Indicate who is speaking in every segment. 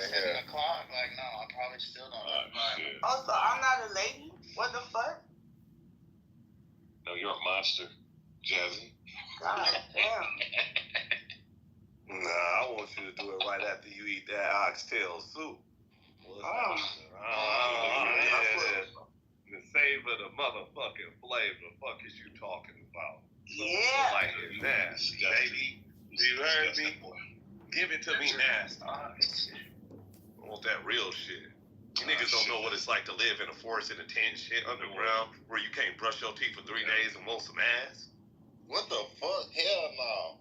Speaker 1: looking at the clock. Like, no, I probably still don't have mine.
Speaker 2: Oh, so I'm not a lady? What the fuck?
Speaker 3: No, you're a monster, Jazzy.
Speaker 2: God damn.
Speaker 4: Nah, I want you to do it right after you eat that oxtail soup. The savor, the motherfucking flavor. The fuck is you talking about?
Speaker 2: Yeah.
Speaker 4: Like it nasty, baby. You heard me? Give it to me nasty. I want that real shit. You niggas don't know what it's like to live in a forest in a tent shit underground where you can't brush your teeth for 3 days and want some ass.
Speaker 5: What the fuck? Hell no.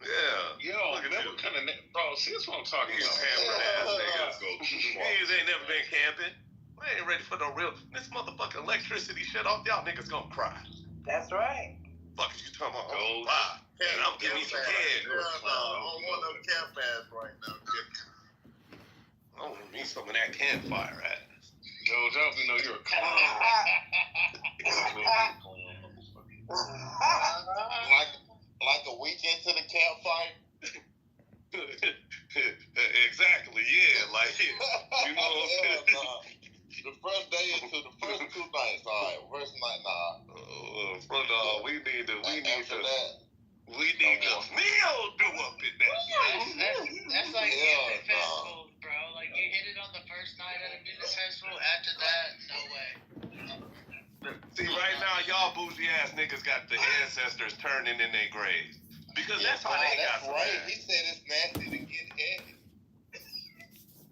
Speaker 4: Yeah.
Speaker 3: Yo, man, what kind of bro? See, that's what I'm talking about.
Speaker 4: Pampered ass niggas. Niggas ain't never been camping. We ain't ready for no real. This motherfucking electricity shut off. Y'all niggas gonna cry.
Speaker 2: That's right.
Speaker 4: Fuck is you talking about?
Speaker 3: Gold.
Speaker 4: Wow. And I'm giving you some head.
Speaker 5: Hell no. I don't want no camp ass right now.
Speaker 4: I want me some of that campfire ass.
Speaker 3: Yo, Joe, you know you're a clown.
Speaker 5: Like a week into the campfire.
Speaker 4: Exactly, yeah. Like, you know what I'm saying?
Speaker 5: Nah. The first day into the first 2 nights, alright. First night, nah.
Speaker 4: We need to
Speaker 5: After that,
Speaker 4: meal do up in that.
Speaker 1: That's like music festivals, bro. Like, you hit it on the first night at a music festival. After that, no way.
Speaker 4: See, right now, y'all bougie ass niggas got the ancestors turning in their graves. Because that's how they got some
Speaker 5: right.
Speaker 4: ass.
Speaker 5: He said it's nasty to get headed.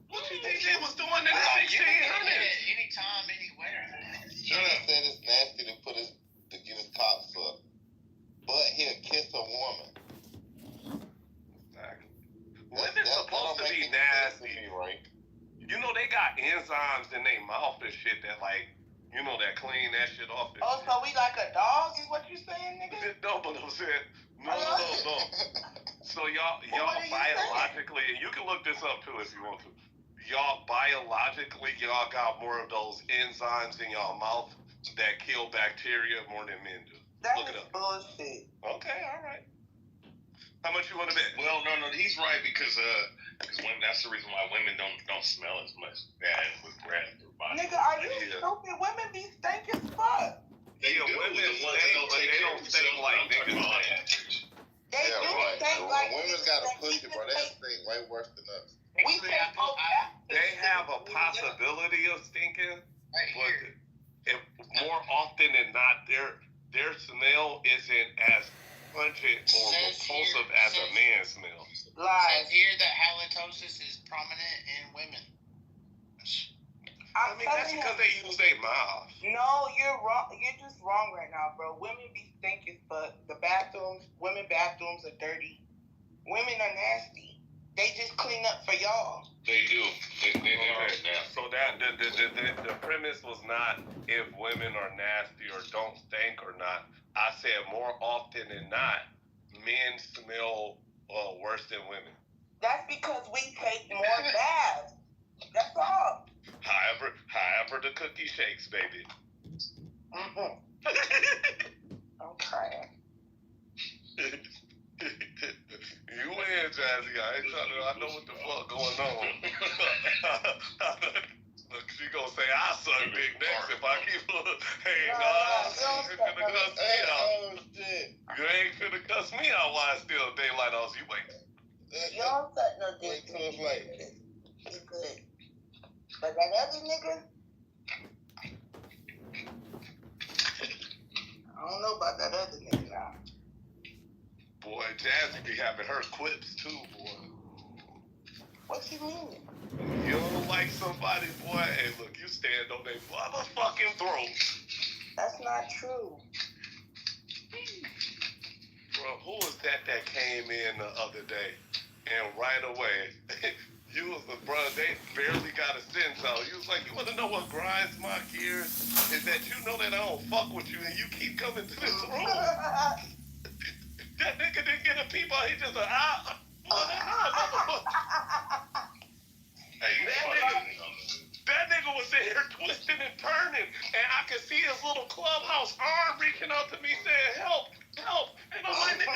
Speaker 4: What you think they was doing in the
Speaker 1: You can
Speaker 4: 1600s?
Speaker 1: get it anytime, anywhere.
Speaker 5: He said it's nasty to get his cock sucked. But he'll kiss a woman.
Speaker 4: Exactly. Women's supposed to be nasty.
Speaker 5: Right?
Speaker 4: You know, they got enzymes in their mouth and shit that, like, you know, that clean that shit off.
Speaker 2: Oh, so we like a dog is what you saying, nigga?
Speaker 4: No, but I'm saying, no. So y'all biologically, and you can look this up too if you want to. Y'all biologically, y'all got more of those enzymes in y'all mouth that kill bacteria more than men do.
Speaker 2: That
Speaker 4: Look
Speaker 2: is
Speaker 4: it up.
Speaker 2: bullshit.
Speaker 4: Okay, all right. How much you want to bet?
Speaker 3: Well, no, he's right because women, that's the reason why women don't smell as much bad with breath or body.
Speaker 2: Nigga, are you stupid? Women be stank as fuck.
Speaker 4: Yeah, women stink, but they don't stink like niggas.
Speaker 2: They do stink like
Speaker 5: women's got a pussy, bro. That stink way worse than us.
Speaker 2: We can't go back.
Speaker 4: They have a possibility of stinking, but if more often than not, their smell isn't as pungent or repulsive as a man's smell.
Speaker 1: I hear that halitosis is prominent in women.
Speaker 4: I mean, that's because they use their mouth.
Speaker 2: No, you're wrong. You're just wrong right now, bro. Women be stinking, but the women bathrooms are dirty. Women are nasty. They just clean up for y'all.
Speaker 3: They do. They are nasty.
Speaker 4: So that the premise was not if women are nasty or don't stink or not. I said more often than not, men smell worse than women.
Speaker 2: That's because we take more baths. That's all.
Speaker 4: However the cookie shakes, baby.
Speaker 2: Mm-hmm. I'm crying.
Speaker 4: You win, Jazzy. I know what the fuck going on. Look, she gonna say I suck big next if I keep. Hey, you finna cuss me out. You ain't finna cuss me out while it's still daylight on you. Wait.
Speaker 2: You don't suck no dick.
Speaker 5: Wait till it's late.
Speaker 2: You good. But that other nigga, I don't know about that other nigga now.
Speaker 4: Boy, Jazzy be having her quips too, boy.
Speaker 2: What you mean?
Speaker 4: You don't like somebody, boy? Hey, look, you stand on their motherfucking throat.
Speaker 2: That's not true.
Speaker 4: Bro, who was that came in the other day? And right away, you was bro, they barely got a sense out. You was like, you want to know what grinds my gears? Is that you know that I don't fuck with you and you keep coming to this room. That nigga didn't get a peep out. He just a that nigga was in here twisting and turning, and I could see his little clubhouse arm reaching out to me saying, help, help. And I'm like, nigga,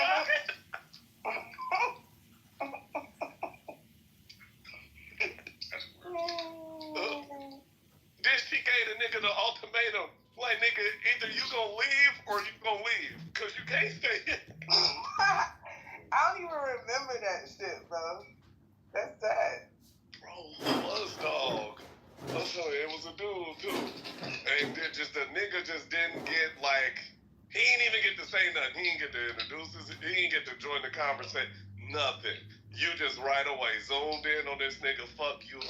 Speaker 4: nigga the ultimatum. Like, nigga, either you gonna leave or you gonna leave. Because you can't stay here.
Speaker 2: I don't even remember that shit, bro. That's sad.
Speaker 4: Bro, it was, dog. I'm sorry, it was a dude, too. And the nigga just didn't get, like, he didn't even get to say nothing. He didn't get to introduce us. He didn't get to join the conversation. Nothing. You just right away zoomed in on this nigga. Fuck you,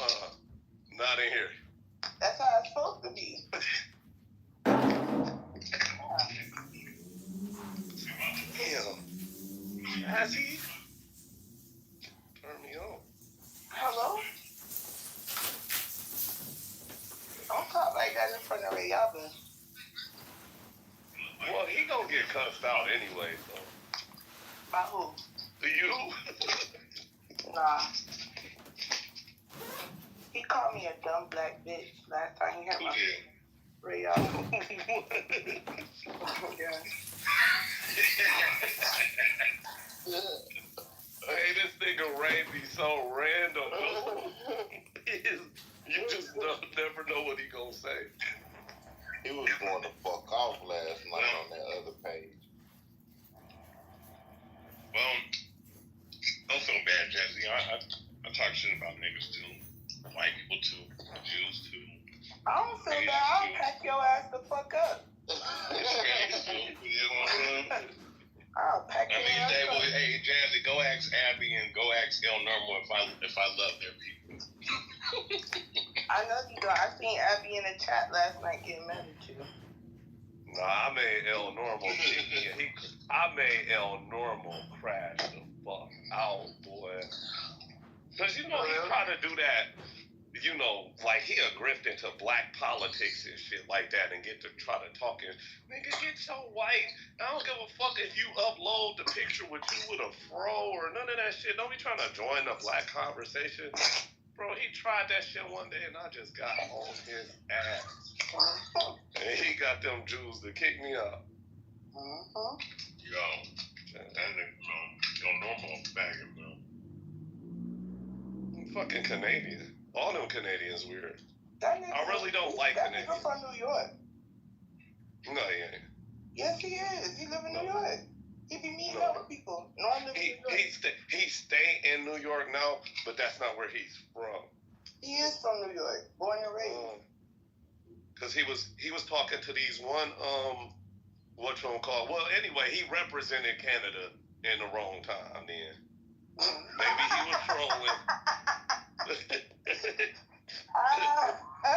Speaker 4: not in here.
Speaker 2: That's how it's supposed to be.
Speaker 4: Damn. Has he? Turn me on.
Speaker 2: Hello? Don't talk like that in front of Rayaba.
Speaker 4: Well, he gonna get cussed out anyway, so.
Speaker 2: By who?
Speaker 4: You?
Speaker 2: Nah. He called me a dumb black bitch last time he had
Speaker 3: Who
Speaker 2: my
Speaker 3: did?
Speaker 2: Rayaba. Yeah.
Speaker 4: Hey, this nigga Ray be so random. You just never know what he gonna say.
Speaker 5: He was going to fuck off last night on that other page.
Speaker 3: Well, don't feel bad, Jazzy. I talk shit about niggas too. White people too. Jews too.
Speaker 2: I don't feel bad. I'll pack your ass the fuck up.
Speaker 3: Hispanics too. You know what I'm saying?
Speaker 2: I'll pack
Speaker 3: I
Speaker 2: your
Speaker 3: mean,
Speaker 2: ass
Speaker 3: well,
Speaker 2: up.
Speaker 3: hey, Jazzy, go ask Abby and go ask El Normo if I love their people.
Speaker 2: I know you do. I seen Abby in the chat last night getting mad at you.
Speaker 4: Nah, I made El Normal kick me. I made El Normal crash the fuck out, boy. Cause you know he try to do that. You know, like he'll grift into black politics and shit like that and get to try to talk and nigga get so white. I don't give a fuck if you upload the picture with you with a fro or none of that shit. Don't be trying to join the black conversation. Bro, he tried that shit one day and I just got on his ass. And he got them Jews to kick me out.
Speaker 3: Yo, that nigga, El Normo bagging, bro.
Speaker 4: I'm fucking Canadian. All them Canadians weird.
Speaker 2: That nigga,
Speaker 4: I really don't like
Speaker 2: that
Speaker 4: Canadians.
Speaker 2: nigga from New York.
Speaker 4: No, he ain't.
Speaker 2: Yes, he is. He live in New York. He be meeting
Speaker 4: No.
Speaker 2: up with people. No, I live in New York.
Speaker 4: He stay in New York now, but that's not where he's from.
Speaker 2: He is from New York, born and raised.
Speaker 4: Cause he was talking to these one whatchamacallit. Well, anyway, he represented Canada in the wrong time. Then maybe he was trolling.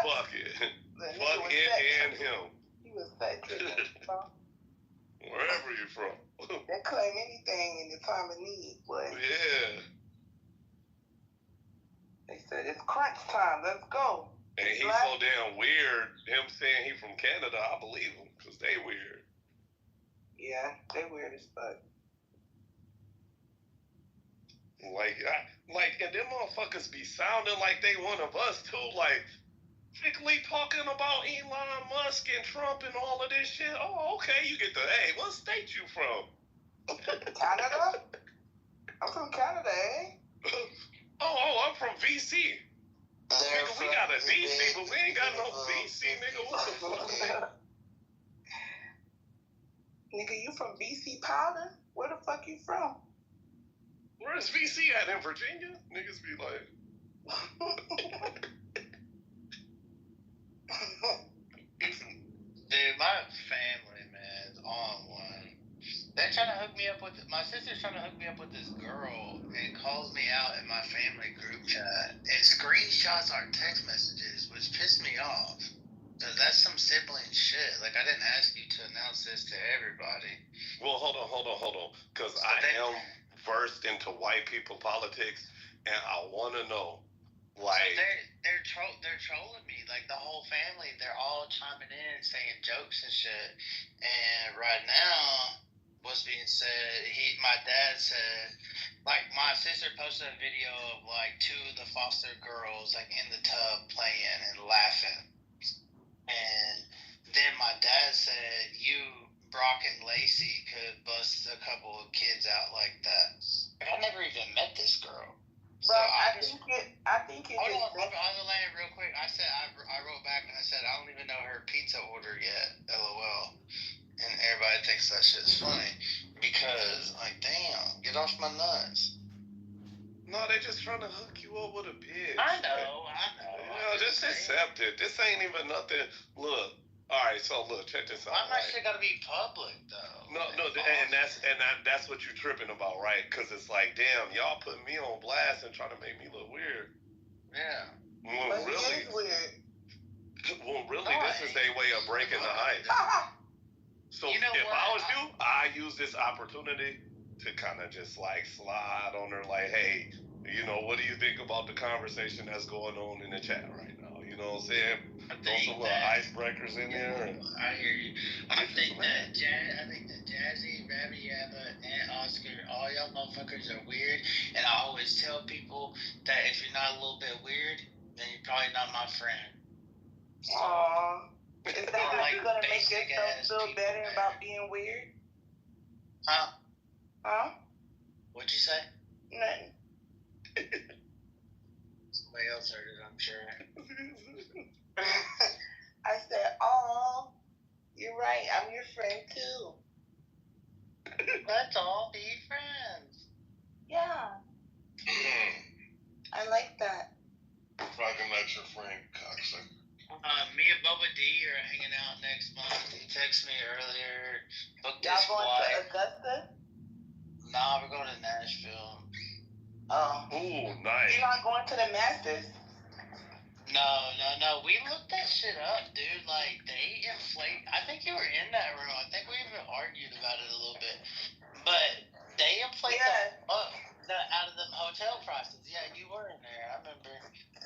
Speaker 4: Fuck it. Fuck it and him.
Speaker 2: He was sexy.
Speaker 4: Wherever you from.
Speaker 2: They claim anything in the time of need, boy.
Speaker 4: Yeah.
Speaker 2: They said it's crunch time. Let's go.
Speaker 4: And he's so damn weird. Him saying he from Canada, I believe him, cause they weird.
Speaker 2: Yeah, they weird as fuck.
Speaker 4: And them motherfuckers be sounding like they one of us too. Like, particularly talking about Elon Musk and Trump and all of this shit. Oh, okay, you get the, hey, what state you from?
Speaker 2: Canada? I'm from Canada, eh?
Speaker 4: I'm from VC. Nigga, we got a DC, but we ain't got no VC, nigga. What the fuck?
Speaker 2: Nigga, you from VC Powder? Where the fuck you from?
Speaker 4: Where's VC at in Virginia? Niggas be like...
Speaker 1: Dude, my family, man, is on one. They're trying to hook me up with, my sister's trying to hook me up with this girl and calls me out in my family group chat and screenshots our text messages, which pissed me off. Cause that's some sibling shit. Like, I didn't ask you to announce this to everybody.
Speaker 4: Well, hold on. Cause I am versed into white people politics and I want to know, like...
Speaker 1: So they're trolling me. Like, the whole family, they're all chiming in, saying jokes and shit. And right now, what's being said, my dad said, like, my sister posted a video of, like, two of the foster girls, like, in the tub playing and laughing. And then my dad said, Brock and Lacey could bust a couple of kids out like that. I never even met this girl. So
Speaker 2: Bro,
Speaker 1: I
Speaker 2: I
Speaker 1: just
Speaker 2: think it
Speaker 1: hold
Speaker 2: is.
Speaker 1: on, on the land real quick. I said I wrote back and I said I don't even know her pizza order yet. LOL. And everybody thinks that shit's funny because like, damn, get off my nuts.
Speaker 4: No, they just trying to hook you up with a bitch.
Speaker 1: I know.
Speaker 4: Just accept it. This ain't even nothing. Look, all right. So look, check this out.
Speaker 1: Why my shit gotta be public though?
Speaker 4: No, and that's what you're tripping about, right? Because it's like, damn, y'all put me on blast and trying to make me look weird.
Speaker 1: Yeah.
Speaker 2: But really, it is weird.
Speaker 4: Well, really, this is their way of breaking the ice. So
Speaker 1: You know
Speaker 4: if
Speaker 1: what?
Speaker 4: I was you, I use this opportunity to kind of just like slide on her, like, hey, you know, what do you think about the conversation that's going on in the chat right now? You know what I'm saying? Throw some little icebreakers in there.
Speaker 1: I hear you. I think that Jazzy, Rabbi Yabba, and Oscar, all y'all motherfuckers are weird. And I always tell people that if you're not a little bit weird, then you're probably not my friend.
Speaker 2: Aww. Is that
Speaker 1: like
Speaker 2: you gonna make
Speaker 1: basic
Speaker 2: yourself feel
Speaker 1: people,
Speaker 2: better
Speaker 1: man.
Speaker 2: about being weird?
Speaker 1: Huh?
Speaker 2: Huh?
Speaker 1: What'd you say?
Speaker 2: Nothing.
Speaker 1: Somebody else heard it, I'm sure.
Speaker 2: I said, "Oh, you're right. I'm your friend too."
Speaker 1: Let's all be friends.
Speaker 2: Yeah, I like that.
Speaker 5: Fucking not your friend, cocksucker.
Speaker 1: Me and Bubba D are hanging out next month. He texted me earlier. Booked
Speaker 2: Y'all
Speaker 1: his
Speaker 2: going
Speaker 1: flight.
Speaker 2: to Augusta?
Speaker 1: Nah, we're going to Nashville.
Speaker 2: Oh.
Speaker 4: Ooh, nice.
Speaker 2: You're not going to the Masters?
Speaker 1: No. We looked that shit up, dude. Like, they inflate. I think you were in that room. I think we even argued about it a little bit. But they inflate the out of the hotel prices. Yeah, you were in there. I remember.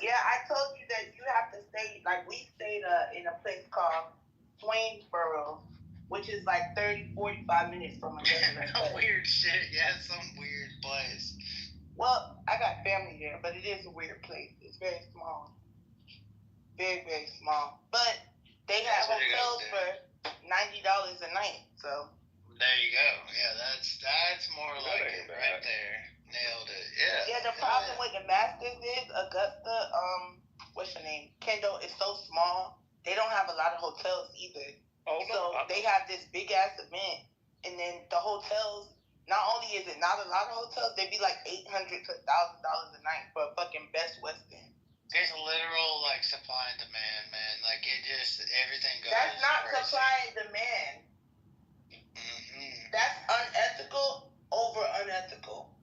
Speaker 2: Yeah, I told you that you have to stay, like, we stayed in a place called Swainsboro, which is like 30, 45 minutes from Augusta.
Speaker 1: Weird shit. Yeah, some weird place.
Speaker 2: Well, I got family there, but it is a weird place. It's very small. Very, very small. But they have hotels for $90 a night, so.
Speaker 1: There you go. Yeah, that's more like it right there. Nailed it. Yeah.
Speaker 2: Yeah, the problem with the Masters is Augusta, what's her name? Kendall is so small. They don't have a lot of hotels either. So they have this big ass event, and then the hotels. Not only is it not a lot of hotels, they be like $800 to $1,000 a night for a fucking Best Western.
Speaker 1: It's literal like supply and demand, man. Like it just everything goes.
Speaker 2: That's not
Speaker 1: crazy.
Speaker 2: supply and demand.
Speaker 1: Mm-hmm.
Speaker 2: That's unethical over unethical.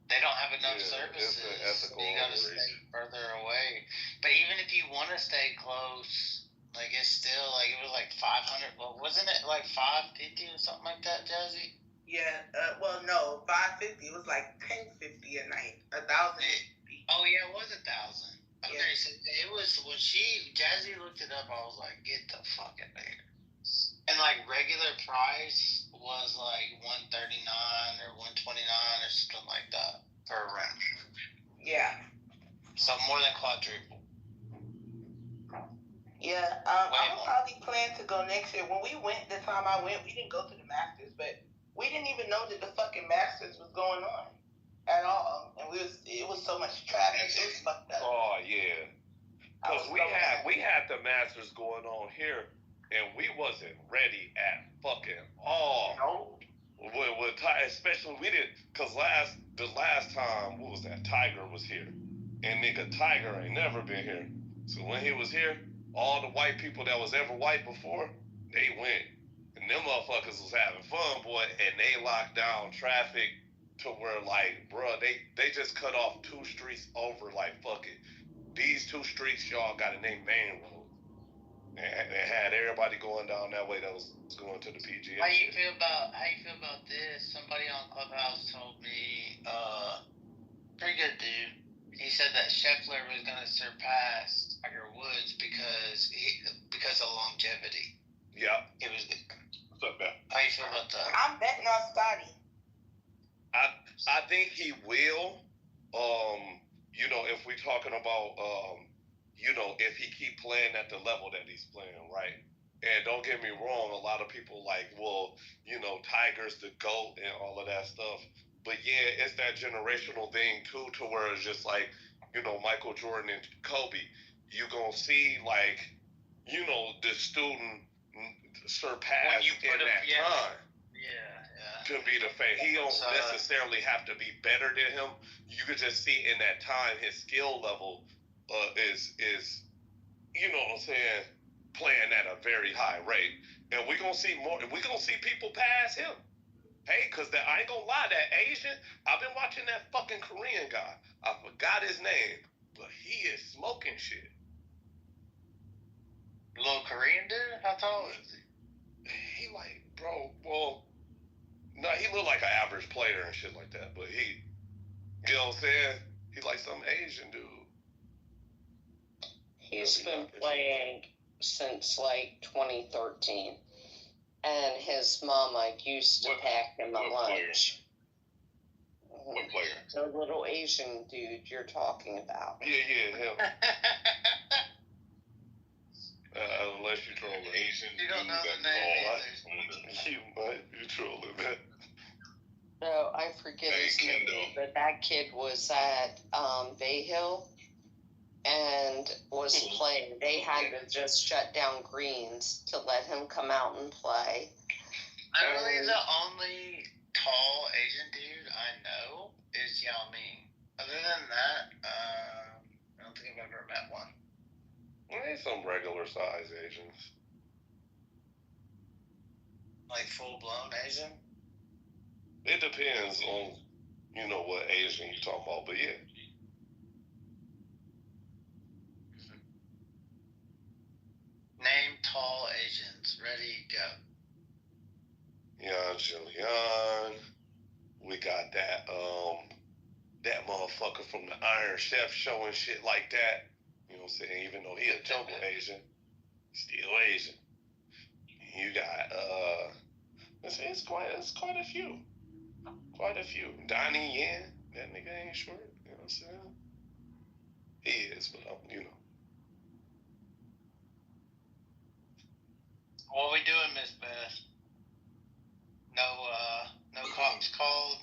Speaker 1: They don't have enough services. You gotta stay further away. But even if you want to stay close, like it's still like it was like 500. Well, wasn't it like 550 or something like that, Jazzy?
Speaker 2: Yeah. Well, no, 550. It was like 1050 a night. 1,000.
Speaker 1: Oh yeah, it was 1,000. Okay,
Speaker 2: Yeah.
Speaker 1: so it was when Jazzy looked it up. I was like, get the fuck out of here. And like regular price was like 139 or 129 or something like that for a room.
Speaker 2: Yeah.
Speaker 1: So more than quadruple.
Speaker 2: Yeah. I'm probably plan to go next year. When we went, the time I went, we didn't go to the Masters, but we didn't even know that the fucking Masters was going on at all, and it was so much traffic. It was fucked up.
Speaker 4: Oh yeah. Because we had the Masters going on here, and we wasn't ready at fucking all.
Speaker 2: No.
Speaker 4: With especially we didn't, cause the last time, what was that? Tiger was here, and nigga Tiger ain't never been here. So when he was here, all the white people that was ever white before, they went, and them motherfuckers was having fun, boy, and they locked down traffic to where like, bruh, they just cut off 2 streets over, like fuck it. These 2 streets, y'all got a name main road. And they had everybody going down that way that was going to the PGA.
Speaker 1: How you feel about this? Somebody on Clubhouse told me, pretty good dude. He said that Scheffler was gonna surpass Tiger Woods because of longevity.
Speaker 4: Yeah.
Speaker 1: It was.
Speaker 4: What's up, man?
Speaker 1: How you feel about that?
Speaker 2: I'm betting on Scotty.
Speaker 4: I think he will. You know, if we're talking about you know, if he keep playing at the level that he's playing, right? And don't get me wrong, a lot of people like, well, you know, Tiger's the GOAT and all of that stuff. But yeah, it's that generational thing too, to where it's just like, you know, Michael Jordan and Kobe. You gonna see like, you know, the student surpass in that time.
Speaker 1: Yeah.
Speaker 4: To be the fan. He don't necessarily have to be better than him. You could just see in that time his skill level is you know what I'm saying, playing at a very high rate. And we're gonna see more. We're gonna see people pass him. Hey, cause I ain't gonna lie, that Asian, I've been watching that fucking Korean guy. I forgot his name, but he is smoking shit.
Speaker 1: Little Korean dude? How tall is he?
Speaker 4: He like, bro, well, no, he looked like an average player and shit like that, but he, you know what I'm saying? He's like some Asian dude.
Speaker 6: He's been playing since like 2013, and his mama used to pack him a lunch.
Speaker 3: What player?
Speaker 6: The little Asian dude you're talking about.
Speaker 4: Yeah, him. Unless you're trolling.
Speaker 3: Asian.
Speaker 1: You don't know the name.
Speaker 4: You might be trolling that.
Speaker 6: No, I forget his name, but that kid was at Bay Hill and was playing. They had to just shut down greens to let him come out and play.
Speaker 1: Literally, the only tall Asian dude I know is Yao Ming. Other than that, I don't think I've ever met one.
Speaker 4: Ain't some regular size Asians.
Speaker 1: Like full-blown Asian?
Speaker 4: It depends on, you know, what Asian you're talking about, but yeah.
Speaker 1: Name tall Asians. Ready, go.
Speaker 4: Yan Jillian. We got that motherfucker from the Iron Chef show and shit like that. You know what I'm saying? Even though he a jungle Asian, still Asian. You got it's quite a few. Quite a few. Donnie Yen, that nigga ain't short. You know what I'm saying? He is, but you know.
Speaker 1: What we doing, Miss Beth? No cops called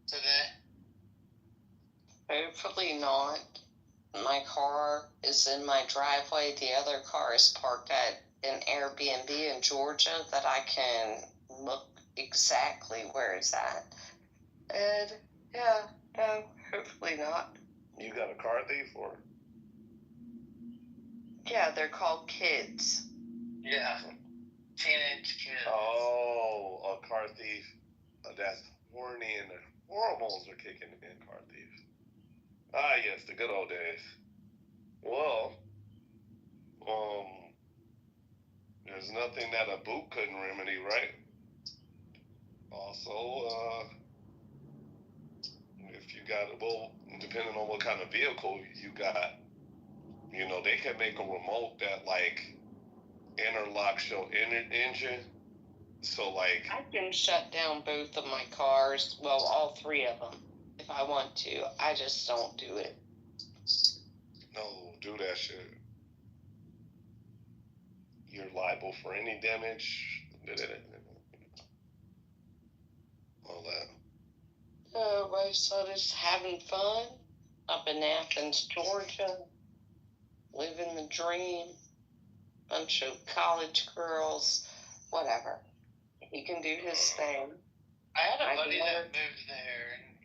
Speaker 1: today?
Speaker 6: Hopefully not. My car is in my driveway. The other car is parked at an Airbnb in Georgia that I can look exactly where it's at. And yeah, no, hopefully not.
Speaker 4: You got a car thief or?
Speaker 6: Yeah, they're called kids.
Speaker 1: Yeah. Teenage kids.
Speaker 4: Oh, a car thief. That's horny and the hormones are kicking in, car thief. Ah, yes, the good old days. Well, there's nothing that a boot couldn't remedy, right? Also, if you got, well, depending on what kind of vehicle you got, you know, they can make a remote that, like, interlocks your engine. So, like,
Speaker 6: I can shut down both of my cars, well, all three of them, if I want to. I just don't do it.
Speaker 4: no, do that shit. You're liable for any damage. All that.
Speaker 6: My son is having fun up in Athens, Georgia, living the dream. Bunch of college girls, whatever. He can do his thing.
Speaker 1: I had a buddy that moved there, and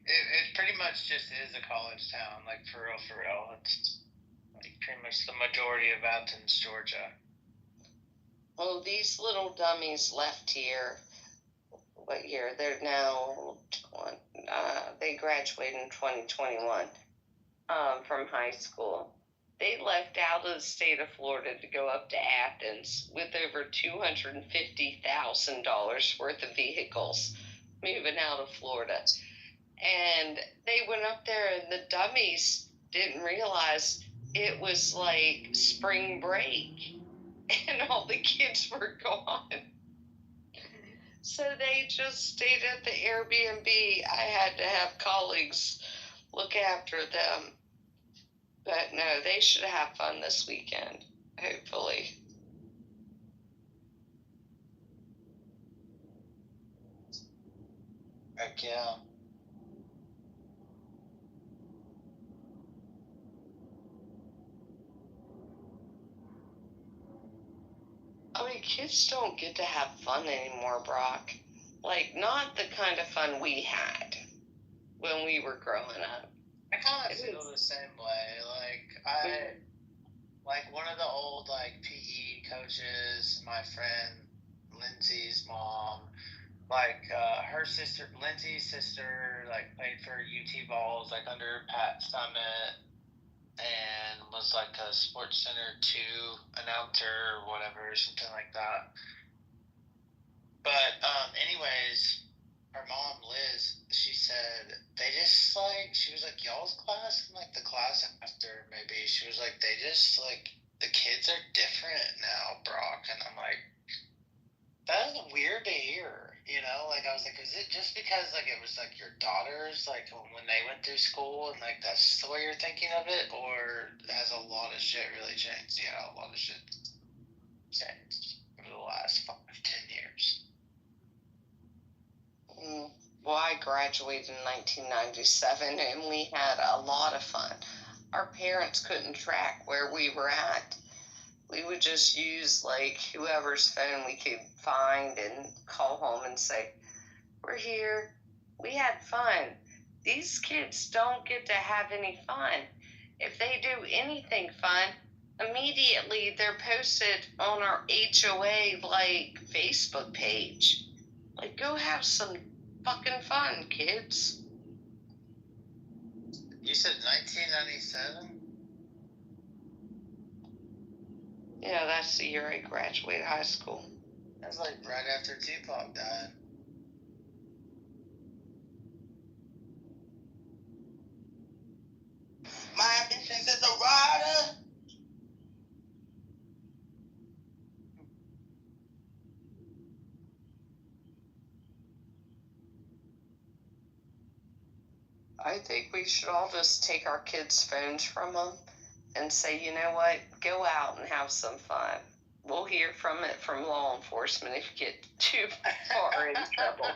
Speaker 1: it pretty much just is a college town, like for real. It's like pretty much the majority of Athens, Georgia.
Speaker 6: Well, these little dummies left here. What year? They're now, they graduated in 2021 from high school. They left out of the state of Florida to go up to Athens with over $250,000 worth of vehicles moving out of Florida. And they went up there, and the dummies didn't realize it was like spring break and all the kids were gone. So they just stayed at the Airbnb. I had to have colleagues look after them. But no, they should have fun this weekend, hopefully.
Speaker 1: Heck yeah.
Speaker 6: I mean, kids don't get to have fun anymore, Brock. Like, not the kind of fun we had when we were growing up.
Speaker 1: I kind of feel the same way. Like one of the old like PE coaches, my friend Lindsay's mom, her sister, Lindsay's sister, like played for UT Vols, like under Pat Summit, and was like a Sports Center 2 announcer or whatever, something like that. But anyways, her mom Liz, she said they just like, she was like, y'all's class and like the class after, maybe she was like, they just like, the kids are different now, Brock. And I'm like, that is weird to hear, you know? Like, I was like, is it just because like it was like your daughters, like when they went through school, and like that's the way you're thinking of it, or has a lot of shit really changed? Yeah, a lot of shit changed over the last 5-10 years.
Speaker 6: Well, I graduated in 1997, and we had a lot of fun. Our parents couldn't track where we were at. We would just use, like, whoever's phone we could find and call home and say, we're here. We had fun. These kids don't get to have any fun. If they do anything fun, immediately they're posted on our HOA, like, Facebook page. Like, go have some fucking fun, kids.
Speaker 1: You said 1997?
Speaker 6: Yeah, that's the year I graduated high school.
Speaker 1: That's like right after Tupac died.
Speaker 2: My ambitions as a rider.
Speaker 6: I think we should all just take our kids' phones from them and say, you know what, go out and have some fun. We'll hear from it from law enforcement if you get too far in trouble.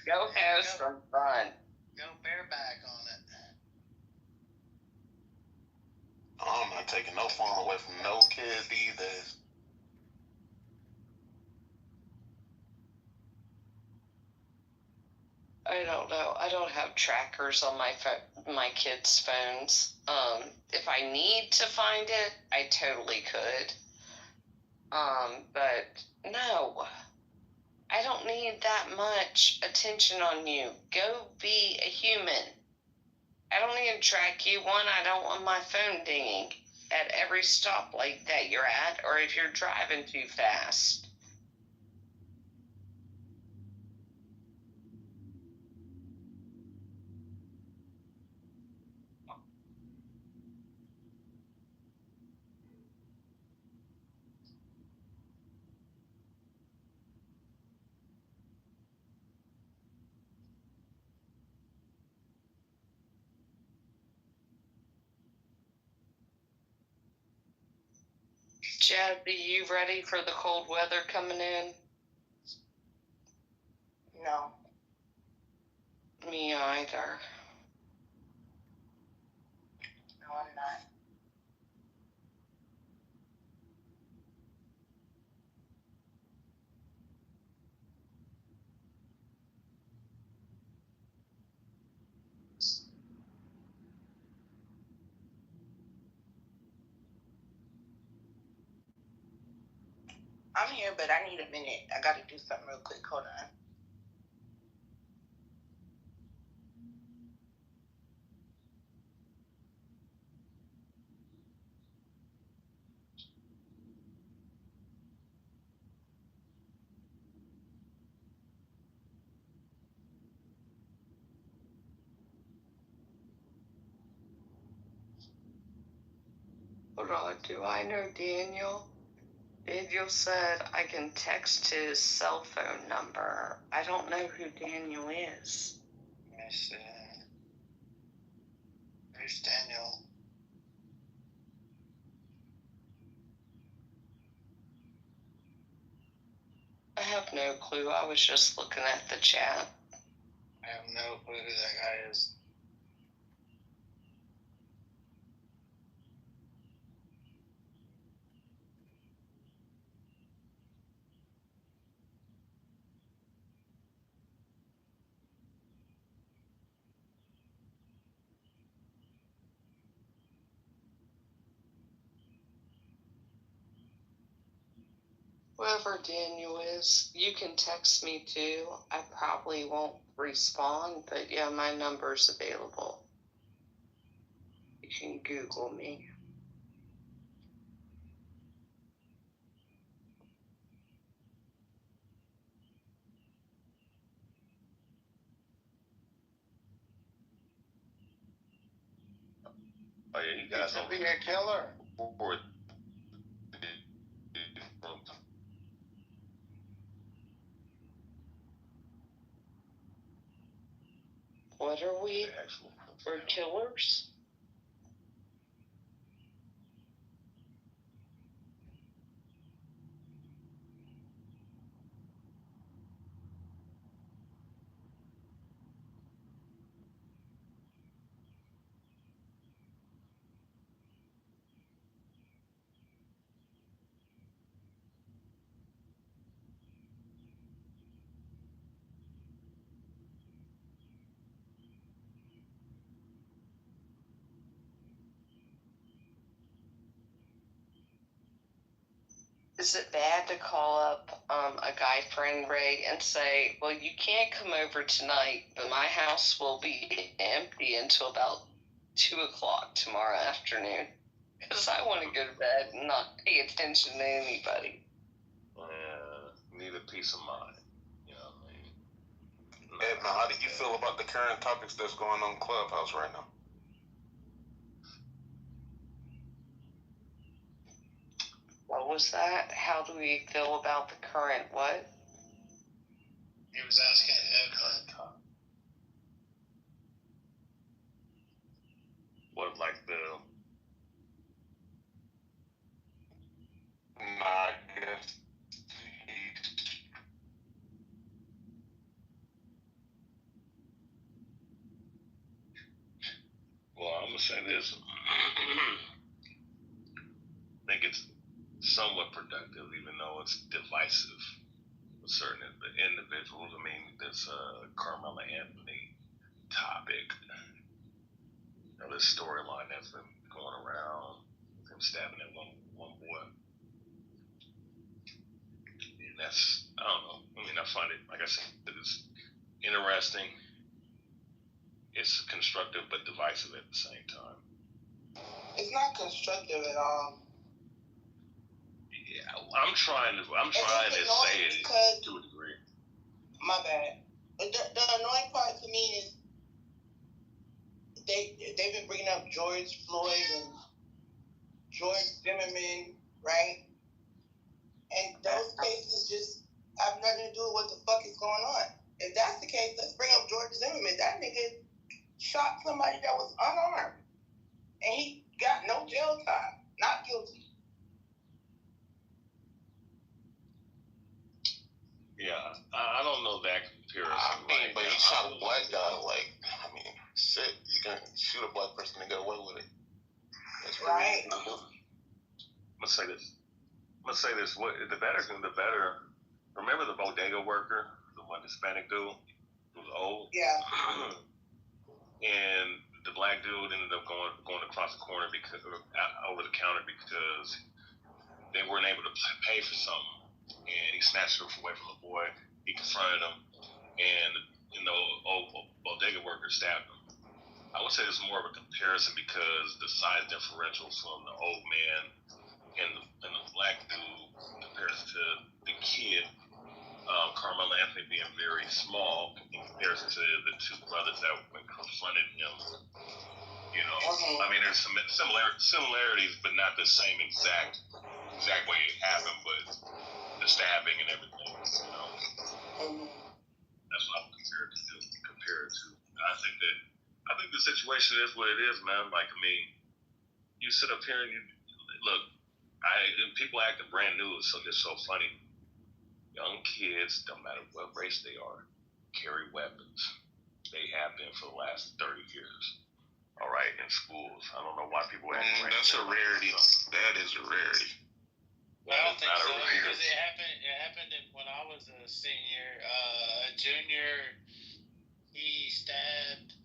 Speaker 6: Go have some fun.
Speaker 1: Go bareback on it.
Speaker 5: I'm not taking no phone away from no kids either.
Speaker 6: I don't know. I don't have trackers on my kids' phones. If I need to find it, I totally could. But no, I don't need that much attention on you. Go be a human. I don't need to track you. One, I don't want my phone dinging at every stoplight that you're at, or if you're driving too fast. Chad, are you ready for the cold weather coming in?
Speaker 2: No.
Speaker 6: Me either.
Speaker 2: No, I'm not. I'm here, but I need a minute. I gotta do something real quick. Hold on.
Speaker 6: Hold on, do I know Daniel? Daniel said I can text his cell phone number. I don't know who Daniel is.
Speaker 1: Let me see. Who's Daniel?
Speaker 6: I have no clue. I was just looking at the chat.
Speaker 1: I have no clue who that guy is.
Speaker 6: Whoever Daniel is, you can text me too. I probably won't respond, but yeah, my number's available. You can Google me.
Speaker 3: Oh yeah, you got
Speaker 5: To be a killer.
Speaker 6: What are we? We're killers? Is it bad to call up a guy friend, Ray, and say, well, you can't come over tonight, but my house will be empty until about 2 o'clock tomorrow afternoon? Because I want to go to bed and not pay attention to anybody.
Speaker 3: Need a peace of mind. You know what I mean?
Speaker 7: Edna, how do you feel about the current topics that's going on Clubhouse right now?
Speaker 6: What was that? How do we feel about the current what?
Speaker 1: He was asking
Speaker 3: What, like the
Speaker 7: I guess
Speaker 3: well, I'm gonna say this. I think it's somewhat productive, even though it's divisive with certain individuals. I mean, this Carmela Anthony topic, this storyline that's been going around, him stabbing that one boy. And that's, I don't know. I mean, I find it, like I said, it's interesting. It's constructive but divisive at the same time.
Speaker 2: It's not constructive at all.
Speaker 3: Yeah, I'm trying to say it to a degree.
Speaker 2: My bad. But the annoying part to me is they've been bringing up George Floyd and George Zimmerman, right? And those cases just have nothing to do with what the fuck is going on. If that's the case, let's bring up George Zimmerman. That nigga shot somebody that was unarmed, and he got no jail time. Not guilty.
Speaker 3: Yeah, I don't know that comparison.
Speaker 7: I mean, but he shot a black guy. Like, I mean, shit, you can shoot a black person and get away with it. That's
Speaker 2: right.
Speaker 3: I'm gonna say this. What the better. Remember the bodega worker, the one Hispanic dude who was old.
Speaker 2: Yeah.
Speaker 3: And the black dude ended up going across the corner because over the counter because they weren't able to pay for something. And he snatched her away from the boy. He confronted him, and old bodega worker stabbed him. I would say it's more of a comparison because the size differential from the old man and the black dude compared to the kid, Carmelo Anthony being very small in comparison to the two brothers that confronted him. You know, I mean, there's some similarities, but not the same exact way it happened, but the stabbing and everything, you know. That's what I would compare it to. I think the situation is what it is, man. Like, I mean, you sit up here and look, people acting brand new, so it's so funny. Young kids, don't matter what race they are, carry weapons. They have been for the last 30 years. All right, in schools. I don't know why people act brand new.
Speaker 7: That's a rarity. That is a rarity.
Speaker 1: I don't think so, because it happened when I was a senior. A junior, he stabbed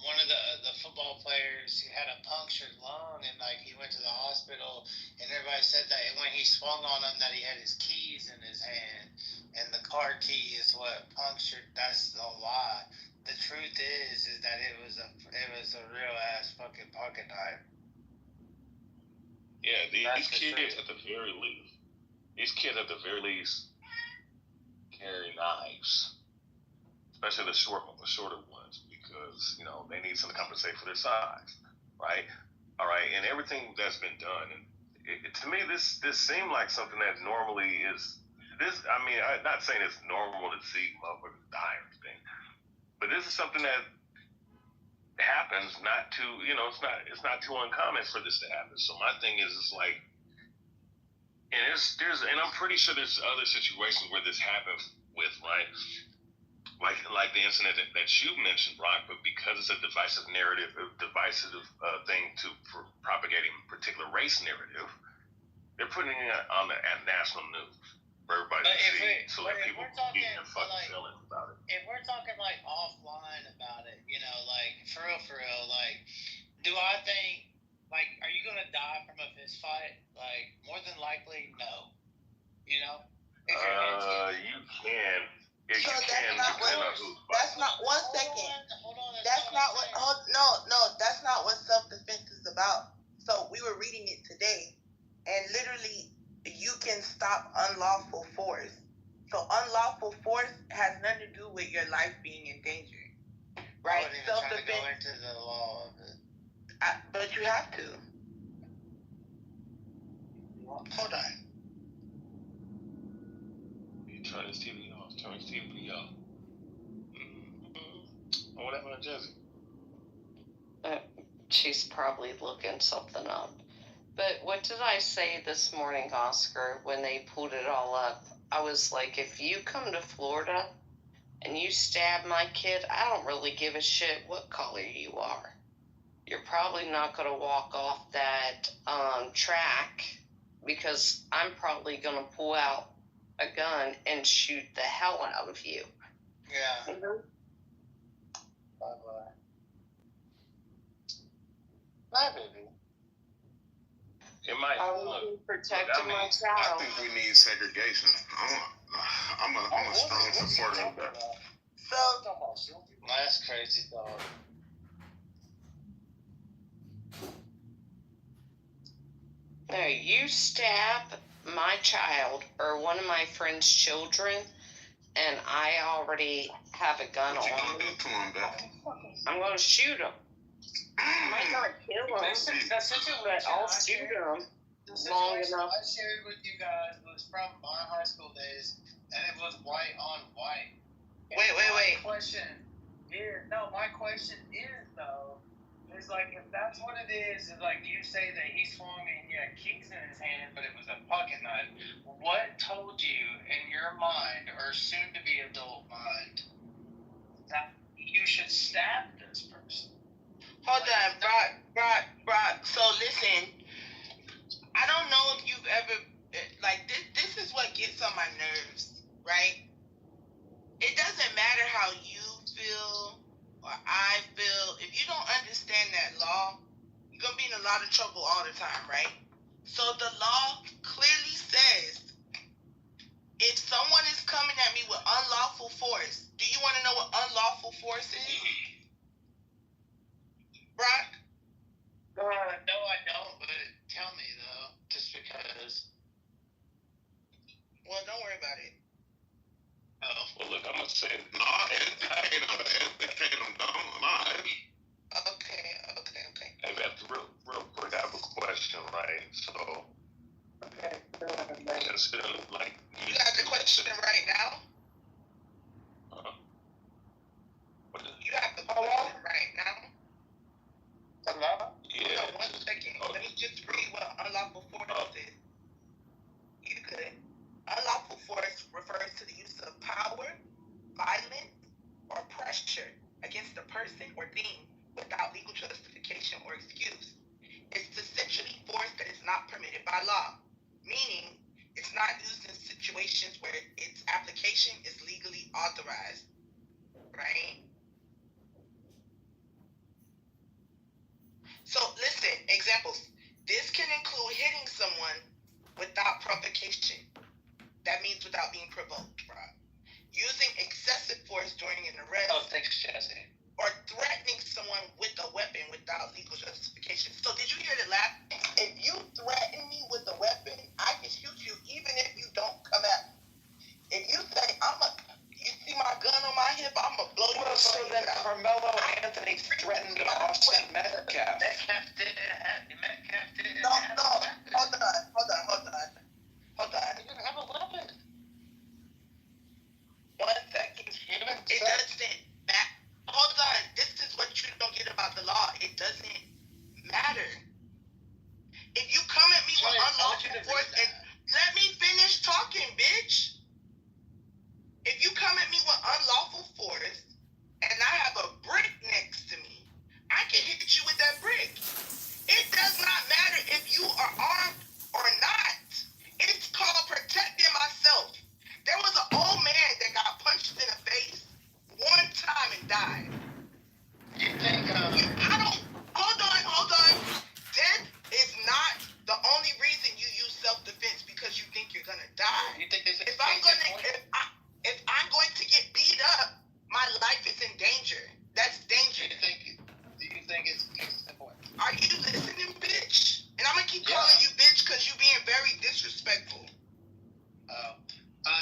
Speaker 1: one of the football players, he had a punctured lung, and like he went to the hospital, and everybody said that when he swung on him that he had his keys in his hand, and the car key is what punctured. That's a lie. The truth is that it was a real ass fucking pocket knife.
Speaker 3: Yeah, these kids at the very least carry knives, especially the shorter ones, because they need something to compensate for their size, right? All right, and everything that's been done, and to me, this seemed like something that normally is. I mean, I'm not saying it's normal to see motherfuckers die or anything, but this is something that happens. Not too, it's not too uncommon for this to happen. So my thing is, it's like, and and I'm pretty sure there's other situations where this happens with, right? Like the incident that you mentioned, Brock, but because it's a divisive narrative, thing for propagating a particular race narrative, they're putting it on at national news for everybody to see, so that people can get their fucking feelings about it.
Speaker 1: If we're talking like offline about it, like for real, like, do I think, like, are you gonna die from a fist fight? Like, more than likely, no. If
Speaker 2: So
Speaker 3: you can. Yeah, you can.
Speaker 2: That's not 1 second.
Speaker 1: Hold on.
Speaker 2: That's not what. No. That's not what self-defense is about. So we were reading it today, and literally, you can stop unlawful force. So unlawful force has nothing to do with your life being endangered, right?
Speaker 1: Self-defense. Go into the law of it.
Speaker 2: But you have to. Hold on.
Speaker 3: You turn his TV off. Mm-hmm. What happened to Jesse?
Speaker 6: She's probably looking something up. But what did I say this morning, Oscar, when they pulled it all up? I was like, if you come to Florida and you stab my kid, I don't really give a shit what color you are. You're probably not going to walk off that track, because I'm probably going to pull out a gun and shoot the hell out of you.
Speaker 1: Yeah.
Speaker 6: Mm-hmm.
Speaker 1: Bye-bye. Bye, baby.
Speaker 3: It might.
Speaker 6: I'm protecting my child.
Speaker 7: I think we need segregation. I'm a strong supporter of that.
Speaker 2: So
Speaker 1: that's crazy, dog.
Speaker 6: No, you stab my child or one of my friend's children, and I already have a gun
Speaker 7: What you
Speaker 6: on
Speaker 7: gonna
Speaker 6: me.
Speaker 7: do to him, Beth?
Speaker 6: I'm going to shoot him. I might not kill him, but I'll shoot him long enough.
Speaker 1: I shared with you guys was from my high school days, and it was white on white.
Speaker 2: Wait.
Speaker 1: My question is though, is like, if that's what it is like you say that he swung and he had keys in his hand, but it was a pocket knife. What told you in your mind, or soon to be adult mind, that you should stab this person?
Speaker 2: Hold on, Brock. So listen, I don't know if you've ever, like, this is what gets on my nerves, right? It doesn't matter how you feel or I feel. If you don't understand that law, you're going to be in a lot of trouble all the time, right? So the law clearly says, if someone is coming at me with unlawful force, do you want to know what unlawful force is? Brock?
Speaker 1: No, I don't, but tell me, though, just because.
Speaker 2: Well, don't worry about it.
Speaker 1: Oh.
Speaker 3: Well, look, I'm going to say it.
Speaker 7: No, educate them, don't lie.
Speaker 2: Okay.
Speaker 3: Hey, Beth, real quick, I have a question, right? So,
Speaker 2: Okay.
Speaker 3: consider, like...
Speaker 2: You got the question right now? You have the question right now?
Speaker 1: Hello?
Speaker 3: Yeah.
Speaker 2: No, 1 second. Let me just read what unlawful force is. You could. Unlawful force refers to the use of power, violence, or pressure against a person or thing without legal justification or excuse. It's essentially force that is not permitted by law, meaning it's not used in situations where its application is legally authorized, right? unlawful force, and let me finish talking, bitch. If you come at me with unlawful force, and I have a brick next to me, I can hit you with that brick. It does not matter if you are armed or not. It's called protecting myself. There was an old man that got punched in the face one time and died.
Speaker 1: You think,
Speaker 2: Hold on. Death is not the only reason you use self-defense because you think you're gonna die.
Speaker 1: you think this is
Speaker 2: If I'm going to get beat up, my life is in danger. That's danger.
Speaker 1: do you think it's case in point?
Speaker 2: Are you listening, bitch? And I'm gonna keep calling you bitch because you're being very disrespectful.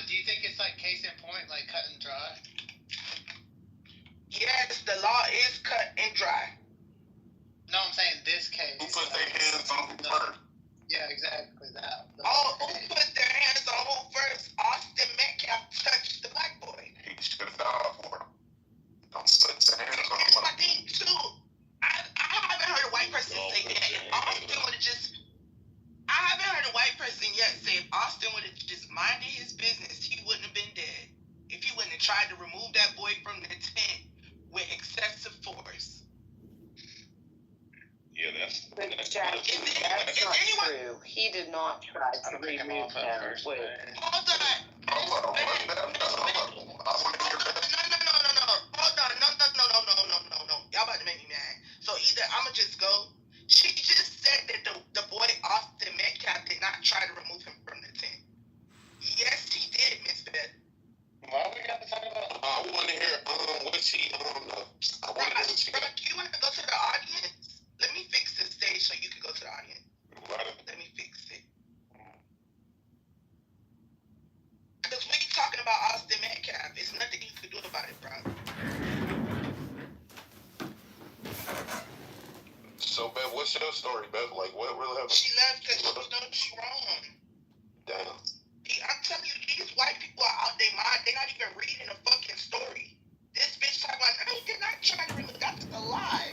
Speaker 1: Do you think it's like case in point, like cut and dry?
Speaker 2: Yes, the law is cut and dry.
Speaker 1: No, I'm saying this case.
Speaker 7: Who put their hands on who first?
Speaker 1: Yeah, exactly that.
Speaker 2: Who put their hands on who first? Austin Metcalf touched the black boy.
Speaker 7: He should have died for it. Don't put their hands on
Speaker 2: That's
Speaker 7: him.
Speaker 2: my thing too. I haven't heard a white person say that. If Austin would have just, I haven't heard a white person yet say if Austin would have just minded his business, he wouldn't have been dead. If he wouldn't have tried to remove that boy from the tent with excessive force.
Speaker 3: Yeah, that's
Speaker 6: But
Speaker 3: that's
Speaker 6: Jack,
Speaker 2: Is
Speaker 6: that's not
Speaker 2: anyone?
Speaker 6: true. He did not try to
Speaker 1: I'm picking him
Speaker 6: remove
Speaker 1: off at
Speaker 6: him
Speaker 1: first.
Speaker 6: with.
Speaker 2: Hold on.
Speaker 7: I want to hear that.
Speaker 2: No. Hold on. No. Y'all about to make me mad. So either I'ma just go. She just said that the boy Austin Metcalf did not try to remove him from the tent. Yes, he did, Miss Beth.
Speaker 1: Why we got to talk about?
Speaker 7: I want to hear what she I want to hear what she got.
Speaker 2: Brock, you want to go to the audience? Let me fix the stage so you can go to the audience.
Speaker 7: Right.
Speaker 2: Let me fix it. Because we talking about Austin Metcalf. There's nothing you can do about it, bro.
Speaker 7: So, Beth, what's your story, Beth? Like, what really happened?
Speaker 2: She left because she knows she's wrong.
Speaker 7: Damn.
Speaker 2: I'm telling you, these white people are out their mind. They're not even reading a fucking story. This bitch talking about, I did not try to remove. That's a lie.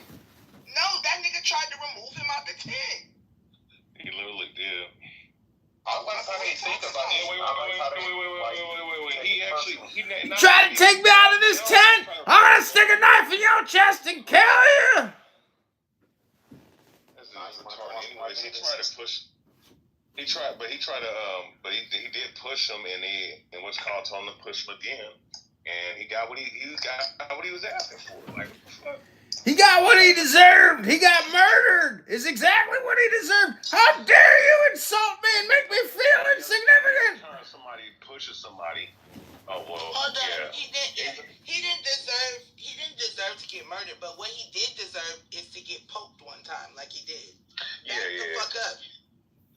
Speaker 2: No, that nigga tried to remove him out the tent.
Speaker 3: he literally did.
Speaker 7: I like how they think about it.
Speaker 3: Wait. He actually
Speaker 8: Try to take me out of this tent? I'm gonna stick a knife in your chest and kill you!
Speaker 3: This is retarded. Anyways, he tried to push. He did push him, and what's called told him to push him again, and he got what he was asking for. Like, what the fuck?
Speaker 8: He got what he deserved. He got murdered. Is exactly what he deserved. How dare you insult me and make me feel insignificant?
Speaker 3: Somebody pushes somebody. Oh well.
Speaker 2: Hold on,
Speaker 3: Yeah.
Speaker 2: he didn't deserve to get murdered, but what he did deserve is to get poked one time, like he did.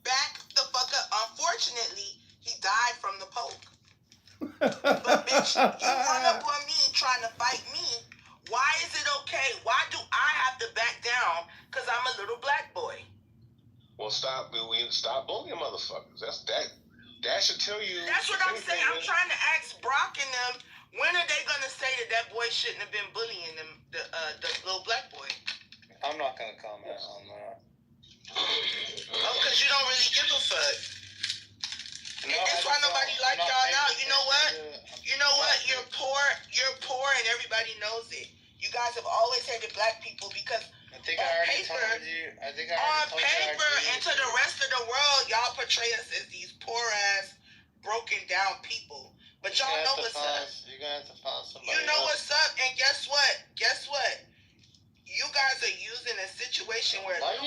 Speaker 2: Back the fuck up. Unfortunately, he died from the poke. But bitch, you run up on me trying to fight me. Why is it okay? Why do I have to back down? Because I'm a little black boy.
Speaker 3: Well, stop bullying motherfuckers. That should tell you.
Speaker 2: That's what I'm saying. I'm trying to ask Brock and them, when are they gonna say that boy shouldn't have been bullying them, the little black boy?
Speaker 1: I'm not gonna comment on that.
Speaker 2: Oh, because you don't really give a fuck.
Speaker 1: No,
Speaker 2: And that's why nobody like y'all now. You know what? You're poor and everybody knows it. You guys have always hated black people because
Speaker 1: I think I already told you.
Speaker 2: on paper and to the rest of the world, y'all portray us as these poor ass, broken down people. But y'all know what's up.
Speaker 1: You're gonna have to find somebody.
Speaker 2: You know what's up, and guess what? You guys are using a situation where a little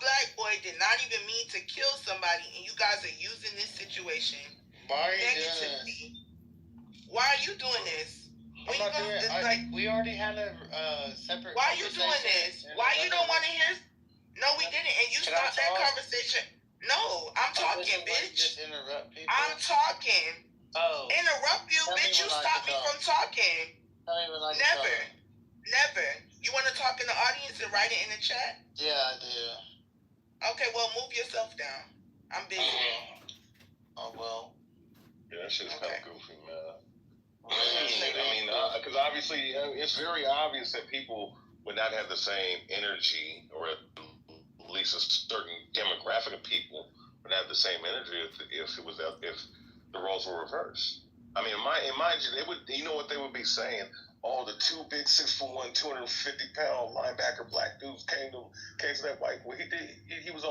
Speaker 2: black boy did not even mean to kill somebody, and you guys are using this situation
Speaker 1: Why are you
Speaker 2: negatively. Why are you doing this?
Speaker 1: I'm not doing it. We already had a separate.
Speaker 2: Why are you doing this? Why you don't want to hear? No, we didn't, and you stopped that conversation. No, I'm talking, bitch.
Speaker 1: Just interrupt people.
Speaker 2: I'm talking.
Speaker 1: Oh.
Speaker 2: Interrupt you, bitch. You stopped me from talking. Never. You want to talk in the audience and write it in the chat?
Speaker 1: Yeah, I do.
Speaker 2: Okay, well, move yourself down. I'm busy.
Speaker 1: Oh, well.
Speaker 3: Yeah, that shit's kind of goofy, man. I mean, because obviously, it's very obvious that people would not have the same energy, or at least a certain demographic African people would have the same energy if the roles were reversed. I mean, in my they would, you know what they would be saying? Oh, the two big 6'1", 250-pound linebacker black dudes came to that white. Well, he was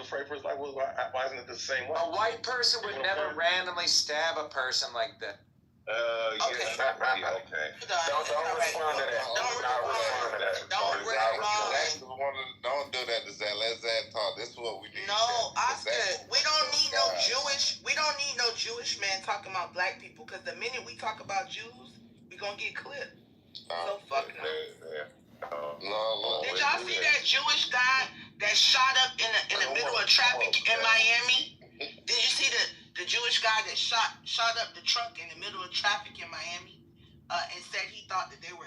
Speaker 3: afraid for his life. Well, why isn't it the same way?
Speaker 8: A white person would never randomly stab a person like that.
Speaker 2: Okay.
Speaker 3: Okay.
Speaker 7: Don't respond to that.
Speaker 5: Don't do that to Zach. Let Zach talk. This is what we need.
Speaker 2: No, Oscar, we don't need no Jewish man talking about black people, because the minute we talk about Jews, we gonna get clipped. So fuck no. Did y'all see that Jewish guy that shot up in the middle of traffic in Miami? Did you see the Jewish guy that shot up the truck in the middle of traffic in Miami, and said he thought that they were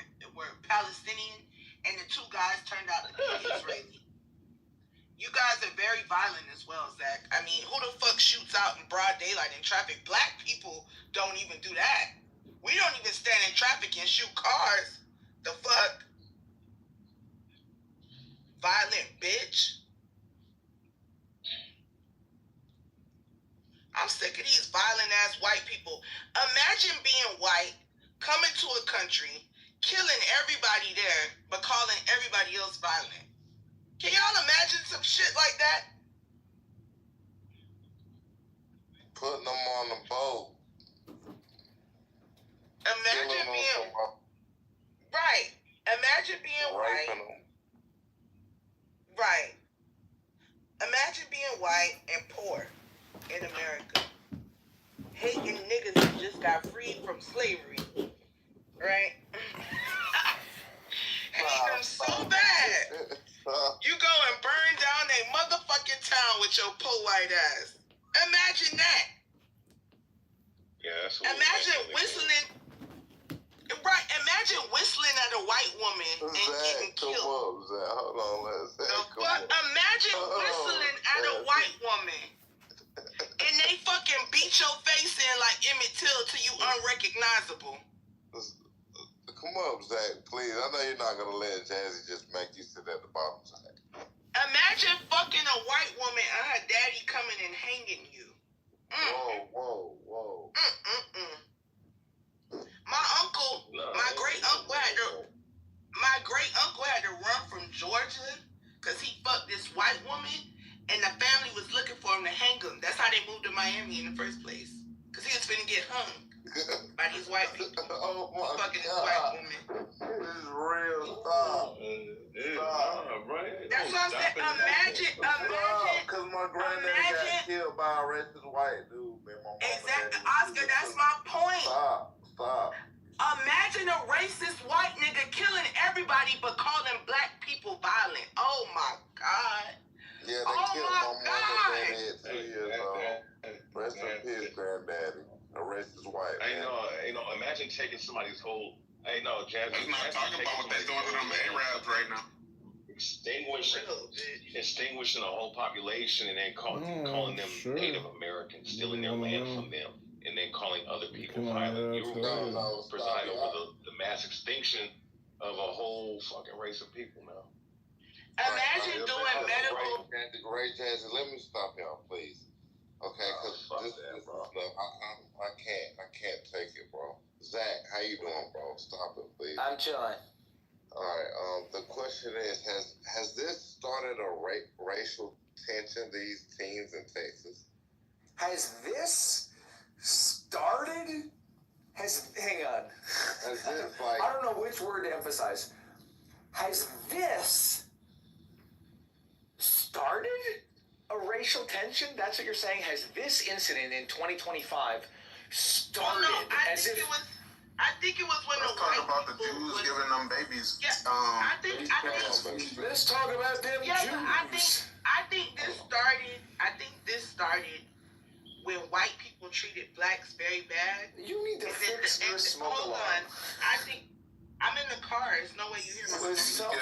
Speaker 2: Palestinian, and the two guys turned out to be Israeli? You guys are very violent as well, Zach. I mean, who the fuck shoots out in broad daylight in traffic? Black people don't even do that. We don't even stand in traffic and shoot cars. The fuck? Violent bitch. I'm sick of these violent ass white people. Imagine being white, coming to a country, killing everybody there, but calling everybody else violent. Can y'all imagine some shit like that?
Speaker 5: Putting them on the boat.
Speaker 2: Imagine being right. Imagine being white. Right. Imagine being white and poor in America. Hating niggas that just got freed from slavery. Right? Hate them so bad. You go and burn down a motherfucking town with your poor white ass. Imagine that.
Speaker 3: Yeah, that's what
Speaker 2: Imagine whistling. Right, imagine whistling at a white woman and getting killed.
Speaker 5: Hold on, let's
Speaker 2: Imagine whistling at a white woman and they fucking beat your face in like Emmett Till till you unrecognizable.
Speaker 5: Come up, Zach, please. I know you're not gonna let Jazzy just make you sit at the bottom, Zach.
Speaker 2: Imagine fucking a white woman and her daddy coming and hanging you.
Speaker 5: Whoa.
Speaker 2: My great uncle had to run from Georgia because he fucked this white woman, and the family was looking for him to hang him. That's how they moved to Miami in the first place, because he was finna get hung by these white people.
Speaker 5: Oh my
Speaker 2: fucking
Speaker 5: God.
Speaker 2: this white woman.
Speaker 5: This is real. Stop.
Speaker 3: Right.
Speaker 2: That's what I'm saying. Imagine.
Speaker 5: Because my granddad got killed by a racist white dude, man.
Speaker 2: Exactly, Oscar. That's my point.
Speaker 5: Stop.
Speaker 2: Imagine a racist white nigga killing everybody but calling black people violent. Oh my God.
Speaker 5: Yeah, they killed my mama at 2 years old. Rest in peace, granddaddy. A racist white man.
Speaker 3: You know, imagine taking somebody's whole. Jazzy.
Speaker 7: Let's not talk about what they're doing to them Arabs right now.
Speaker 3: Extinguishing a whole population and then calling them Native Americans, stealing their land from them, and then calling other people violent. You preside over the mass extinction of a whole fucking race of people now.
Speaker 2: Imagine doing medical.
Speaker 5: Ray Jazzy, let me stop y'all, please. Okay, because this stuff, I can't take it, bro. Zach, how you doing, bro? Stop it, please.
Speaker 8: I'm chilling.
Speaker 5: All right. The question is, has this started a racial tension? These teens in Texas.
Speaker 8: Has this started? Hang on.
Speaker 5: Has this like?
Speaker 8: I don't know which word to emphasize. Has this started a racial tension? That's what you're saying? Has this incident in 2025 started
Speaker 2: I think it was when
Speaker 7: Let's talk about the Jews giving them babies.
Speaker 2: Yeah, I think.
Speaker 8: Let's talk about them Jews.
Speaker 2: I think this started when white people treated blacks very bad.
Speaker 8: You need to fix your smoke alarm.
Speaker 2: Hold on. I think I'm in the car. There's no way you hear my smoke.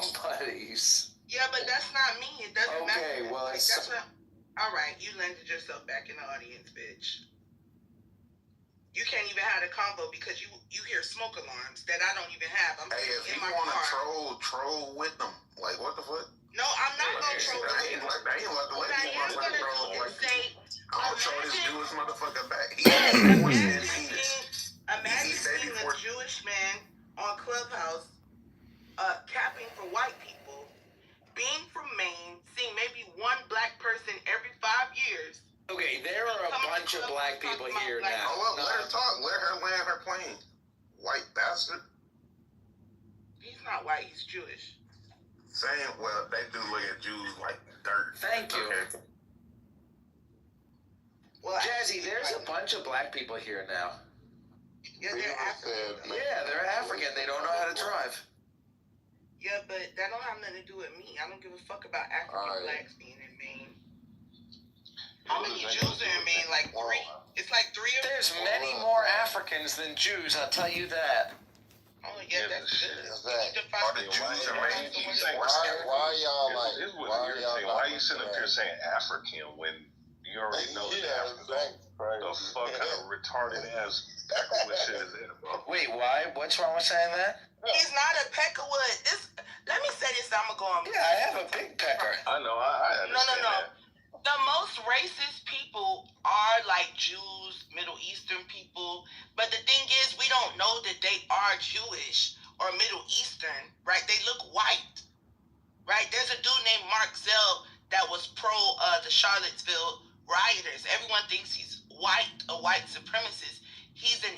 Speaker 8: Somebody's.
Speaker 2: Yeah, but that's not me. It doesn't matter.
Speaker 8: Okay, well,
Speaker 2: like, that's what. All right, you landed yourself back in the audience, bitch. You can't even have a combo because you hear smoke alarms that I don't even have. I'm
Speaker 7: Hey, if
Speaker 2: in
Speaker 7: you
Speaker 2: my
Speaker 7: want
Speaker 2: car.
Speaker 7: to troll with them. Like, what the fuck?
Speaker 2: No, I'm not gonna troll
Speaker 7: I ain't
Speaker 2: him.
Speaker 7: about to
Speaker 2: What
Speaker 7: let
Speaker 2: I
Speaker 7: you
Speaker 2: am gonna
Speaker 7: motherfucker
Speaker 2: do
Speaker 7: troll.
Speaker 2: is say,
Speaker 7: I'm gonna troll this
Speaker 2: imagine,
Speaker 7: Jewish motherfucker back. He has more than penis.
Speaker 2: imagine seeing a Jewish man on Clubhouse capping for white people, being from Maine, seeing maybe one black person every 5 years.
Speaker 8: Okay, there are a bunch of black people here now.
Speaker 7: Oh, well, let her talk. Let her land her plane. White bastard.
Speaker 2: He's not white, he's Jewish.
Speaker 7: Saying, well, they do look at Jews like dirt.
Speaker 8: Thank you.
Speaker 7: Okay.
Speaker 2: Well,
Speaker 8: Jazzy, there's a bunch of black people here now.
Speaker 2: Yeah, they're African.
Speaker 8: Yeah, they're African. They don't know how to drive.
Speaker 2: Yeah, but that don't have nothing to do with me. I don't give a fuck about African blacks being in Maine. How many Jews are in Maine? Like 3? It's like 3 of them?
Speaker 8: There's many more Africans than Jews, I'll tell you that.
Speaker 2: Oh, yeah, that's good.
Speaker 7: Are the Jews in Maine?
Speaker 5: Why y'all like?
Speaker 3: Why are you sitting up here saying African when you already know that African? The fuck kind of retarded ass African shit is that, bro?
Speaker 8: Wait, why? What's wrong with saying that?
Speaker 2: He's not a peckerwood. Let me say this. I'm gonna go on.
Speaker 8: Yeah, I have a big pecker.
Speaker 3: I know. I understand that.
Speaker 2: The most racist people are like Jews, Middle Eastern people. But the thing is, we don't know that they are Jewish or Middle Eastern, right? They look white, right? There's a dude named Mark Zell that was pro the Charlottesville rioters. Everyone thinks he's white, a white supremacist. He's an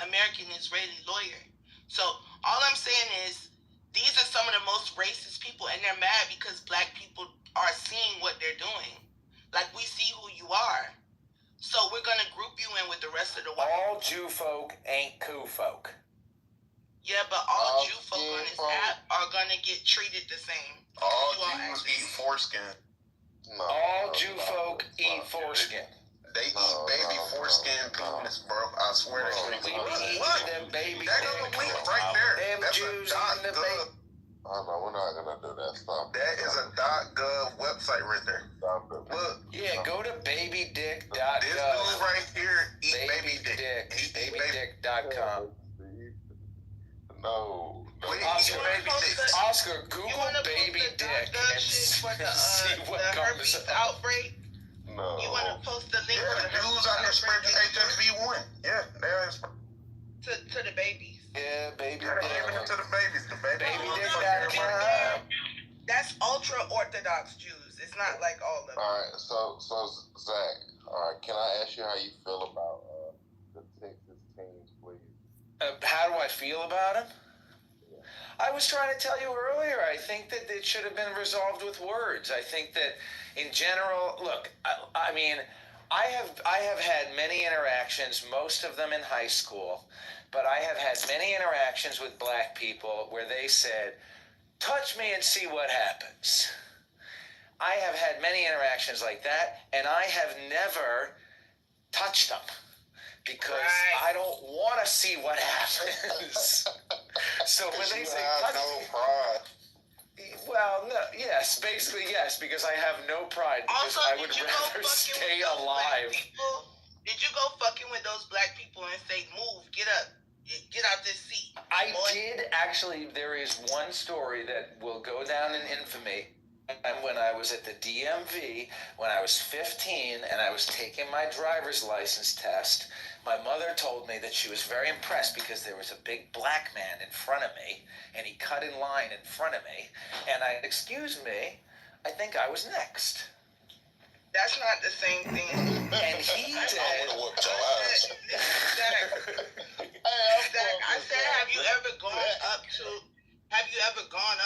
Speaker 2: American Israeli lawyer. So all I'm saying is, these are some of the most racist people, and they're mad because black people are seeing what they're doing. Like, we see who you are. So we're going to group you in with the rest of the white.
Speaker 8: All Jew folk ain't coo folk.
Speaker 2: Yeah, but all Jew folk on this app are going to get treated the same.
Speaker 7: All Jews eat foreskin.
Speaker 8: All Jew folk eat foreskin.
Speaker 7: They eat baby foreskin penis, bro. I swear to
Speaker 8: We
Speaker 7: God.
Speaker 8: be
Speaker 7: Look,
Speaker 8: eating them baby
Speaker 7: that goes
Speaker 8: dick.
Speaker 7: a link right there.
Speaker 8: Them
Speaker 7: That's
Speaker 8: Jews
Speaker 7: a
Speaker 8: eating the baby.
Speaker 7: .gov.
Speaker 5: Oh no, we're not gonna do that. Stop.
Speaker 7: That is a .gov website right there.
Speaker 5: Stop it.
Speaker 7: Look,
Speaker 8: Yeah, go to babydick.gov.
Speaker 7: this dude right here eat baby dick.
Speaker 8: Babydick.
Speaker 7: He eat baby.
Speaker 8: Babydick.com.
Speaker 5: No.
Speaker 8: Oscar,
Speaker 7: baby dick.
Speaker 8: Oscar, Google baby dick and see what
Speaker 2: the
Speaker 8: comes
Speaker 2: herpes
Speaker 8: up.
Speaker 2: outbreak.
Speaker 5: No.
Speaker 2: You want to post the link
Speaker 7: Yeah,
Speaker 2: to
Speaker 7: the
Speaker 2: the
Speaker 7: Jews out here spreading HSV1. Yeah, they're
Speaker 2: to the babies.
Speaker 8: Yeah, baby
Speaker 7: giving it
Speaker 8: dick.
Speaker 7: to the babies. The babies.
Speaker 8: Babydick.com.
Speaker 2: That's ultra Orthodox Jews. It's not like all of them.
Speaker 5: All right. So Zach. All right. Can I ask you how you feel about the Texas teams, please?
Speaker 8: How do I feel about him? I was trying to tell you earlier, I think that it should have been resolved with words. I think that in general, look, I mean, I have had many interactions, most of them in high school, but I have had many interactions with black people where they said, touch me and see what happens. I have had many interactions like that, and I have never touched them because I don't want to see what happens. So when they say touch me,
Speaker 5: pride.
Speaker 8: well, no, yes, basically yes, because I have no pride because
Speaker 2: Also,
Speaker 8: I would rather stay alive.
Speaker 2: Did you go fucking with those black people and say, move, get up, get out this seat?
Speaker 8: I did actually. There is one story that will go down in infamy. And when I was at the DMV, when I was 15 and I was taking my driver's license test, my mother told me that she was very impressed because there was a big black man in front of me and he cut in line in front of me. And I, excuse me, I think I was next.
Speaker 2: That's not the same thing.
Speaker 8: And he
Speaker 7: I
Speaker 8: said,
Speaker 7: would have whooped your ass.
Speaker 2: Zach, I said, have you ever gone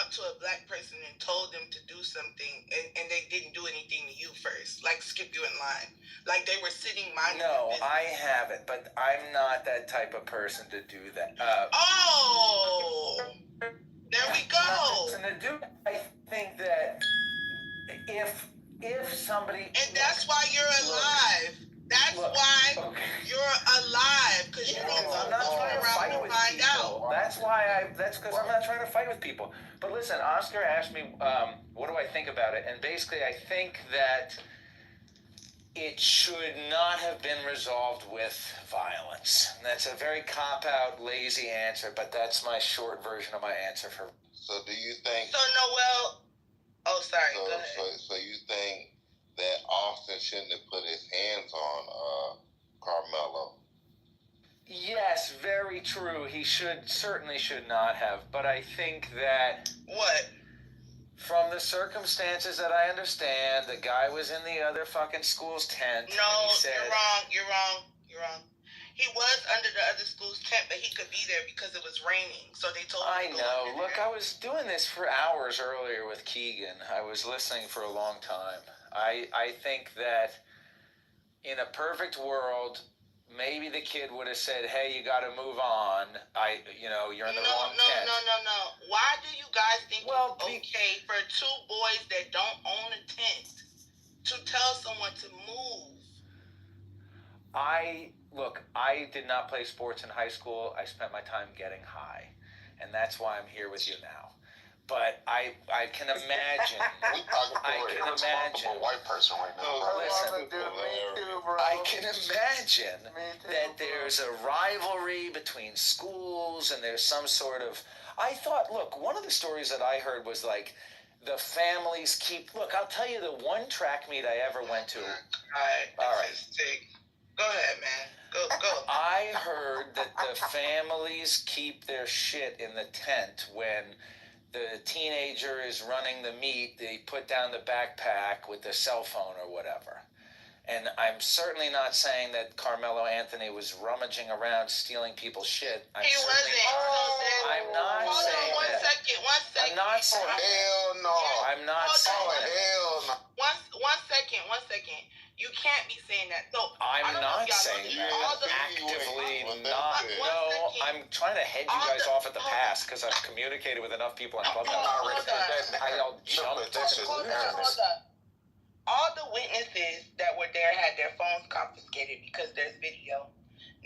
Speaker 2: up to a black person and told them to do something and they didn't do anything to you first? Like skip you in line. Like they were sitting minding their
Speaker 8: no,
Speaker 2: business.
Speaker 8: I haven't, but I'm not that type of person to do that.
Speaker 2: Oh, there we go.
Speaker 8: Nothing to do. I think that if somebody,
Speaker 2: And that's why you're alive. That's why you're alive, because you don't
Speaker 8: I'm not trying to
Speaker 2: turn around
Speaker 8: fight
Speaker 2: and
Speaker 8: with
Speaker 2: find
Speaker 8: people.
Speaker 2: out.
Speaker 8: That's because I'm not trying to fight with people. But listen, Oscar asked me, what do I think about it? And basically, I think that it should not have been resolved with violence. And that's a very cop-out, lazy answer, but that's my short version of my answer for.
Speaker 5: So do you think?
Speaker 2: So, Noel,
Speaker 5: shouldn't have put his hands on Carmelo.
Speaker 8: Yes, very true. He certainly should not have. But I think that
Speaker 2: What?
Speaker 8: from the circumstances that I understand, the guy was in the other fucking school's tent.
Speaker 2: No,
Speaker 8: and he said,
Speaker 2: you're wrong. He was under the other school's tent, but he could be there because it was raining. So they told him
Speaker 8: I
Speaker 2: to go
Speaker 8: know.
Speaker 2: under
Speaker 8: Look,
Speaker 2: there.
Speaker 8: I was doing this for hours earlier with Keegan. I was listening for a long time. I think that in a perfect world, maybe the kid would have said, "Hey, you got to move on. You're in the wrong tent."
Speaker 2: No. Why do you guys think
Speaker 8: Well,
Speaker 2: it's okay for two boys that don't own a tent to tell someone to move?
Speaker 8: I did not play sports in high school. I spent my time getting high, and that's why I'm here with you now. But I can imagine.
Speaker 7: We talking
Speaker 8: I
Speaker 7: to
Speaker 8: can
Speaker 7: a responsible
Speaker 8: imagine.
Speaker 7: white person right now.
Speaker 8: Listen,
Speaker 2: bro.
Speaker 8: I can imagine that there's a rivalry between schools and there's some sort of. I thought, look, one of the stories that I heard was like the families keep. Look, I'll tell you the one track meet I ever went to.
Speaker 2: All right. Go ahead, man. Go.
Speaker 8: I heard that the families keep their shit in the tent when the teenager is running the meet. They put down the backpack with the cell phone or whatever. And I'm certainly not saying that Carmelo Anthony was rummaging around stealing people's shit.
Speaker 2: He wasn't.
Speaker 8: I'm not saying
Speaker 2: One
Speaker 8: that.
Speaker 2: second.
Speaker 8: I'm not saying that.
Speaker 5: Hell no.
Speaker 8: I'm not saying that.
Speaker 5: Hell no.
Speaker 2: One second. You can't be saying that. So
Speaker 8: I'm not saying that. Actively not. No, I'm trying to head you guys off at the pass because I've communicated with enough people in Clubhouse. I'll jump to conclusions.
Speaker 2: All the witnesses that were there had their phones confiscated because there's video.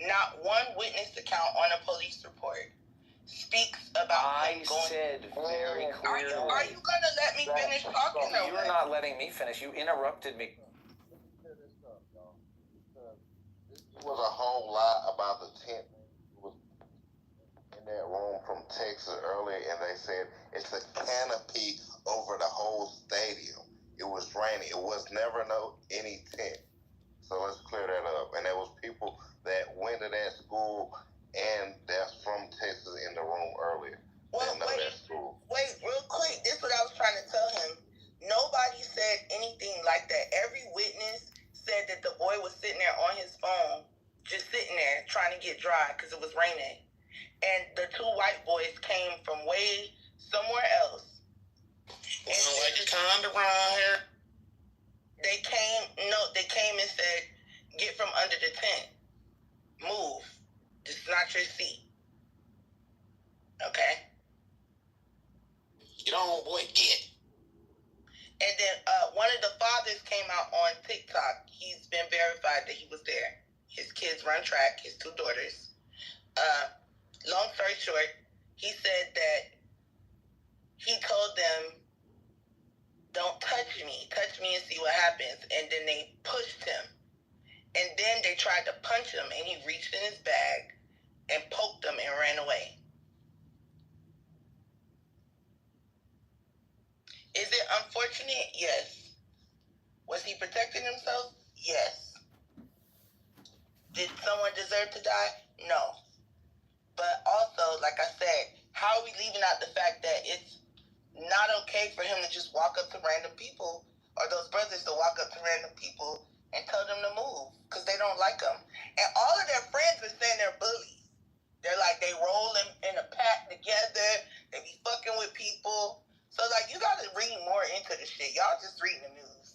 Speaker 2: Not one witness account on a police report speaks about.
Speaker 8: I said very clearly.
Speaker 2: Are you gonna let me finish talking?
Speaker 8: You're not letting me finish. You interrupted me.
Speaker 5: There was a whole lot about the tent was in that room from Texas earlier, and they said it's a canopy over the whole stadium. It was raining. It was never any tent. So let's clear that up. And there was people that went to that school and that's from Texas in the room earlier.
Speaker 2: Wait, real quick. This is what I was trying to tell him. Nobody said anything like that. Every witness said that the boy was sitting there on his phone, just sitting there trying to get dry because it was raining. And the two white boys came from way somewhere else. And like a kind around here. They came and said, "Get from under the tent. Move. This is not your seat." Okay?
Speaker 7: Get on, boy, get.
Speaker 2: And then one of the fathers came out on TikTok. He's been verified that he was there. His kids run track, his two daughters. Long story short, he said that he told them, "Don't touch me and see what happens." And then they pushed him. And then they tried to punch him, and he reached in his bag and poked them and ran away. Is it unfortunate? Yes. Was he protecting himself? Yes. Did someone deserve to die? No. But also, like I said, how are we leaving out the fact that it's not okay for him to just walk up to random people, or those brothers to walk up to random people and tell them to move because they don't like them? And all of their friends are saying they're bullies. They're like, they roll in a pack together. They be fucking with people. So, like, you got to read more into the shit. Y'all just reading the news.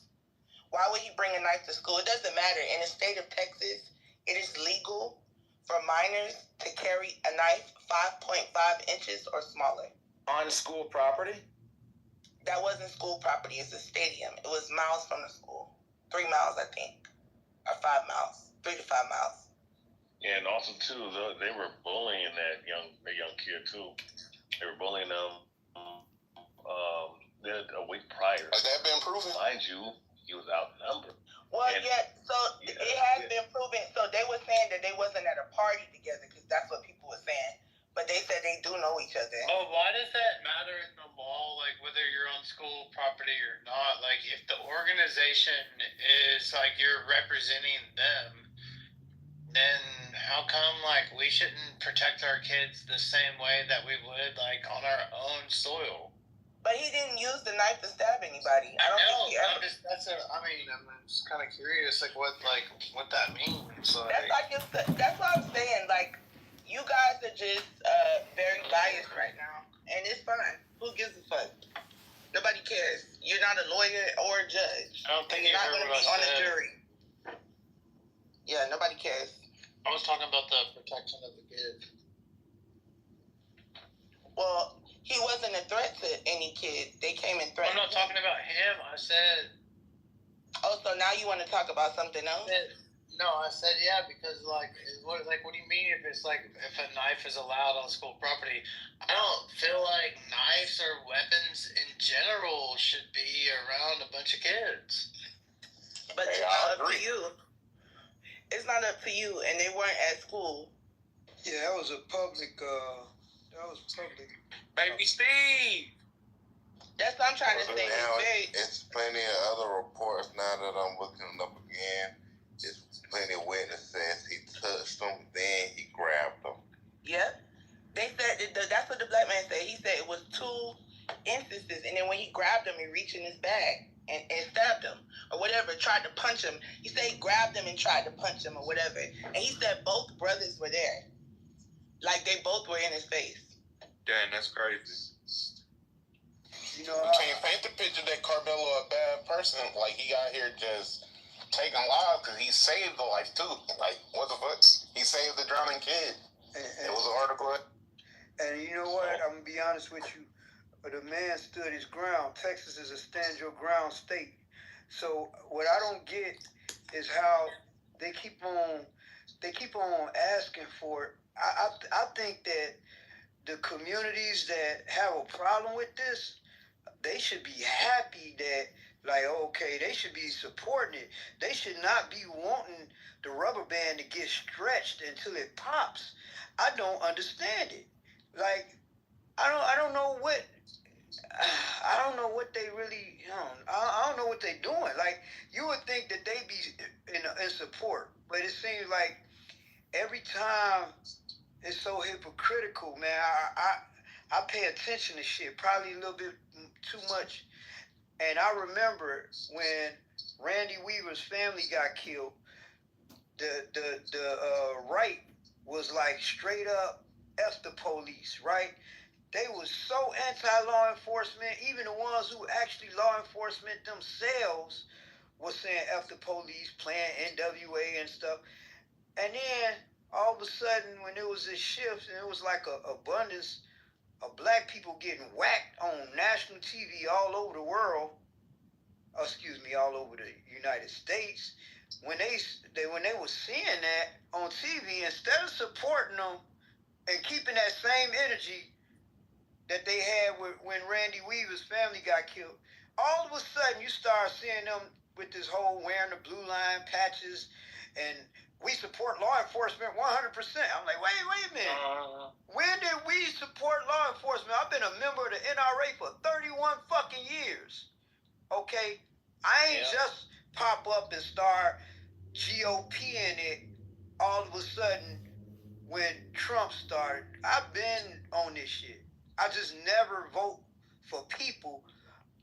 Speaker 2: Why would he bring a knife to school? It doesn't matter. In the state of Texas, it is legal for minors to carry a knife 5.5 inches or smaller.
Speaker 8: On school property?
Speaker 2: That wasn't school property. It's a stadium. It was miles from the school. 3 miles, I think. Or 5 miles. 3 to 5 miles.
Speaker 3: Yeah, and also, too, they were bullying that young kid, too. They were bullying them a week prior.
Speaker 7: Has that been proven?
Speaker 3: Mind you, he was outnumbered.
Speaker 2: Well, it has been proven. So they were saying that they wasn't at a party together because that's what people were saying. But they said they do know each other.
Speaker 1: Oh, why does that matter in the law? Like whether you're on school property or not, like if the organization is like you're representing them, then how come like we shouldn't protect our kids the same way that we would like on our own soil?
Speaker 2: But he didn't use the knife to stab anybody. I don't think he ever.
Speaker 1: I'm just kind of curious, like what that means.
Speaker 2: Like, that's what I'm saying. Like, you guys are just very biased right now, and it's fine. Who gives a fuck? Nobody cares. You're not a lawyer or a judge.
Speaker 1: I don't think
Speaker 2: you're not going to be on a jury. Yeah, nobody cares.
Speaker 1: I was talking about the protection of the kid.
Speaker 2: Well, he wasn't a threat to any kid. They came and threatened.
Speaker 1: I'm not talking about him. I said.
Speaker 2: Oh, so now you want to talk about something else?
Speaker 1: I said yeah, because what do you mean if it's like if a knife is allowed on school property? I don't feel like knives or weapons in general should be around a bunch of kids.
Speaker 2: But it's not up to you. It's not up to you, and they weren't at school.
Speaker 9: Yeah, that was public.
Speaker 8: Baby Steve!
Speaker 2: That's what I'm trying to say.
Speaker 5: It's plenty of other reports now that I'm looking up again. It's plenty of witnesses. He touched them, then he grabbed them.
Speaker 2: Yep. They said that's what the black man said. He said it was 2 instances, and then when he grabbed him, he reached in his bag and stabbed him or whatever, tried to punch him. He said he grabbed him and tried to punch him or whatever. And he said both brothers were there. Like they both were in his face.
Speaker 8: Dang, that's crazy.
Speaker 7: You can't paint the picture that Carmelo a bad person. Like he out here just taking lives because he saved the life too. Like what the fuck? He saved the drowning kid. It was an article.
Speaker 9: And you know what? I'm gonna be honest with you. The man stood his ground. Texas is a stand your ground state. So what I don't get is how they keep on asking for it. I think that the communities that have a problem with this, they should be happy that, like, okay, they should be supporting it. They should not be wanting the rubber band to get stretched until it pops. I don't understand it. Like, I don't know what they really, I don't know what they're doing. Like, you would think that they be in support, but it seems like every time it's so hypocritical, man. I pay attention to shit, probably a little bit too much. And I remember when Randy Weaver's family got killed, the right was like straight up F the police, right? They was so anti-law enforcement, even the ones who actually law enforcement themselves was saying F the police, playing NWA and stuff. And then all of a sudden, when there was this shift, and it was like a abundance of black people getting whacked on national TV all over the world, all over the United States, when they were seeing that on TV, instead of supporting them and keeping that same energy that they had when Randy Weaver's family got killed, all of a sudden you start seeing them with this whole wearing the blue line patches and we support law enforcement 100%. I'm like, wait a minute. When did we support law enforcement? I've been a member of the NRA for 31 fucking years. Okay? I ain't just pop up and start GOPing it all of a sudden when Trump started. I've been on this shit. I just never vote for people.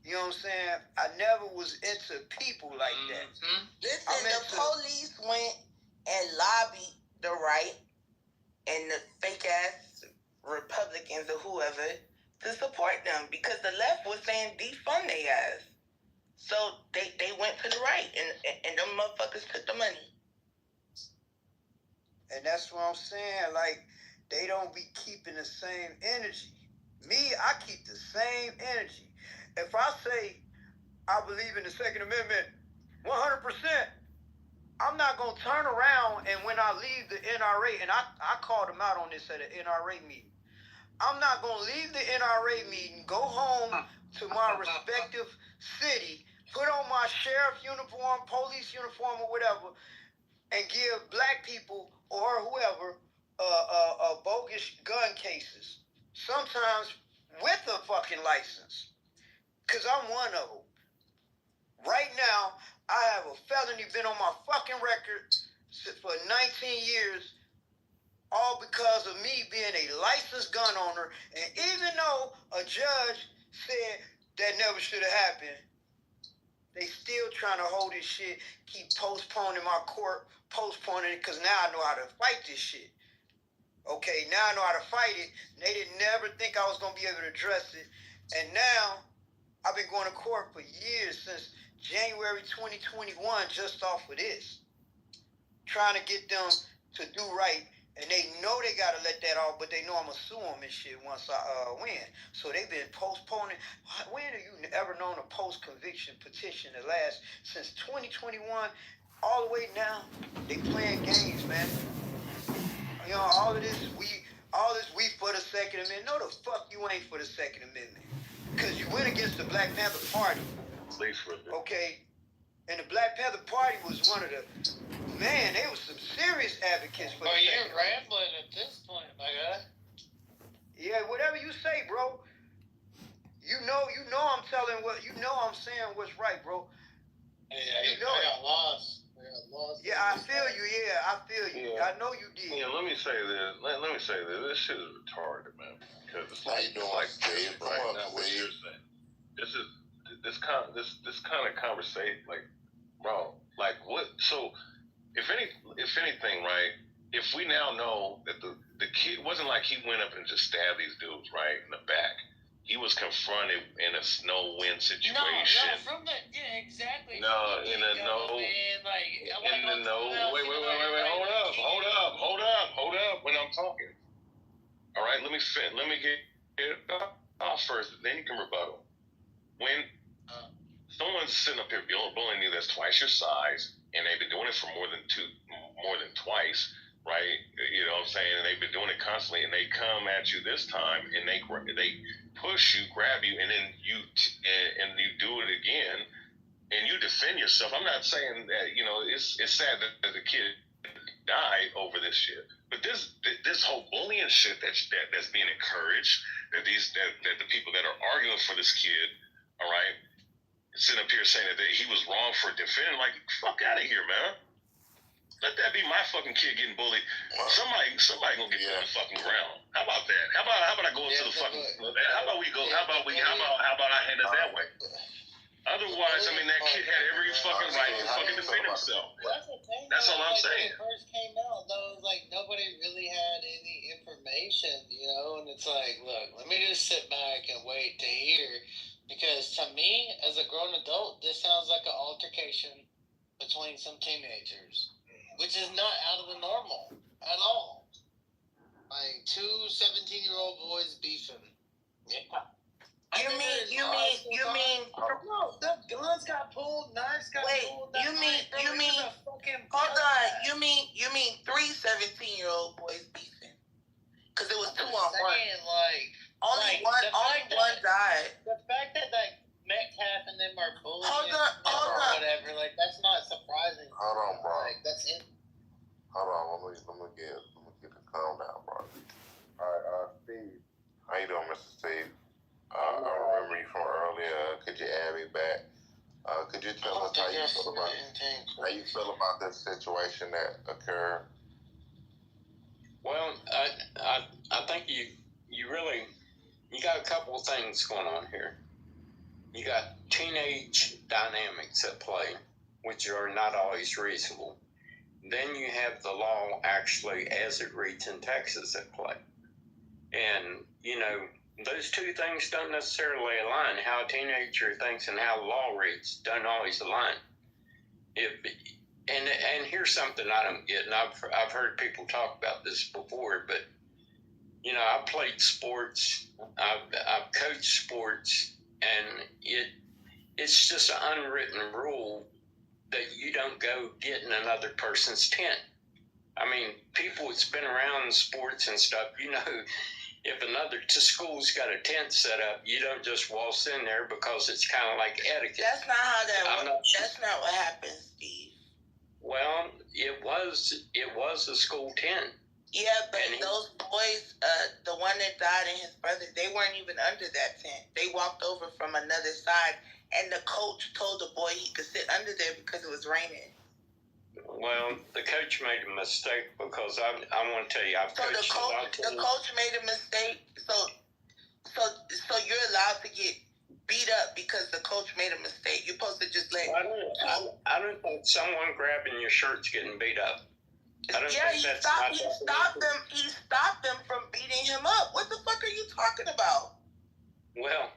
Speaker 9: You know what I'm saying? I never was into people like that.
Speaker 2: Listen, the police went and lobbied the right and the fake ass Republicans or whoever to support them because the left was saying defund their ass. So they went to the right and them motherfuckers took the money.
Speaker 9: And that's what I'm saying. Like, they don't be keeping the same energy. Me, I keep the same energy. If I say I believe in the Second Amendment 100%, I'm not going to turn around and when I leave the NRA, and I called them out on this at an NRA meeting, I'm not going to leave the NRA meeting, go home to my respective city, put on my sheriff uniform, police uniform, or whatever, and give black people or whoever bogus gun cases, sometimes with a fucking license. Because I'm one of them. Right now, I have a felony been on my fucking record for 19 years, all because of me being a licensed gun owner. And even though a judge said that never should have happened, they still trying to hold this shit, keep postponing my court, postponing it, because now I know how to fight this shit. Okay, now I know how to fight it. They didn't never think I was going to be able to address it. And now I've been going to court for years, since January 2021, just off of this. Trying to get them to do right. And they know they got to let that off, but they know I'm going to sue them and shit once I win. So they've been postponing. When have you ever known a post-conviction petition to last since 2021 all the way now? They playing games, man. You know, all this we for the Second Amendment. No, the fuck you ain't for the Second Amendment. Because you went against the Black Panther Party. Okay? And the Black Panther Party was one of the, man, they was some serious advocates for the Second Amendment.
Speaker 1: You're rambling at this point, my guy.
Speaker 9: Yeah, whatever you say, bro. You know I'm telling I'm saying what's right, bro.
Speaker 1: Yeah, I got lost.
Speaker 9: Yeah, I feel you. Yeah. I know you did.
Speaker 3: Yeah, let me say this. Let me say this. This shit is retarded, man. Because it's
Speaker 5: How you doing, Steve?
Speaker 3: right now what you're saying. This kind of conversation, like, bro, like what? So, if anything, right? If we now know that the kid wasn't like he went up and just stabbed these dudes right in the back. He was confronted in a no-win situation.
Speaker 1: No, from the exactly.
Speaker 3: No, in a no. Wait. Hold up. When I'm talking, all right. Let me get it off first. Then you can rebuttal. When someone's sitting up here bullying you that's twice your size, and they've been doing it for more than twice, right? You know what I'm saying? And they've been doing it constantly, and they come at you this time, and they push you, grab you, and then you do it again, and you defend yourself. I'm not saying that, you know, it's sad that the kid died over this shit, but this whole bullying shit that's being encouraged, that the people that are arguing for this kid, all right, sitting up here saying that he was wrong for defending, like, fuck out of here, man. Let that be my fucking kid getting bullied. Somebody gonna get put on the fucking ground. How about that? How about I go into the fucking? How about I hand it that way? Otherwise, I mean, that kid had every fucking right to fucking defend himself. That's all I'm saying.
Speaker 1: When it first came out, though, it was like nobody really had any information, you know. And it's like, look, let me just sit back and wait to hear, because to me, as a grown adult, this sounds like an altercation between some teenagers. Which is not out of the normal at all. Like two 17-year-old boys beefing. Yeah.
Speaker 2: You mean?
Speaker 1: No, the guns got pulled, knives got pulled.
Speaker 2: You mean? Hold on. You mean 3 17-year-old boys beefing? Because it was 2 on 1. Only one died.
Speaker 1: The fact that like Metcalf and them are bullying
Speaker 2: or
Speaker 1: whatever, like that's not surprising.
Speaker 5: Hold on, bro.
Speaker 1: Like that's it.
Speaker 5: Hold on, let me get the calm down, bro. All right, Steve. How you doing, Mr. Steve? I remember you from earlier. Could you add me back? Could you tell us how you feel about this situation that occurred?
Speaker 10: Well, I think you really got a couple of things going on here. You got teenage dynamics at play, which are not always reasonable. Then you have the law actually as it reads in Texas at play. And, you know, those two things don't necessarily align. How a teenager thinks and how the law reads don't always align. And here's something I don't get, and I've heard people talk about this before, but, you know, I played sports, I've coached sports, and it's just an unwritten rule that you don't go get in another person's tent. I mean, people that's been around sports and stuff, you know, if another school's got a tent set up, you don't just waltz in there because it's kind of like etiquette.
Speaker 2: That's not how that works. That's not what happens, Steve.
Speaker 10: Well, it was a school tent.
Speaker 2: Yeah, but
Speaker 10: And
Speaker 2: those boys, the one that died and his brother, they weren't even under that tent. They walked over from another side, and the coach told the boy he could sit under there because it was raining.
Speaker 10: well, the coach made a mistake because I want to tell you, I've
Speaker 2: So
Speaker 10: coached a lot of
Speaker 2: the
Speaker 10: teams.
Speaker 2: coach made a mistake. So you're allowed to get beat up because the coach made a mistake. You're supposed to just let.
Speaker 10: I don't think someone grabbing your shirt's getting beat up. I don't think that's
Speaker 2: he stopped them from beating him up. What the fuck are you talking about?
Speaker 10: Well,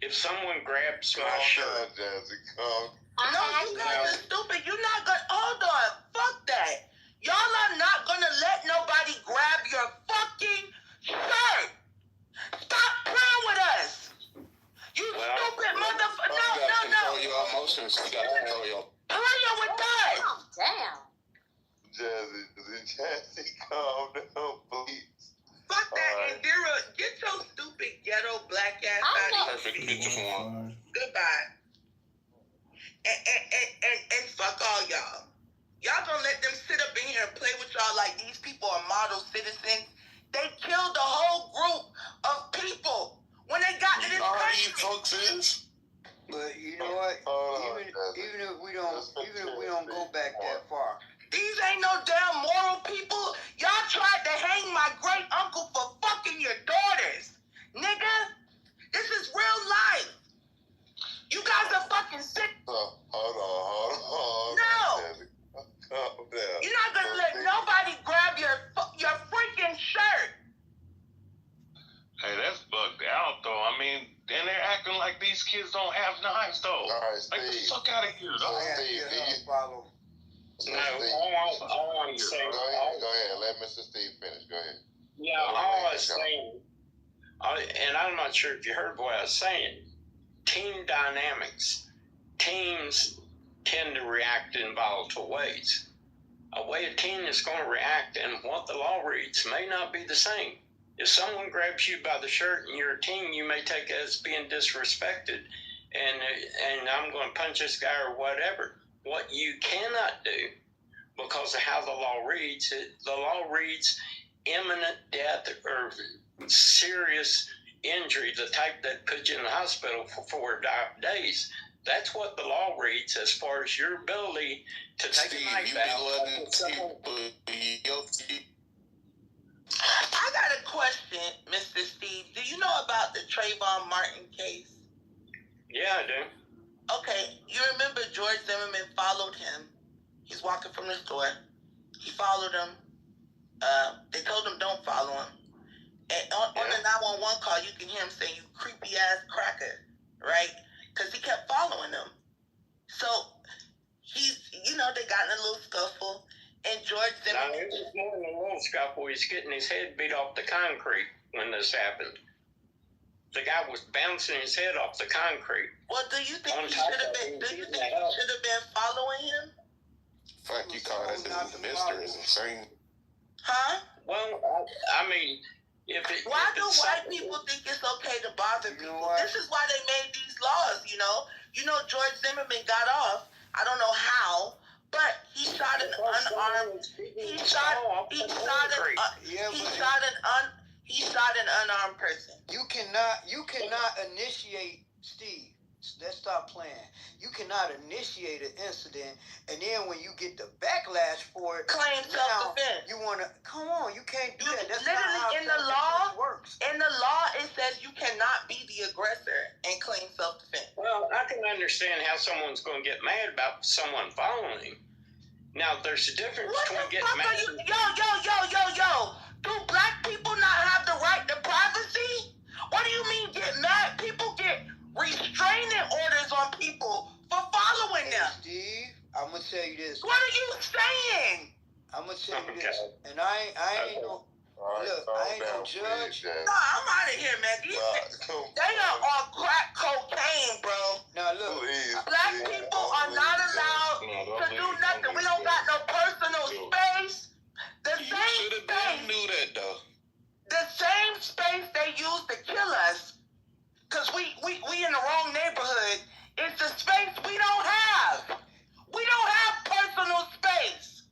Speaker 10: if someone grabs my
Speaker 5: Calm
Speaker 10: shirt,
Speaker 5: down, Jazzy. Calm.
Speaker 2: No, you guys are stupid. You're not gonna. Hold on. Fuck that. Y'all are not gonna let nobody grab your fucking shirt. Stop playing with us. You stupid motherfucker. No.
Speaker 7: You gotta control your emotions. You gotta control your.
Speaker 2: Playing with us.
Speaker 11: Oh, damn.
Speaker 5: Jazzy, calm down, please.
Speaker 2: Fuck that, Indira. Get your stupid ghetto black ass out of
Speaker 7: Perfect
Speaker 2: here.
Speaker 7: picture form.
Speaker 2: Goodbye. And fuck all y'all. Y'all gonna let them sit up in here and play with y'all like these people are model citizens? They killed a whole group of people when they got to this country.
Speaker 7: Folks is.
Speaker 9: But you know what? Even if we don't go back that far.
Speaker 2: These ain't no damn moral people. Y'all tried to hang my great uncle for fucking your daughters. Nigga, this is real life. You guys are fucking sick.
Speaker 5: Hold on.
Speaker 2: No.
Speaker 5: Jazzy. Calm down.
Speaker 2: You're not gonna let nobody grab your freaking shirt.
Speaker 4: Hey, that's bugged out, though. I mean, and they're acting like these kids don't have knives, though.
Speaker 5: All right,
Speaker 4: Like, get the
Speaker 5: Steve.
Speaker 4: fuck out of here, dog.
Speaker 5: Steve,
Speaker 9: Follow.
Speaker 10: no, all I'm saying.
Speaker 5: Go ahead. Let Mr. Steve finish. Go ahead.
Speaker 10: Yeah, all I was saying, and I'm not sure if you heard what I was saying, team dynamics. Teams tend to react in volatile ways. A way a team is going to react and what the law reads may not be the same. If someone grabs you by the shirt and you're a team, you may take it as being disrespected and I'm going to punch this guy or whatever. What you cannot do, because of how the law reads, the law reads imminent death or serious injury, the type that puts you in the hospital for 4 days. That's what the law reads as far as your ability to take a knife out.
Speaker 2: I got a question, Mr. Steve. Do you know about the Trayvon Martin case?
Speaker 10: Yeah, I do.
Speaker 2: Okay, you remember George Zimmerman followed him. He's walking from the store. He followed him. They told him don't follow him. And on the 911 call, you can hear him saying, "You creepy ass cracker," right? Because he kept following them. So they got in a little scuffle, and George Zimmerman.
Speaker 10: No, it was more than a little scuffle. He's getting his head beat off the concrete when this happened. The guy was bouncing his head off the concrete.
Speaker 2: Well, do you think he should have been? Do you think he should have been following him?
Speaker 7: Fuck, you call that the mister is insane.
Speaker 2: Huh?
Speaker 10: Well, I mean,
Speaker 2: why do white people think it's okay to bother people? This is why they made these laws. George Zimmerman got off. I don't know how, but he shot an unarmed. He shot an unarmed person.
Speaker 9: You cannot initiate, Steve. Let's stop playing. You cannot initiate an incident, and then when you get the backlash for it,
Speaker 2: claim self-defense.
Speaker 9: You want to come on? You can't do that. That's
Speaker 2: literally
Speaker 9: not how
Speaker 2: in the law.
Speaker 9: Works.
Speaker 2: In the law, it says you cannot be the aggressor and claim self-defense.
Speaker 10: Well, I can understand how someone's going to get mad about someone following him. Now, there's a difference between getting mad.
Speaker 2: Yo. Do black people not have the right to privacy? What do you mean get mad? People get restraining orders on people for following them.
Speaker 9: Steve, I'm gonna tell you this.
Speaker 2: What are you saying?
Speaker 9: I'm gonna tell you this, and I ain't no judge.
Speaker 2: No, I'm out of here, man. They are on crack cocaine, bro.
Speaker 9: Now look,
Speaker 2: black people are not allowed to do nothing. We don't got no personal space. The same space they use to kill us, because we in the wrong neighborhood, is the space we don't have. We don't have personal space.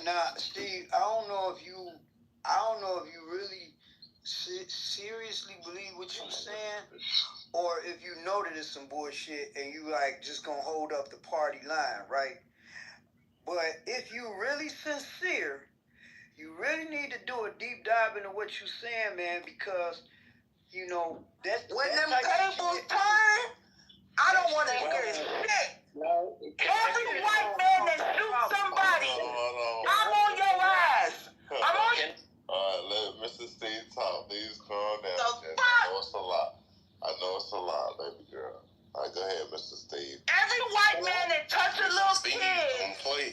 Speaker 9: Now seriously believe what you're saying, or if you know that it's some bullshit and you like just gonna hold up the party line, right? But if you really sincere, you really need to do a deep dive into what you're saying, man, because you know that's
Speaker 2: When
Speaker 9: that
Speaker 2: them
Speaker 9: type of
Speaker 2: tables
Speaker 9: shit.
Speaker 2: turn, I don't want to hear shit. Every white man that shoots somebody, I'm on your ass. I'm on.
Speaker 5: Alright, let Mr. Steve talk. Please calm down,
Speaker 2: The
Speaker 5: Jesse.
Speaker 2: fuck?
Speaker 5: I know it's a lot. I know it's a lot, baby girl. Alright, go ahead, Mr. Steve.
Speaker 2: Every white man that touch a little
Speaker 7: Steve,
Speaker 2: kid,
Speaker 7: don't play.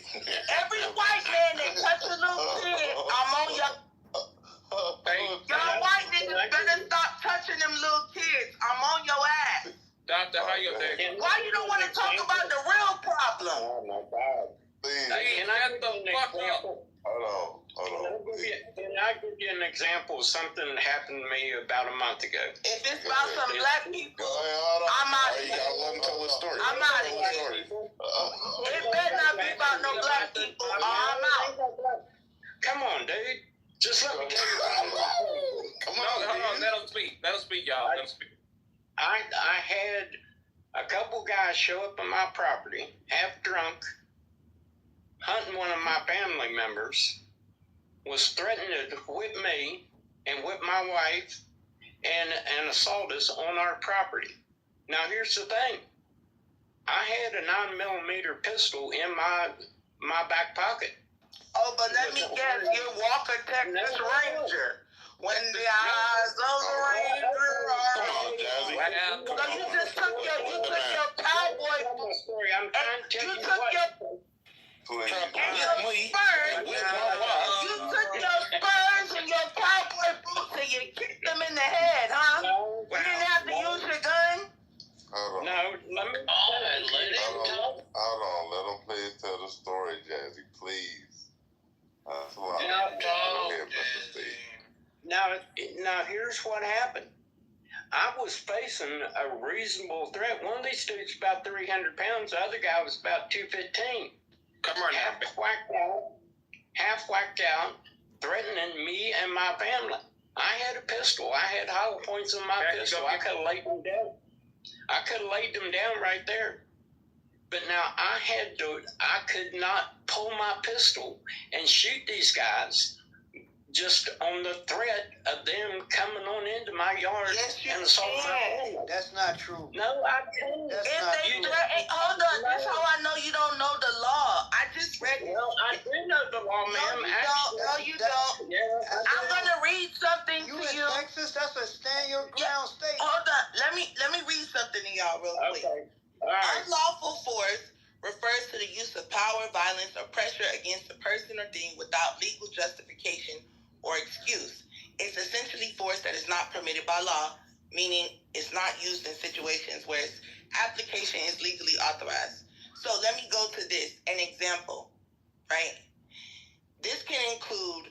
Speaker 2: every white man that touch a little kid, I'm on your. Y'all white niggas better stop touching them little kids. I'm on your ass.
Speaker 11: Doctor, how you doing?
Speaker 2: Why you don't want to talk about the real problem?
Speaker 10: Oh my God.
Speaker 5: Please.
Speaker 10: Can I give you an example?
Speaker 5: Hold on.
Speaker 10: Can I give you an example of something that happened to me about a month ago?
Speaker 2: If it's about some black people,
Speaker 5: Go ahead, hold on.
Speaker 2: I'm out of
Speaker 7: You
Speaker 2: here.
Speaker 7: gotta let him tell his story.
Speaker 2: I'm out of here. It better not be about no black people or I'm out.
Speaker 10: Come on, dude. Just let me tell you something.
Speaker 7: Come
Speaker 11: No,
Speaker 7: on,
Speaker 11: hold on.
Speaker 7: dude.
Speaker 11: Let him speak. Let him speak, y'all. Let him speak.
Speaker 10: I had a couple guys show up on my property, half drunk, hunting one of my family members, was threatening to whip me and whip my wife and assault us on our property. Now here's the thing. I had a 9mm pistol in my back pocket.
Speaker 2: Oh, but let me guess, you're Walker Texas Ranger. When the eyes of the Ranger
Speaker 7: Come
Speaker 2: are.
Speaker 7: on, Jazzy.
Speaker 2: So you just took your cowboy
Speaker 10: I'm trying to tell
Speaker 2: you
Speaker 10: you
Speaker 2: took
Speaker 10: what.
Speaker 2: your
Speaker 5: Please.
Speaker 2: and your spurs. You took your spurs and your cowboy boots and you kicked them in the head, huh?
Speaker 10: No,
Speaker 2: You didn't have to use your gun.
Speaker 5: Hold on.
Speaker 10: no, let me let him talk.
Speaker 5: Hold on. Let him please tell the story, Jazzy. Please. That's a lot.
Speaker 10: Now,
Speaker 5: Go ahead, Mr. Steve.
Speaker 10: now here's what happened. I was facing a reasonable threat. One of these dudes about 300 pounds. The other guy was about 215.
Speaker 11: Come on now.
Speaker 10: Half whacked out, threatening me and my family. I had a pistol. I had hollow points on my pistol. I could have laid them down. I could have laid them down right there. But now I could not pull my pistol and shoot these guys just on the threat of them coming on into my yard and assaulting my family.
Speaker 9: That's not true.
Speaker 10: No, I can't.
Speaker 9: That's
Speaker 2: If
Speaker 9: not
Speaker 2: they
Speaker 9: true.
Speaker 2: threaten, hold on, that's how I know you don't know the law. I just read it.
Speaker 10: Well, I do know the law, ma'am.
Speaker 2: No, you don't.
Speaker 10: Yeah,
Speaker 2: I'm gonna read something
Speaker 9: You
Speaker 2: to
Speaker 9: in
Speaker 2: you.
Speaker 9: Texas? That's a stand your ground state.
Speaker 2: Hold on, let me read something to y'all real quick.
Speaker 10: okay. All right.
Speaker 2: Unlawful force refers to the use of power, violence, or pressure against a person or thing without legal justification or excuse. It's essentially force that is not permitted by law, meaning it's not used in situations where its application is legally authorized. So let me go to this, an example, right? This can include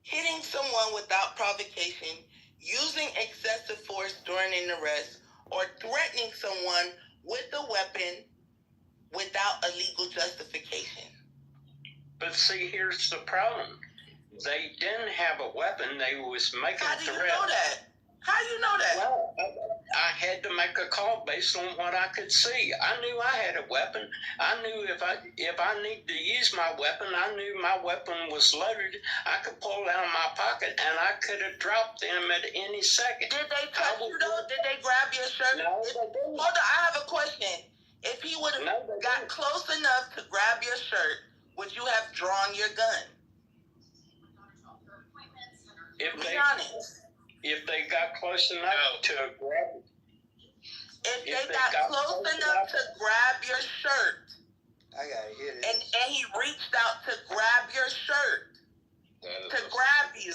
Speaker 2: hitting someone without provocation, using excessive force during an arrest, or threatening someone with a weapon without a legal justification.
Speaker 10: But see, here's the problem. They didn't have a weapon. They was making
Speaker 2: How do you
Speaker 10: threats.
Speaker 2: know that? How do you know that?
Speaker 10: Well, I had to make a call based on what I could see. I knew I had a weapon. I knew if I needed to use my weapon, I knew my weapon was loaded. I could pull it out of my pocket and I could have dropped them at any second.
Speaker 2: Did they touch you though? Did they grab your shirt?
Speaker 10: No, they didn't.
Speaker 2: Hold on, I have a question. If he would have got close enough to grab your shirt, would you have drawn your gun? Be honest.
Speaker 10: If they got close enough to grab it.
Speaker 2: If they got close enough to grab your shirt,
Speaker 9: I gotta hear this.
Speaker 2: and he reached out to grab your shirt, to grab you,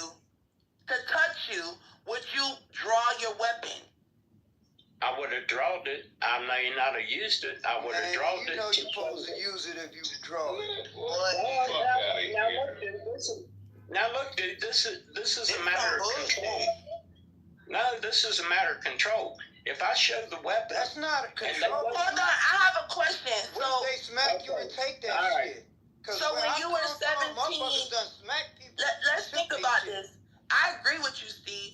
Speaker 2: to touch you, would you draw your weapon?
Speaker 10: I would have drawn it. I may not have used it. I would have drawn it.
Speaker 9: You know you're supposed to use it if you draw it.
Speaker 10: Now look, dude, this is a matter of control. No, this is a matter of control. If I show the weapon,
Speaker 9: That's not a control.
Speaker 2: Hold on, I have a question.
Speaker 9: What
Speaker 2: So,
Speaker 9: if they smack you and take that
Speaker 10: All right.
Speaker 9: shit? 'Cause
Speaker 2: So
Speaker 9: where
Speaker 2: when
Speaker 9: I'm
Speaker 2: you were
Speaker 9: coming from,
Speaker 2: 17,
Speaker 9: motherfuckers done smack people.
Speaker 2: let's think
Speaker 9: Took they
Speaker 2: about
Speaker 9: shit.
Speaker 2: this. I agree with you, Steve.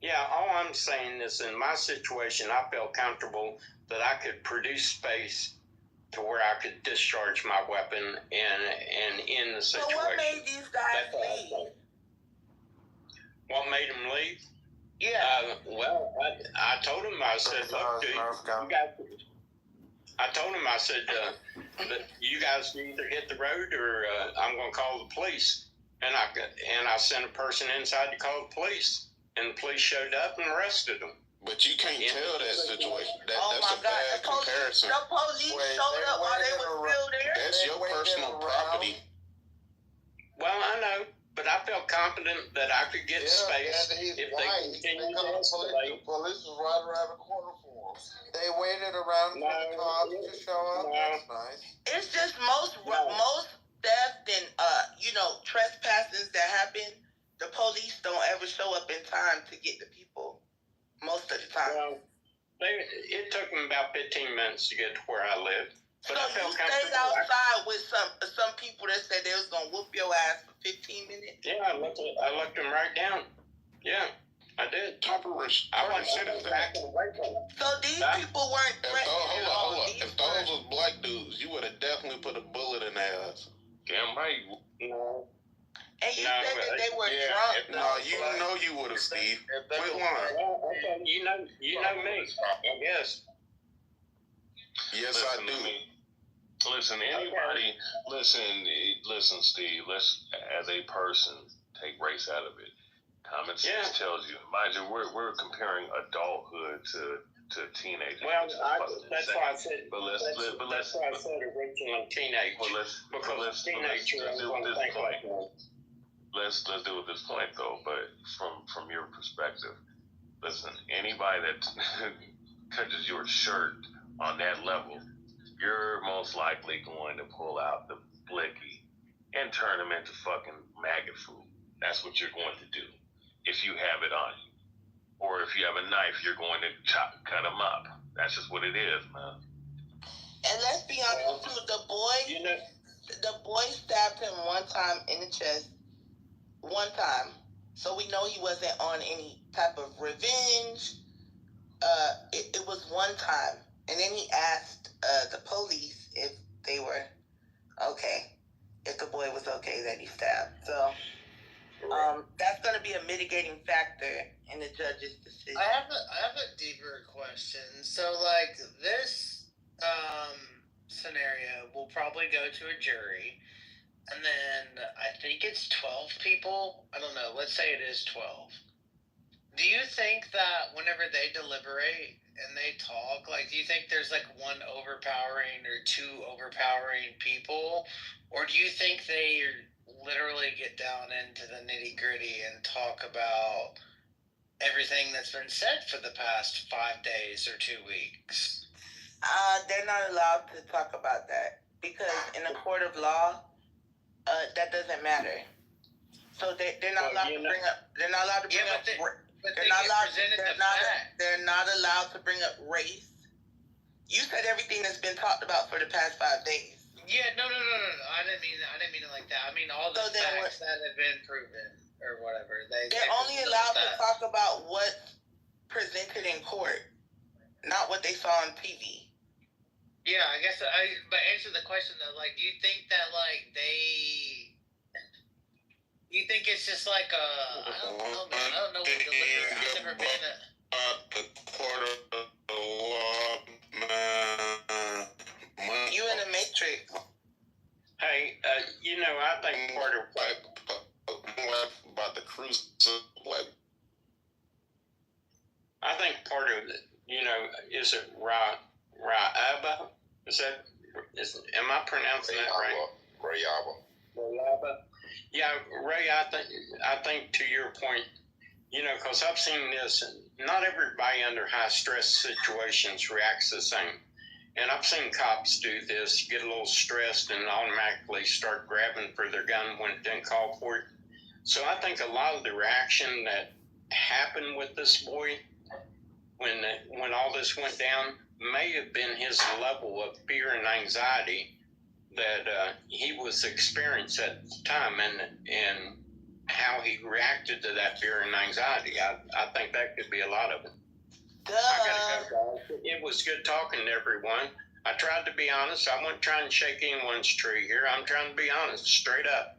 Speaker 10: Yeah, all I'm saying is in my situation, I felt comfortable that I could produce space to where I could discharge my weapon and in the situation.
Speaker 2: So what made these guys leave?
Speaker 10: What made them leave?
Speaker 2: Yeah.
Speaker 10: Well, I told him, I said, look, dude, you guys, I told him, I said, that you guys can either hit the road or I'm going to call the police. And I sent a person inside to call the police, and the police showed up and arrested them.
Speaker 7: But you can't tell that situation. That's
Speaker 2: my
Speaker 7: a
Speaker 2: God.
Speaker 7: bad comparison.
Speaker 2: The police showed up while they were still there?
Speaker 7: That's your personal property.
Speaker 10: Well, I know, but I felt confident that I could get space if they continued to escalate.
Speaker 5: The police was right around the corner for them. They waited around for the cops to show up. That's nice.
Speaker 2: It's just most theft and trespassings that happen. The police don't ever show up in time to get the people. Most of the time.
Speaker 10: Well, it took them about 15 minutes to get to where I lived. But
Speaker 2: so you stayed outside with some people that said they was gonna whoop your ass for 15 minutes?
Speaker 10: Yeah, I looked them right down. Yeah, I did.
Speaker 7: Type of
Speaker 10: I went back and away from them.
Speaker 2: So these people weren't threatening.
Speaker 7: Hold up. If those was black dudes, you would have definitely put a bullet in their ass.
Speaker 3: Damn right.
Speaker 10: No.
Speaker 2: And you said that they were drunk.
Speaker 7: No, you know you would have, Steve. Quit lying.
Speaker 10: Well, okay, you know me, I guess.
Speaker 7: Yes, I do.
Speaker 3: Listen, anybody, listen, Steve, let's, as a person, take race out of it. Common sense tells you. Mind you, we're comparing adulthood to teenagers.
Speaker 10: Well, that's why I said. That's why I said original teenage. Because teenagers don't think like that.
Speaker 3: Let's deal with this point though. But from your perspective, listen, anybody that touches your shirt on that level, you're most likely going to pull out the blicky and turn them into fucking maggot food. That's what you're going to do if you have it on you. Or if you have a knife, you're going to cut them up. That's just what it is, man.
Speaker 2: And let's be honest too, the boy stabbed him one time in the chest. One time. So we know he wasn't on any type of revenge. It was one time. And then he asked the police if they were okay. If the boy was okay that he stabbed. So that's going to be a mitigating factor in the judge's decision.
Speaker 12: I have a deeper question. So, like, this scenario will probably go to a jury, and then I think it's 12 people. I don't know. Let's say it is 12. Do you think that whenever they deliberate and they talk, like, do you think there's, like, one overpowering or two overpowering people? Or do you think they literally get down into the nitty-gritty and talk about everything that's been said for the past 5 days or 2 weeks?
Speaker 2: They're not allowed to talk about that because in a court of law, that doesn't matter. So they're not allowed to bring up. They're not allowed to bring up. They're not allowed to bring up race. You said everything that's been talked about for the past 5 days.
Speaker 12: Yeah, no. I didn't mean it like that. I mean all the facts that have been proven or whatever.
Speaker 2: They're only allowed to talk about what's presented in court, not what they saw on TV.
Speaker 12: Yeah, I guess. But answer the question though. Like, do you think that you think it's just like I don't know, man. I don't know what to look at. I've never been
Speaker 7: the court of the law, man.
Speaker 2: You in the Matrix.
Speaker 10: Hey, I think part of
Speaker 7: about the cruise, like,
Speaker 10: I think part of it, is it Rayaba? Am I pronouncing that right? Rayaba. Yeah, Ray, I think to your point, because I've seen this, not everybody under high stress situations reacts the same. And I've seen cops do this, get a little stressed and automatically start grabbing for their gun when it didn't call for it. So I think a lot of the reaction that happened with this boy when all this went down may have been his level of fear and anxiety that he was experiencing at the time. And how he reacted to that fear and anxiety. I think that could be a lot of it.
Speaker 2: Duh.
Speaker 10: I gotta go, guys. It was good talking to everyone. I tried to be honest. I wasn't trying to shake anyone's tree here. I'm trying to be honest, straight up.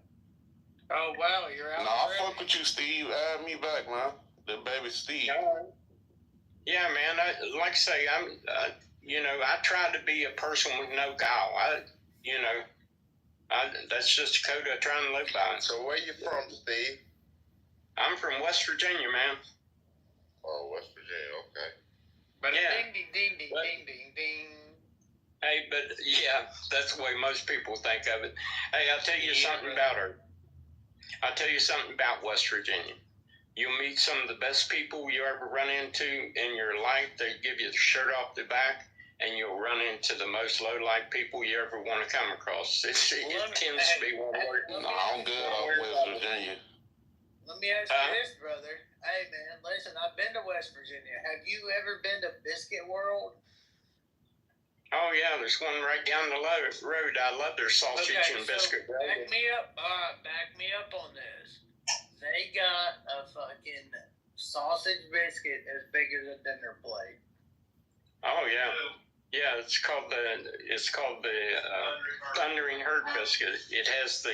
Speaker 11: Oh, wow, you're out.
Speaker 7: No, I fuck with you, Steve. Add me back, man. The baby Steve.
Speaker 10: Yeah, man. Like I say, I try to be a person with no guile. That's just the code I try and live by.
Speaker 5: So where you from, Steve?
Speaker 10: I'm from West Virginia, man.
Speaker 5: Oh, West Virginia, okay.
Speaker 11: But
Speaker 10: Yeah.
Speaker 11: ding, ding, ding, ding, ding, ding.
Speaker 10: Hey, but yeah, that's the way most people think of it. Hey, I'll tell you something
Speaker 11: right.
Speaker 10: about her. I'll tell you something about West Virginia. You'll meet some of the best people you ever run into in your life. They give you the shirt off the back, and you'll run into the most low-life people you ever want to come across. It tends to be one word.
Speaker 7: No, I'm good off West Virginia.
Speaker 12: Let me ask you this, brother. Hey, man, listen, I've been to West Virginia. Have you ever been to Biscuit World?
Speaker 10: Oh, yeah, there's one right down the road. I love their sausage and biscuit.
Speaker 12: Back me up. All right, back me up on this. They got a fucking sausage biscuit as big as a dinner plate.
Speaker 10: Oh, yeah. Yeah, it's called the Thundering Herd biscuit. It has the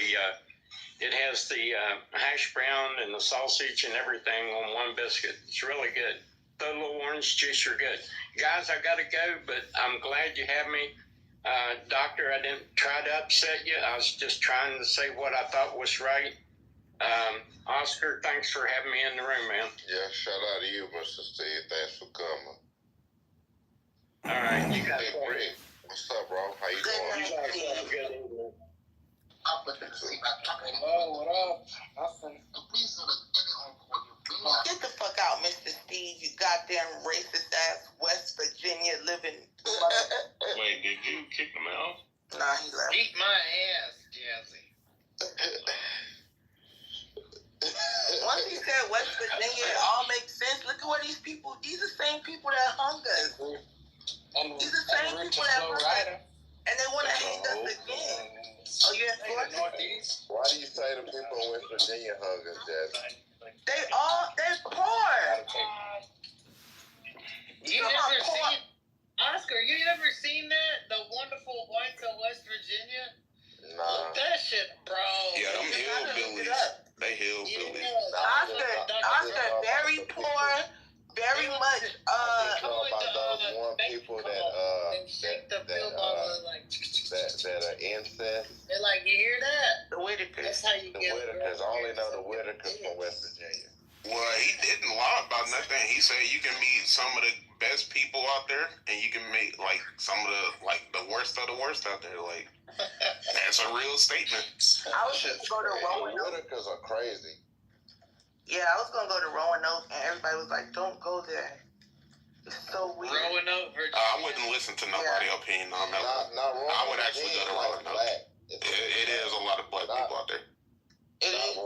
Speaker 10: hash brown and the sausage and everything on one biscuit. It's really good. Throw a little orange juice, you're good. Guys, I gotta go, but I'm glad you have me. Doctor, I didn't try to upset you. I was just trying to say what I thought was right. Oscar, thanks for having me in the room, man.
Speaker 5: Yeah, shout out to you, Mr. Steve. Thanks for coming.
Speaker 10: All right, you guys.
Speaker 5: Big Rick, what's up, bro? How you doing?
Speaker 10: You guys have a good evening.
Speaker 12: Oh, what up? Nothing.
Speaker 2: Get the fuck out, Mr. Steve, you goddamn racist ass West Virginia living.
Speaker 3: Wait, did you kick him out?
Speaker 2: Nah, he left.
Speaker 12: Beat my ass, Jazzy.
Speaker 2: Once he said West Virginia, it all makes sense. Look at what these are the same people that hung us. These are the same people that hung us. And they want to hang us again. Oh, you're in Florida?
Speaker 5: Why do you say the people in West Virginia hung us, Jasmine?
Speaker 2: They're poor.
Speaker 12: You never seen, Oscar, you never seen that? The Wonderful Whites of West Virginia?
Speaker 5: Nah.
Speaker 12: Look that shit, bro.
Speaker 7: Yeah, them hillbillies. They hillbillies.
Speaker 2: Oscar, very poor, very much,
Speaker 5: about those one people that are incest.
Speaker 12: They're like, you hear that?
Speaker 2: the Whitakers.
Speaker 12: That's how you
Speaker 5: The
Speaker 12: get
Speaker 5: Whitakers, I only know the Whitakers from West Virginia.
Speaker 7: Well, he didn't lie about nothing. He said you can meet some of the best people out there, and you can meet like some of the worst of the worst out there. Like that's a real statement.
Speaker 2: I was going to go to
Speaker 5: The
Speaker 2: Roanoke.
Speaker 5: Whitakers are crazy.
Speaker 2: Yeah, I was going to go to Roanoke, and everybody was like, don't go there. It's so weird.
Speaker 12: Roanoke, Virginia.
Speaker 7: I wouldn't listen to nobody's opinion on that. I would actually go to Roanoke. It is a lot of black people out there.
Speaker 2: It is.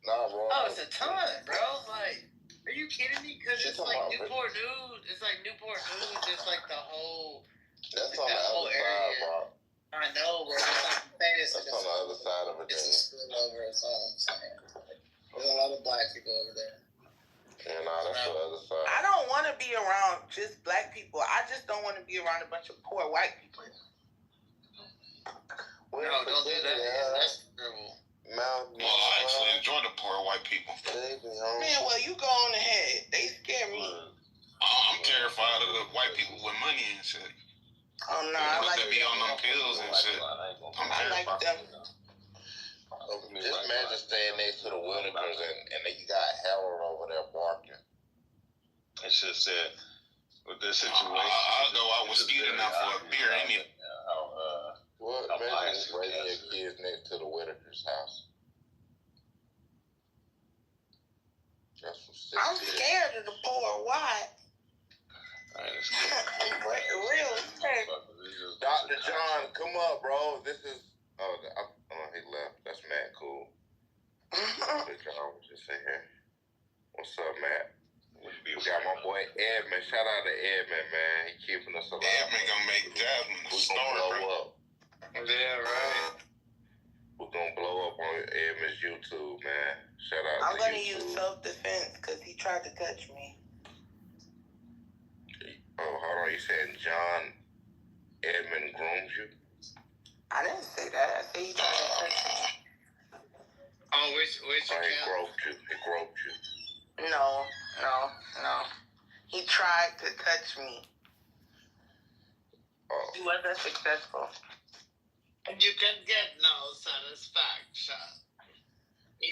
Speaker 12: Oh, it's a ton, bro. Like, are you kidding me? Because it's like Newport News. It's like Newport News. It's like the whole.
Speaker 5: That's
Speaker 12: like
Speaker 5: on the other side, bro.
Speaker 12: I know, bro. It's
Speaker 5: That's on the other side of
Speaker 12: It's a
Speaker 5: Virginia.
Speaker 12: school over. That's all I'm saying. There's a lot of black people over there.
Speaker 5: Yeah, nah, that's the other side.
Speaker 2: I don't want to be around just black people. I just don't want to be around a bunch of poor white people.
Speaker 12: No, don't do that. That's terrible.
Speaker 5: Mountain.
Speaker 7: Well, I actually enjoy the poor white people.
Speaker 2: Man, well, you go on ahead. They scare me.
Speaker 7: I'm terrified of the white people with money and shit.
Speaker 2: Oh, no, I like
Speaker 7: They be on them pills and shit. I'm
Speaker 2: I like
Speaker 7: terrified.
Speaker 2: them.
Speaker 5: Just imagine staying next to the Whitakers and you got Harold over there barking.
Speaker 3: It's just that with this situation.
Speaker 7: I'll go out with Skeeter now for a beer, ain't it?
Speaker 5: Well, imagine raising your kids next to the Whitakers' house. That's some sick
Speaker 2: I'm
Speaker 5: shit.
Speaker 2: scared of the poor white. Real scared.
Speaker 5: Dr. John, come up, bro. This is. He left. That's Matt. Cool. Dr. John was just in here. What's up, Matt? We got my boy Edmund. Shout out to Edmund, man. He keeping us alive.
Speaker 7: Edmund gonna make Jasmine a
Speaker 5: We
Speaker 7: star,
Speaker 5: gonna blow
Speaker 7: bro.
Speaker 5: up.
Speaker 11: Yeah, right.
Speaker 5: We're gonna blow up on Edmund's YouTube YouTube, man. Shout out
Speaker 2: I'm
Speaker 5: to
Speaker 2: gonna
Speaker 5: YouTube.
Speaker 2: use self-defense because he tried to touch me.
Speaker 5: Oh, hold on. You said John Edmund groomed you?
Speaker 2: I didn't say that. I said he tried to touch me.
Speaker 11: Oh, which
Speaker 5: Oh, he
Speaker 11: account?
Speaker 5: groped you. He groped you.
Speaker 2: No. He tried to touch me.
Speaker 5: Oh.
Speaker 2: He wasn't successful.
Speaker 11: And you can get no satisfaction.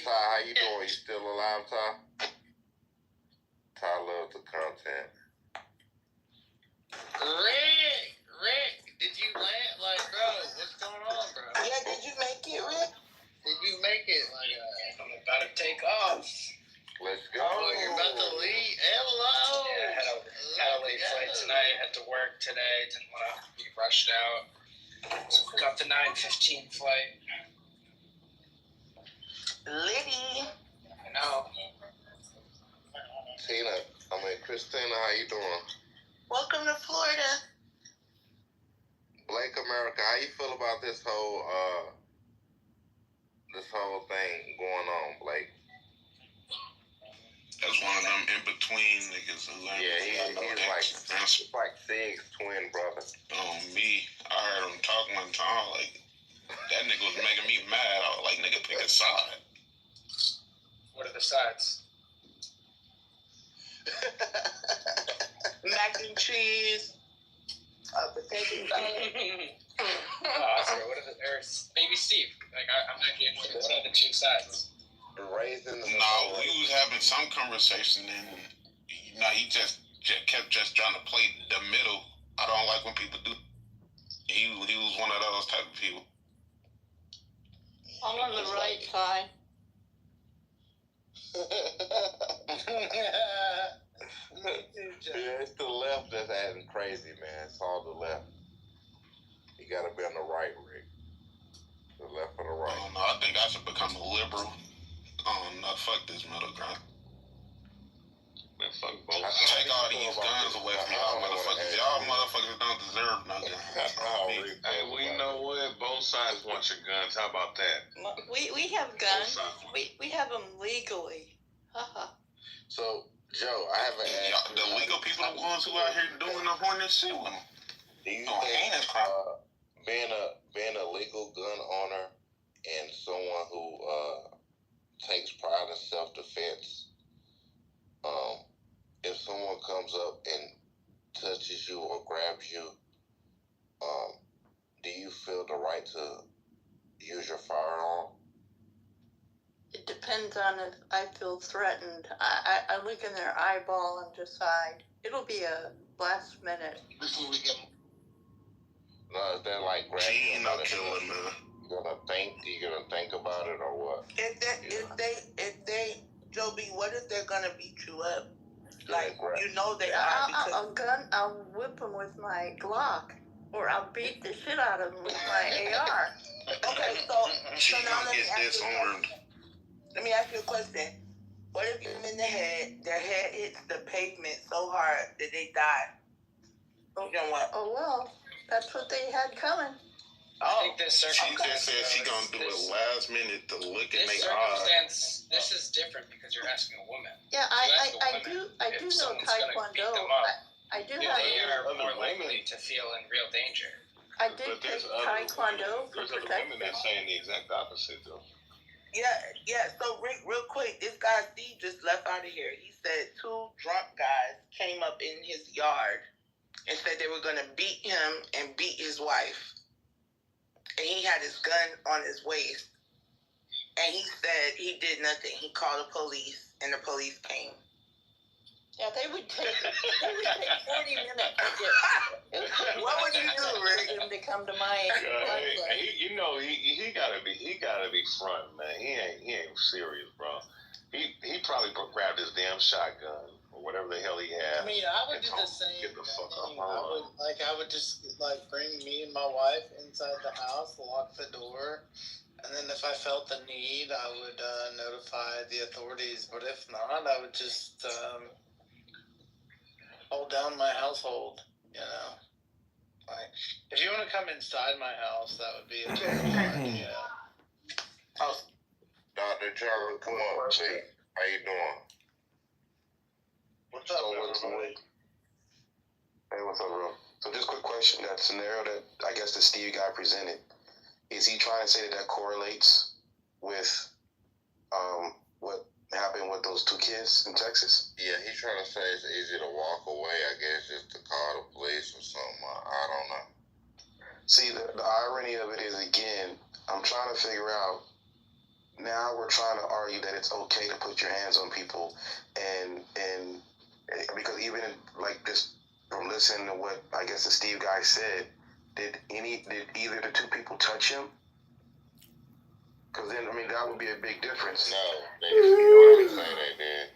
Speaker 5: Ty, how you doing? You still alive, Ty? Ty loves the content.
Speaker 11: Rick, did you land? Like, bro, what's going on, bro?
Speaker 2: Yeah, did you make it, Rick?
Speaker 11: Did you make it? Like, I'm about to take off.
Speaker 5: Let's go.
Speaker 11: Oh, you're about to leave? Hello.
Speaker 13: Yeah, had a late flight tonight. Had to work today. Didn't want to be rushed out. So got the 9:15 flight.
Speaker 2: Liddy.
Speaker 13: I know.
Speaker 5: Christina, how you doing?
Speaker 2: Welcome to Florida.
Speaker 5: Blake America, how you feel about this whole thing going on, Blake?
Speaker 7: That's one of them in between niggas who ain't
Speaker 5: He's like Sig's twin brother.
Speaker 7: Me, I heard him talk one time, like, that nigga was making me mad. I was like, nigga, pick a side.
Speaker 13: What are the sides?
Speaker 2: Mac and cheese. Potato salad.
Speaker 13: Oscar, what are the, or maybe Steve. Like, I'm not getting what are the two sides.
Speaker 5: Raisins.
Speaker 7: No, we was having some conversation and he just kept trying to play the middle. I don't like when people do. He was one of those type of people.
Speaker 14: I'm on the right side.
Speaker 5: Yeah, it's the left that's acting crazy, man. It's all the left. You gotta be on the right, Rick. The left or the right.
Speaker 7: I don't know. I think I should become a liberal. No, fuck this middle ground.
Speaker 3: Man, fuck both.
Speaker 7: Take all these guns away from y'all motherfuckers. Y'all motherfuckers don't deserve no guns.
Speaker 3: Hey, well, you know what? Both sides want your guns. How about that?
Speaker 14: We have guns. We have them legally.
Speaker 5: So, Joe, I haven't asked
Speaker 7: the legal people are the ones who out here doing the hornet shit with them.
Speaker 5: Do you think being a legal gun owner and someone who takes pride in self-defense, if someone comes up and touches you or grabs you, do you feel the right to use your firearm?
Speaker 14: It depends on if I feel threatened. I look in their eyeball and decide. It'll be a last minute.
Speaker 11: Before we get.
Speaker 5: No, is that like grabbing you?
Speaker 7: No killing, man.
Speaker 5: You gonna think about it or what?
Speaker 2: If they, Joby, what if they're gonna beat you up? Like, you know they are because...
Speaker 14: I'll whip them with my Glock, or I'll beat the shit out of them with my AR.
Speaker 2: Okay, so now let me ask you a question. What if you're in the head, their head hits the pavement so hard that they die? You know what?
Speaker 14: Oh, well, that's what they had coming.
Speaker 7: I think this circumstance said she gonna do it last minute to look at
Speaker 13: this circumstance. This is different because you're asking a woman.
Speaker 14: Yeah, I do know Taekwondo. I do have.
Speaker 13: They are more likely to feel in real danger.
Speaker 14: I did take Taekwondo for protection.
Speaker 3: There's other women that's saying the exact opposite though.
Speaker 2: Yeah. So Rick, real quick, this guy Steve just left out of here. He said 2 drunk guys came up in his yard and said they were gonna beat him and beat his wife. And he had his gun on his waist. And he said he did nothing. He called the police, and the police came.
Speaker 14: Yeah, they would take 40 minutes to get.
Speaker 2: What would you do, Rick?
Speaker 14: Him to come to my
Speaker 3: He gotta be front, man. He ain't serious, bro. He probably grabbed his damn shotgun or whatever the hell he had.
Speaker 11: I mean, I would do the same.
Speaker 3: Get the fuck
Speaker 11: thing.
Speaker 3: up.
Speaker 11: I would just bring me and my wife inside the house, lock the door, and then if I felt the need, I would notify the authorities. But if not, I would just hold down my household. You know, like if you want to come inside my house, that would be a good idea.
Speaker 5: Dr. Chocolate, come on, please. How you doing?
Speaker 4: What's up, everybody?
Speaker 15: Hey, what's up, bro? So just a quick question. That scenario that I guess the Steve guy presented, is he trying to say that correlates with what happened with those two kids in Texas?
Speaker 5: Yeah, he's trying to say it's easy to walk away, I guess, just to call the police or something. I don't know.
Speaker 15: See, the irony of it is, again, I'm trying to figure out, now we're trying to argue that it's okay to put your hands on people, and because even like this, from listening to what I guess the Steve guy said, did either the two people touch him? Because then, I mean, that would be a big difference.
Speaker 5: No, they didn't say they did.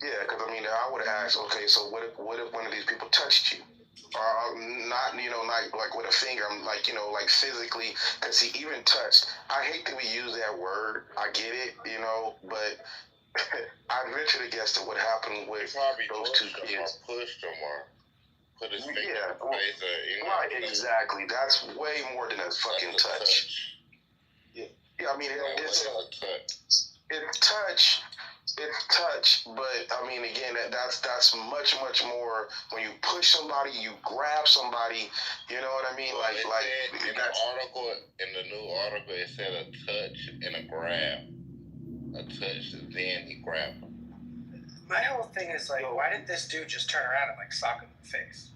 Speaker 15: Yeah, because I mean, I would have asked, okay, so what if one of these people touched you? Or not, not like with a finger, like, like physically, because he even touched. I hate that we use that word. I get it, but I venture to guess that what happened with those two kids.
Speaker 5: Pushed him or put his finger
Speaker 15: in
Speaker 5: his face.
Speaker 15: Right, exactly. That's way more than a fucking touch. Yeah, I mean, it's touch, but I mean, again, that's much more when you push somebody, you grab somebody, you know what I mean?
Speaker 5: Well, in the new article, it said a touch and a grab. A touch, then he grabbed him.
Speaker 13: My whole thing is like, why did this dude just turn around and like sock him in the face?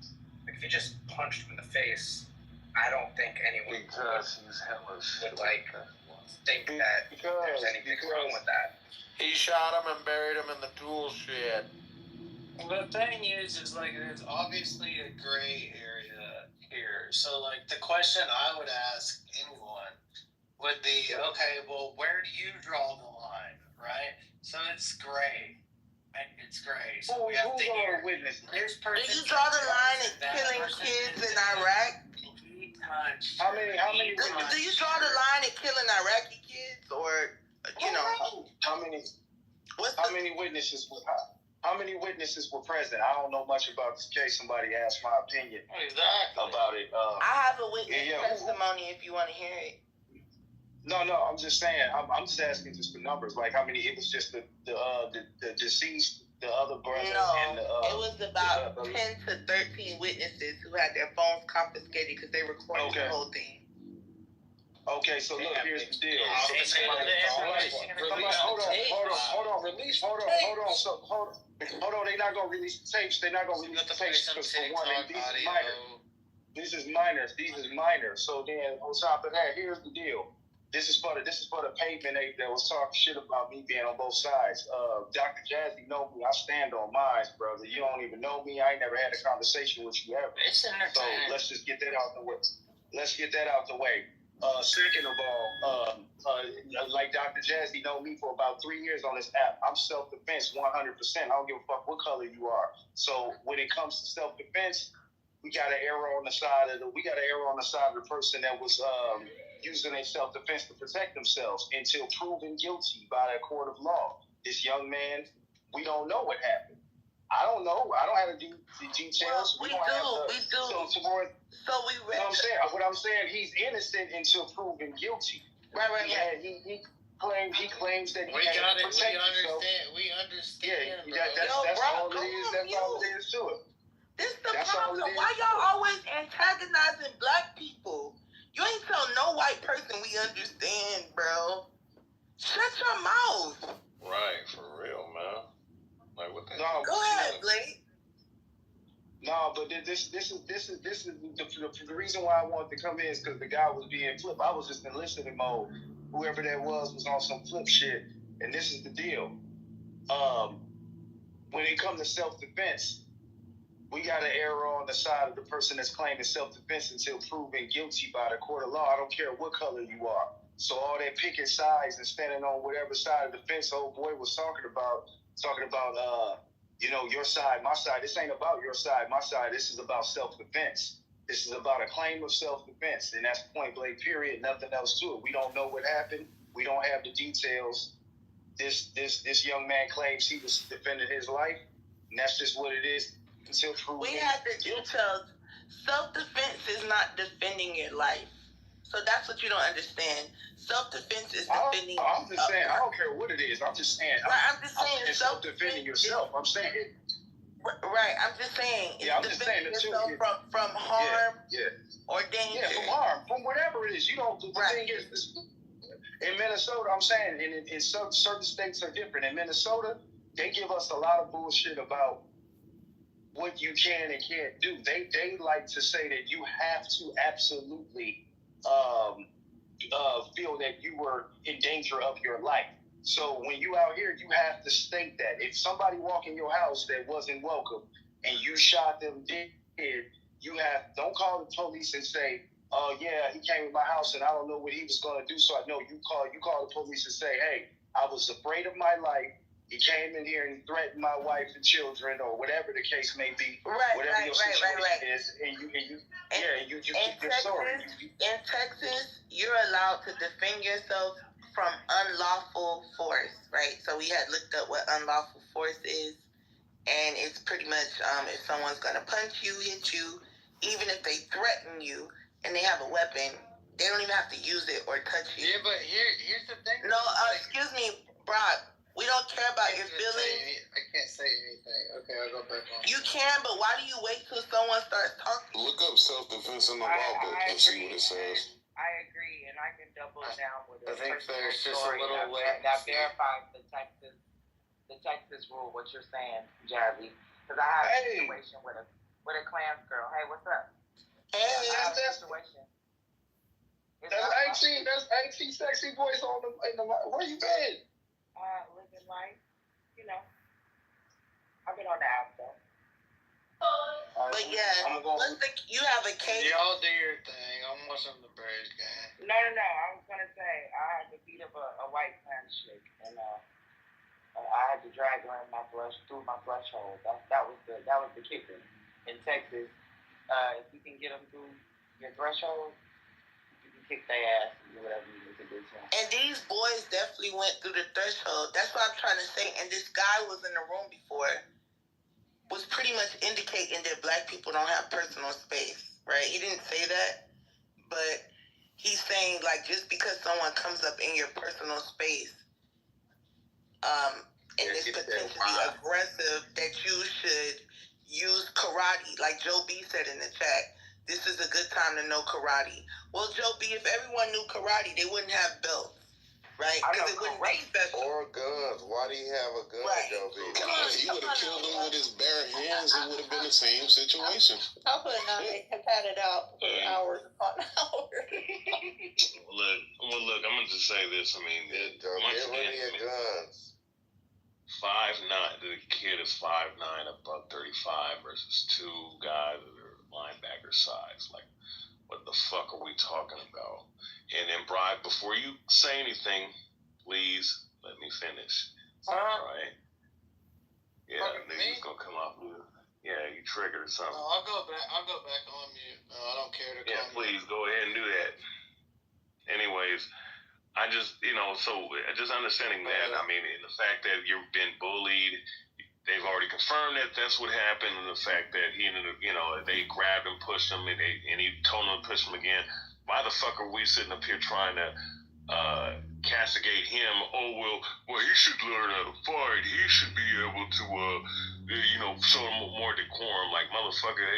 Speaker 13: Like, if he just punched him in the face, I don't think anyone would like think that there's anything wrong with that.
Speaker 9: He shot him and buried him in the tool shed.
Speaker 12: The thing is like, there's obviously a gray area here. So, like, the question I would ask anyone would be, okay, well, where do you draw the line, right? So it's gray. It's gray. So we have to hear witness. This person.
Speaker 2: Did you draw the line at killing kids in Iraq?
Speaker 12: How many?
Speaker 2: Do you draw the line at killing Iraqi kids, or
Speaker 16: how many witnesses were? How many witnesses were present? I don't know much about this case. Somebody asked my opinion about it.
Speaker 2: I have a witness testimony if you want to hear it.
Speaker 16: No, I'm just saying. I'm just asking just for numbers. Like how many? It was just the deceased, the other brother.
Speaker 2: No,
Speaker 16: and
Speaker 2: it was about 10 to 13 witnesses who had their phones confiscated because they recorded the whole thing.
Speaker 16: Okay, so look, here's the deal. Hold on. They're not gonna release the tapes. They're not gonna release the tapes because for one, these is minors. So then on top of that, here's the deal. This is for the pavement ape that was talking shit about me being on both sides. Dr. Jazzy know me. I stand on mine, brother. You don't even know me. I ain't never had a conversation with you ever. So let's just get that out the way. Second of all, like Dr. Jazzy know me for about 3 years on this app. I'm self-defense 100%. I don't give a fuck what color you are. So when it comes to self-defense, we got an error on the side of the person that was using their self-defense to protect themselves until proven guilty by a court of law. This young man, we don't know what happened. I don't know. I don't have the details.
Speaker 2: Well, we do.
Speaker 16: What I'm saying, he's innocent until proven guilty.
Speaker 2: Right.
Speaker 16: He claims that he
Speaker 12: had to protect
Speaker 16: himself.
Speaker 12: We understand.
Speaker 16: Yeah, that's all it is. That's all it is to it.
Speaker 2: This the problem. Why y'all always antagonizing black people? You ain't tell no white person we understand, bro. Shut your mouth.
Speaker 4: Right, for real, man. Like what the
Speaker 2: hell? Go ahead, Blake.
Speaker 16: No, but this is the reason why I wanted to come in is because the guy was being flipped. I was just in listening mode. Whoever that was on some flip shit, and this is the deal. When it comes to self-defense, we got an error on the side of the person that's claiming self-defense until proven guilty by the court of law. I don't care what color you are. So all that picking sides and standing on whatever side of the fence old boy was talking about, your side, my side. This ain't about your side, my side. This is about self-defense. This is about a claim of self-defense, and that's point blank, period. Nothing else to it. We don't know what happened. We don't have the details. This young man claims he was defending his life, and that's just what it is.
Speaker 2: We have the details. Self-defense is not defending your life. So that's what you don't understand. Self-defense is defending.
Speaker 16: I'm just saying. I don't care what it is. I'm just saying.
Speaker 2: Right. I'm just saying.
Speaker 16: Self-defending yourself. I'm saying it.
Speaker 2: Right. I'm just saying.
Speaker 16: Yeah. I'm just saying that
Speaker 2: yourself from harm.
Speaker 16: Yeah.
Speaker 2: Or danger.
Speaker 16: Yeah. From harm. From whatever it is. You know. The thing is, in Minnesota, I'm saying, and in certain states are different. In Minnesota, they give us a lot of bullshit about what you can and can't do. They like to say that you have to absolutely feel that you were in danger of your life. So when you out here, you have to state that. If somebody walk in your house that wasn't welcome and you shot them dead, don't call the police and say, oh yeah, he came to my house and I don't know what he was going to do. So I know you call the police and say, hey, I was afraid of my life. He came in here and threatened my wife and children, or whatever the case may be. Whatever your situation is, and you keep your story.
Speaker 2: In Texas, you're allowed to defend yourself from unlawful force, right? So we had looked up what unlawful force is, and it's pretty much if someone's gonna punch you, hit you, even if they threaten you and they have a weapon, they don't even have to use it or touch you.
Speaker 11: Yeah, but here's the thing.
Speaker 2: No, excuse me, Brock. We don't care about your feelings.
Speaker 11: I can't say anything. Okay, I'll go back on.
Speaker 2: You can, but why do you wait till someone starts talking?
Speaker 17: Look up self-defense in the law book and see what it says.
Speaker 18: I agree, and I can double down with
Speaker 11: I
Speaker 18: a
Speaker 11: think there's just
Speaker 18: story
Speaker 11: a little
Speaker 18: that verifies the Texas rule. What you're saying, Jazzy? Because I had a situation with a Klans girl. Hey, what's up?
Speaker 2: Hey,
Speaker 18: I have a situation.
Speaker 16: I ain't seen sexy voice in the where you been?
Speaker 18: Living life, you know. I've been on the app though.
Speaker 2: But yeah, you have a case.
Speaker 11: Y'all do your thing. I'm watching the Braves game.
Speaker 18: No. I was gonna say I had to beat up a white Klan chick, and I had to drag her in through my threshold. That was the kicker in Texas. If you can get them through your threshold, you can kick their ass and do whatever you need to do to them.
Speaker 2: And these boys definitely went through the threshold. That's what I'm trying to say. And this guy was in the room before, was pretty much indicating that black people don't have personal space, right? He didn't say that, but he's saying, like, just because someone comes up in your personal space, and is potentially aggressive, that you should use karate. Like Joe B said in the chat, this is a good time to know karate. Well, Joe B, if everyone knew karate, they wouldn't have belts, right? Because it wouldn't be special.
Speaker 5: Or guns. Why do you have a gun, Joe B?
Speaker 17: He would have killed him with his bare hands. It would have been the same situation.
Speaker 14: How could not they have had it out for hours upon hours?
Speaker 3: Look, I'm going to just say this. I mean,
Speaker 5: get rid of your guns.
Speaker 3: 5'9", the kid is 5'9", above 35 versus two guys that are linebacker size. Like, what the fuck are we talking about? And then, Brian, before you say anything, please let me finish. All right? Yeah, niggas gonna come off with it. Yeah, you triggered or something.
Speaker 11: No, I'll go back on mute. No, I don't care to come.
Speaker 3: Yeah, please go ahead and do that. Anyways, I just, so just understanding that, I mean, the fact that you've been bullied, they've already confirmed that that's what happened, and the fact that he ended up, they grabbed him, pushed him, and he told them to push him again. Why the fuck are we sitting up here trying to castigate him? Oh, well, he should learn how to fight. He should be able to, show him more decorum. Like, motherfucker,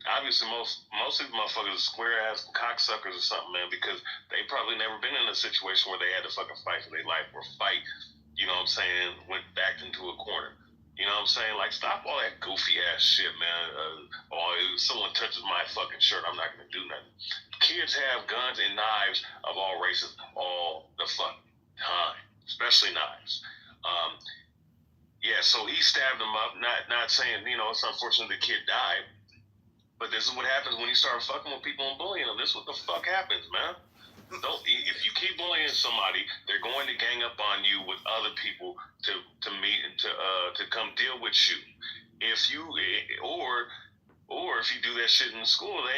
Speaker 3: obviously most of these motherfuckers are square-ass cocksuckers or something, man, because they probably never been in a situation where they had to fucking fight for their life or fight, went back into a corner. You know what I'm saying? Like, stop all that goofy-ass shit, man. If someone touches my fucking shirt, I'm not going to do nothing. Kids have guns and knives of all races all the fucking time, especially knives. So he stabbed him up, not saying, it's unfortunate the kid died, but this is what happens when you start fucking with people and bullying them. This is what the fuck happens, man. If you keep bullying somebody, they're going to gang up on you with other people to meet and to come deal with you. If you do that shit in school, the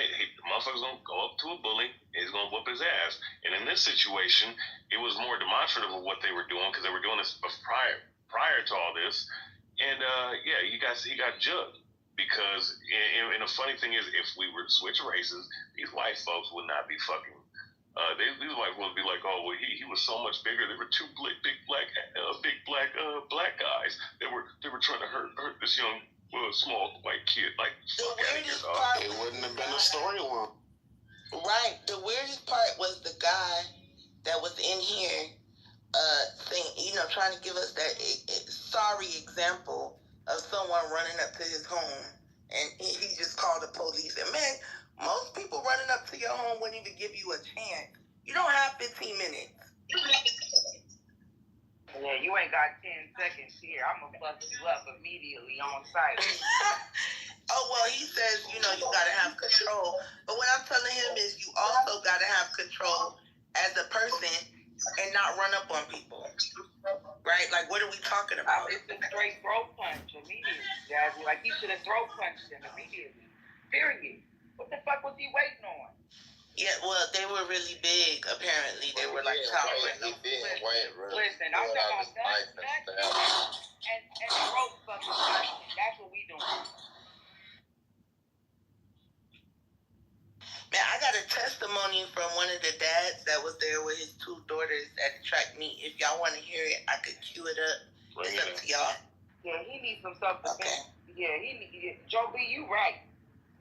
Speaker 3: motherfucker's gonna go up to a bully and he's gonna whoop his ass. And in this situation, it was more demonstrative of what they were doing because they were doing this prior to all this. And he got jugged. Because, and the funny thing is, if we were to switch races, these white folks would not be fucking. These white folks would be like, oh, well, he was so much bigger. There were two big black guys. They were trying to hurt this young, small white kid. Like, fuck out of here, dog.
Speaker 5: It wouldn't have been a storyline.
Speaker 2: Right. The weirdest part was the guy that was in here, saying, trying to give us that sorry example of someone running up to his home, and he just called the police. And man, most people running up to your home wouldn't even give you a chance. You don't have 15 minutes.
Speaker 18: Yeah, you ain't got 10 seconds here. I'm gonna bust you up immediately on site.
Speaker 2: Oh, well, he says, you gotta have control. But what I'm telling him is you also gotta have control as a person and not run up on people. Right? Like, what are we talking about?
Speaker 18: It's a straight throat punch immediately, Jazzy. Like, he should have throat punched him immediately. Period. What the fuck was he waiting on?
Speaker 2: Yeah, well, they were really big, apparently. They were like towering.
Speaker 18: Listen, I'm talking about that and throat fucking punching. That's what we doing.
Speaker 2: Man, I got a testimony from one of the dads that was there with his two daughters at the track meet. If y'all want to hear it, I could cue it up. It's up to y'all.
Speaker 18: Yeah, he needs some self-defense.
Speaker 2: Okay.
Speaker 18: Yeah, Joe B, you right.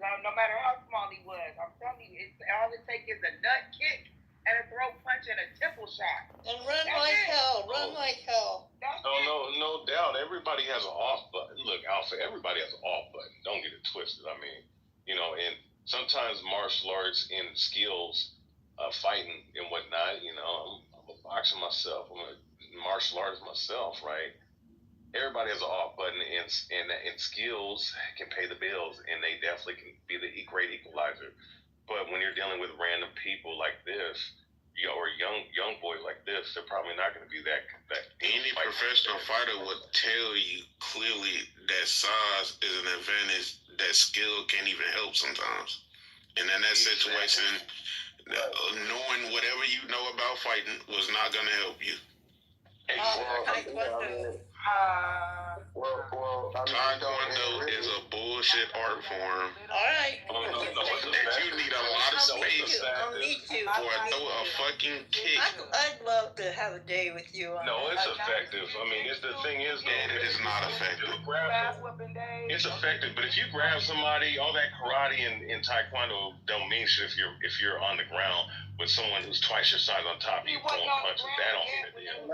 Speaker 18: No matter how small he was, I'm telling you, all it takes is a nut kick and a throat punch and a temple shot.
Speaker 14: And run like hell.
Speaker 3: No doubt. Everybody has an off button. Look, Alpha, everybody has an off button. Don't get it twisted. I mean, and sometimes martial arts and skills, fighting and whatnot, I'm a boxer myself. I'm a martial artist myself, right? Everybody has an off button, and skills can pay the bills, and they definitely can be the great equalizer. But when you're dealing with random people like this, or young boys like this, they're probably not going to be that.
Speaker 17: Any professional fighter would tell you clearly that size is an advantage that skill can't even help sometimes. And in that situation, knowing whatever you know about fighting was not going to help you. Taekwondo is a bullshit art form.
Speaker 14: Alright.
Speaker 17: That you need a lot of space for a fucking kick.
Speaker 14: I'd love to have a day with you on
Speaker 3: No, it's effective. I mean, the thing is,
Speaker 17: it is not effective.
Speaker 3: It's effective, but if you grab somebody, all that karate and taekwondo don't mean shit if you're on the ground with someone who's twice your size on top of you throwing punches. That don't mean a deal.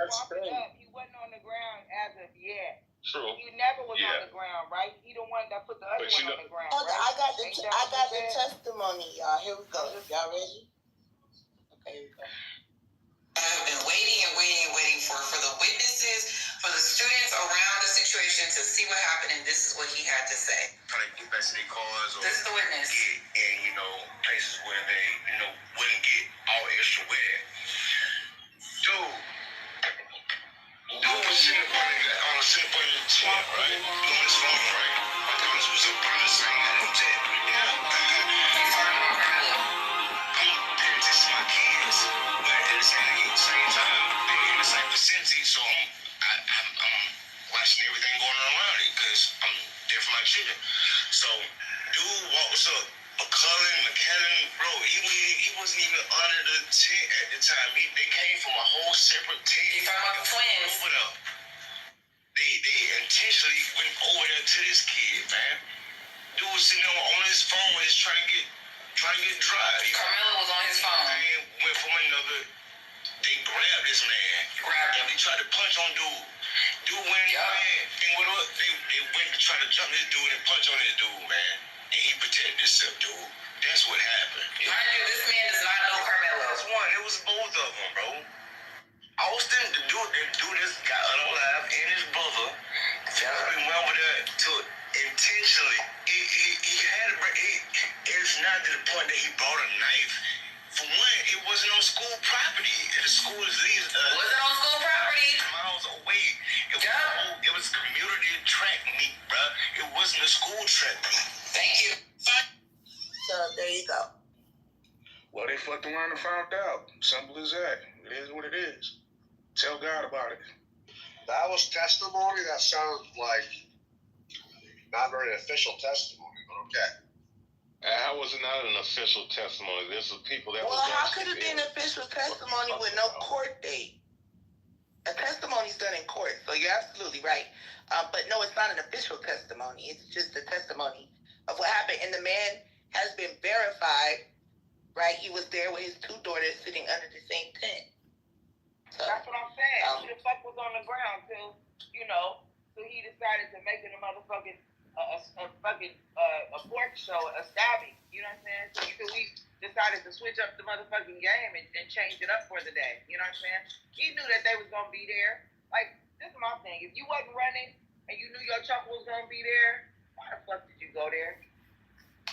Speaker 18: He wasn't on the ground as of yet.
Speaker 3: True.
Speaker 18: He never was on the ground, right? He the one that put the other one on the ground.
Speaker 2: Hold on,
Speaker 18: right?
Speaker 2: I got the testimony, y'all. Here we go. Y'all ready? Okay, here we go.
Speaker 19: I have been waiting for the witnesses, for the students around the situation to see what happened, and this is what he had to say.
Speaker 7: Trying to get back to their cars or
Speaker 19: This is the witness.
Speaker 7: get in, places where they, wouldn't get all extra wet. Dude was sitting on a tent, right? Doing his phone, right? My daughter was up on the same at the tent. I'm teaching my kids, but at the same time, they're in the same vicinity, so I'm watching everything going on around it because I'm there for my children. So, dude walks up, McKellen, bro, he wasn't even under the tent at the time. They came from a whole separate tent.
Speaker 19: You talking about the twins?
Speaker 7: Over there. They intentionally went over there to this kid, man. Dude was sitting on his phone, just trying to get dry.
Speaker 19: Carmelo was on his phone.
Speaker 7: And went from another. They grabbed this man.
Speaker 19: Grabbed him.
Speaker 7: They tried to punch on dude. Dude went in, man. They went to try to jump this dude and punch on this dude, man. And he protected himself, dude. That's what happened.
Speaker 19: Mind you, this man does not know Carmelo.
Speaker 7: That's one. It was both of them, bro. Austin, the dude just got unalive, and his brother. They went over there to intentionally. He had it's not to the point that he brought a knife. For one, it wasn't on school property. The school is leased.
Speaker 19: Wasn't on school property.
Speaker 7: Miles away. It was community track meet, bro. It wasn't a school track meet.
Speaker 19: Thank you.
Speaker 2: So there you go.
Speaker 4: Well, they fucked around and found out. Simple as that. It is what it is. Tell God about it.
Speaker 16: That was testimony that sounds like Not very official testimony, but okay.
Speaker 17: How was it not an official testimony? This was people that
Speaker 2: Well,
Speaker 17: was
Speaker 2: how could
Speaker 17: actually
Speaker 2: it be an official testimony with no court date? A testimony is done in court, so you're absolutely right. But no, it's not an official testimony. It's just a testimony of what happened. And the man has been verified, right? He was there with his two daughters sitting under the same tent. So,
Speaker 18: that's what I'm saying. Who the fuck was on the ground till, so he decided to make it a motherfucking a pork show, a stabbing. You know what I'm saying? So we decided to switch up the motherfucking game and change it up for the day. You know what I'm saying? He knew that they was gonna be there. Like, this is my thing. If you wasn't running and you knew your chuckle was gonna be there, why the fuck did you go there?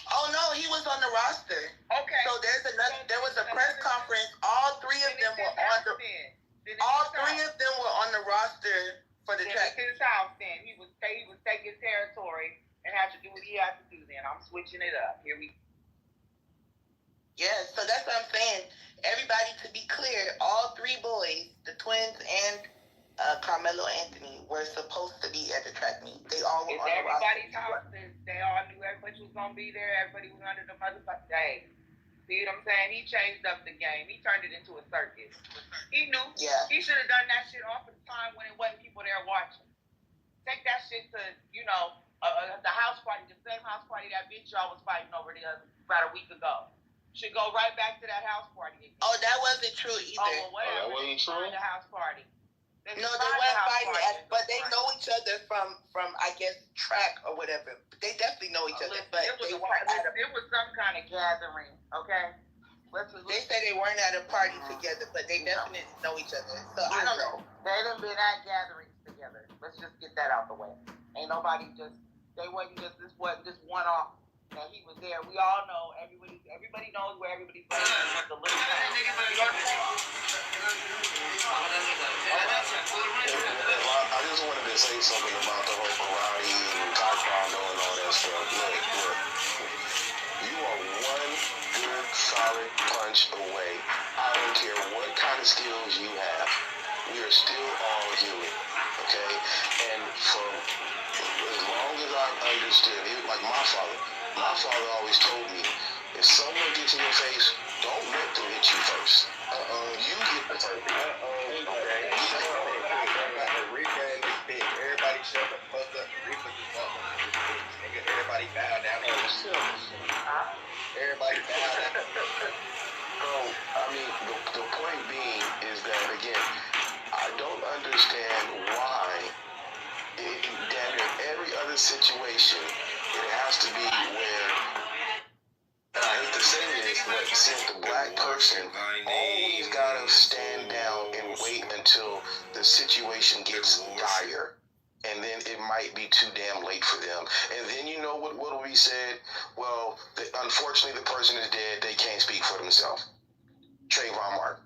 Speaker 2: Oh no, he was on the roster.
Speaker 18: Okay.
Speaker 2: So there was a press conference. All three of them were on the roster for the track.
Speaker 18: His house then. He was taking territory and had to do what he had to do then. I'm switching it up. Here we go.
Speaker 2: Yeah, so that's what I'm saying. Everybody, to be clear, all three boys, the twins and Carmelo Anthony, were supposed to be at the track meet. They all were on the roster.
Speaker 18: Everybody's house. They all knew everybody was going to be there. Everybody was under the motherfucking day. See what I'm saying? He changed up the game. He turned it into a circus. He knew.
Speaker 2: Yeah.
Speaker 18: He should have done that shit off at the time when it wasn't people there watching. Take that shit to, the house party, the same house party that bitch y'all was fighting over about a week ago. Should go right back to that house party again.
Speaker 2: Oh, that wasn't true either.
Speaker 18: Oh, well,
Speaker 17: that wasn't true?
Speaker 18: The house party.
Speaker 2: No, they weren't fighting, but they know each other from I guess track or whatever. They definitely know each other, but
Speaker 18: it was some kind of gathering, okay?
Speaker 2: They say they weren't at a party together, but they definitely know each other. So I don't know.
Speaker 18: They done been at gatherings together. Let's just get that out the way. Ain't nobody this wasn't just one off. That he was there. We all know. Everybody knows where everybody's going. The little
Speaker 15: I just wanted to say something about the whole karate and taekwondo and all that stuff. Look. You are one good, solid punch away. I don't care what kind of skills you have. We are still all human, okay? And for as long as I've understood, like my father always told me, if someone gets in your face, don't let them hit you first. You get the first.
Speaker 16: Everybody shut the fuck up. Everybody bow down. Everybody bow down.
Speaker 15: So, I mean, the point being is that, again, I don't understand why damn near every other situation it has to be where, and I hate to say this, but since the black person always gotta stand down and wait until the situation gets dire. And then it might be too damn late for them. And then you know what will be said? Well, unfortunately the person is dead. They can't speak for themselves. Trayvon Martin.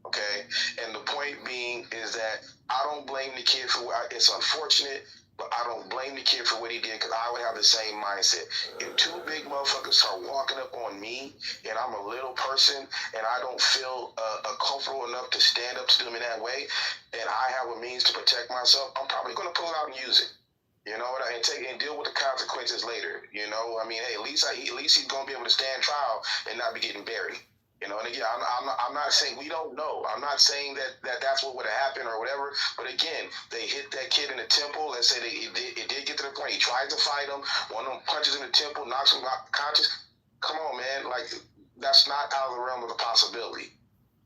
Speaker 15: Okay? And the point being is that I don't blame the kid for it's unfortunate, but I don't blame the kid for what he did because I would have the same mindset. If two big motherfuckers start walking up on me and I'm a little person and I don't feel comfortable enough to stand up to them in that way and I have a means to protect myself, I'm probably going to pull it out and use it. You know what I mean? And deal with the consequences later. You know, I mean, hey, at least he's going to be able to stand trial and not be getting buried. You know, and again, I'm not saying we don't know. I'm not saying that's what would have happened or whatever. But again, they hit that kid in the temple. Let's say it did get to the point. He tried to fight him. One of them punches in the temple, knocks him out conscious. Come on, man. Like, that's not out of the realm of the possibility.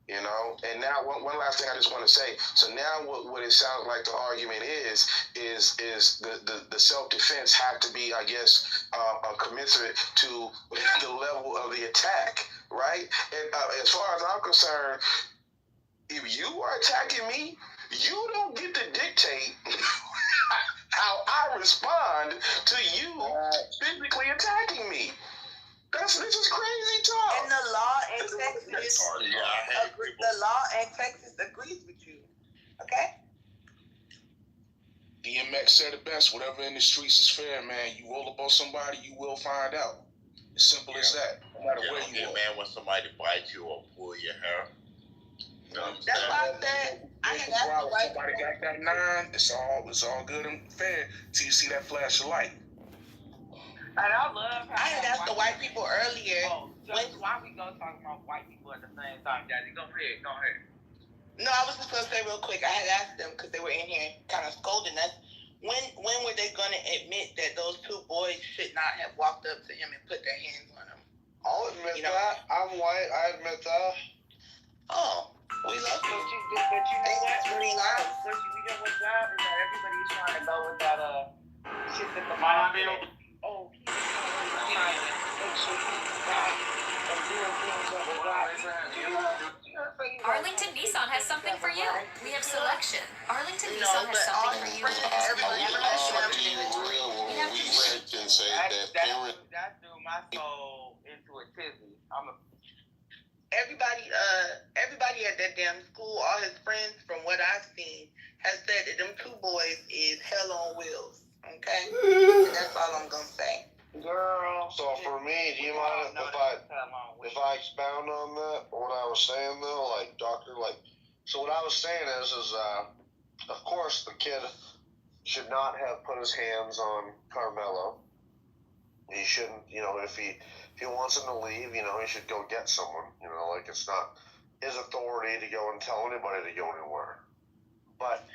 Speaker 15: You know? And now, one last thing I just want to say. So now what it sounds like the argument is the self-defense have to be, I guess, commensurate to the level of the attack. Right? And as far as I'm concerned, if you are attacking me, you don't get to dictate how I respond to you physically attacking me. This is crazy talk.
Speaker 2: And the law in Texas agrees with you. Okay?
Speaker 20: DMX said it best. Whatever in the streets is fair, man. You roll up on somebody, you will find out. As simple as that. No matter where you are.
Speaker 5: Man, when somebody bites you or pull your hair.
Speaker 2: You know what I'm saying? That's why I said I can ask
Speaker 20: somebody got that 9. It's all good and fair till you see that flash of light.
Speaker 18: And I love how
Speaker 2: I had asked the white people earlier.
Speaker 18: why we go talking about white people at the same time, Daddy? Go ahead.
Speaker 2: No, I was just gonna say real quick. I had asked them because they were in here kind of scolding us. When were they gonna admit that those two boys should not have walked up to him and put their hands on him?
Speaker 21: I'll admit that. I'm white. I admit that.
Speaker 2: Oh, we love you.
Speaker 18: But you know what? But you know what's wild is that everybody's trying to go with that shit that the mom did. Oh, he's trying to make sure he's right and doing things that were right.
Speaker 22: Arlington Nissan has something for you. We have selection. Arlington Nissan has something for you.
Speaker 18: That threw my soul into a tizzy.
Speaker 2: Everybody at that damn school, all his friends, from what I've seen, has said that them two boys is hell on wheels. Okay? And that's all I'm gonna say.
Speaker 18: Girl.
Speaker 21: So for me, do you mind if I expound on that? What I was saying though, so what I was saying is of course the kid should not have put his hands on Carmelo. He shouldn't, if he wants him to leave, he should go get someone. It's not his authority to go and tell anybody to go anywhere. But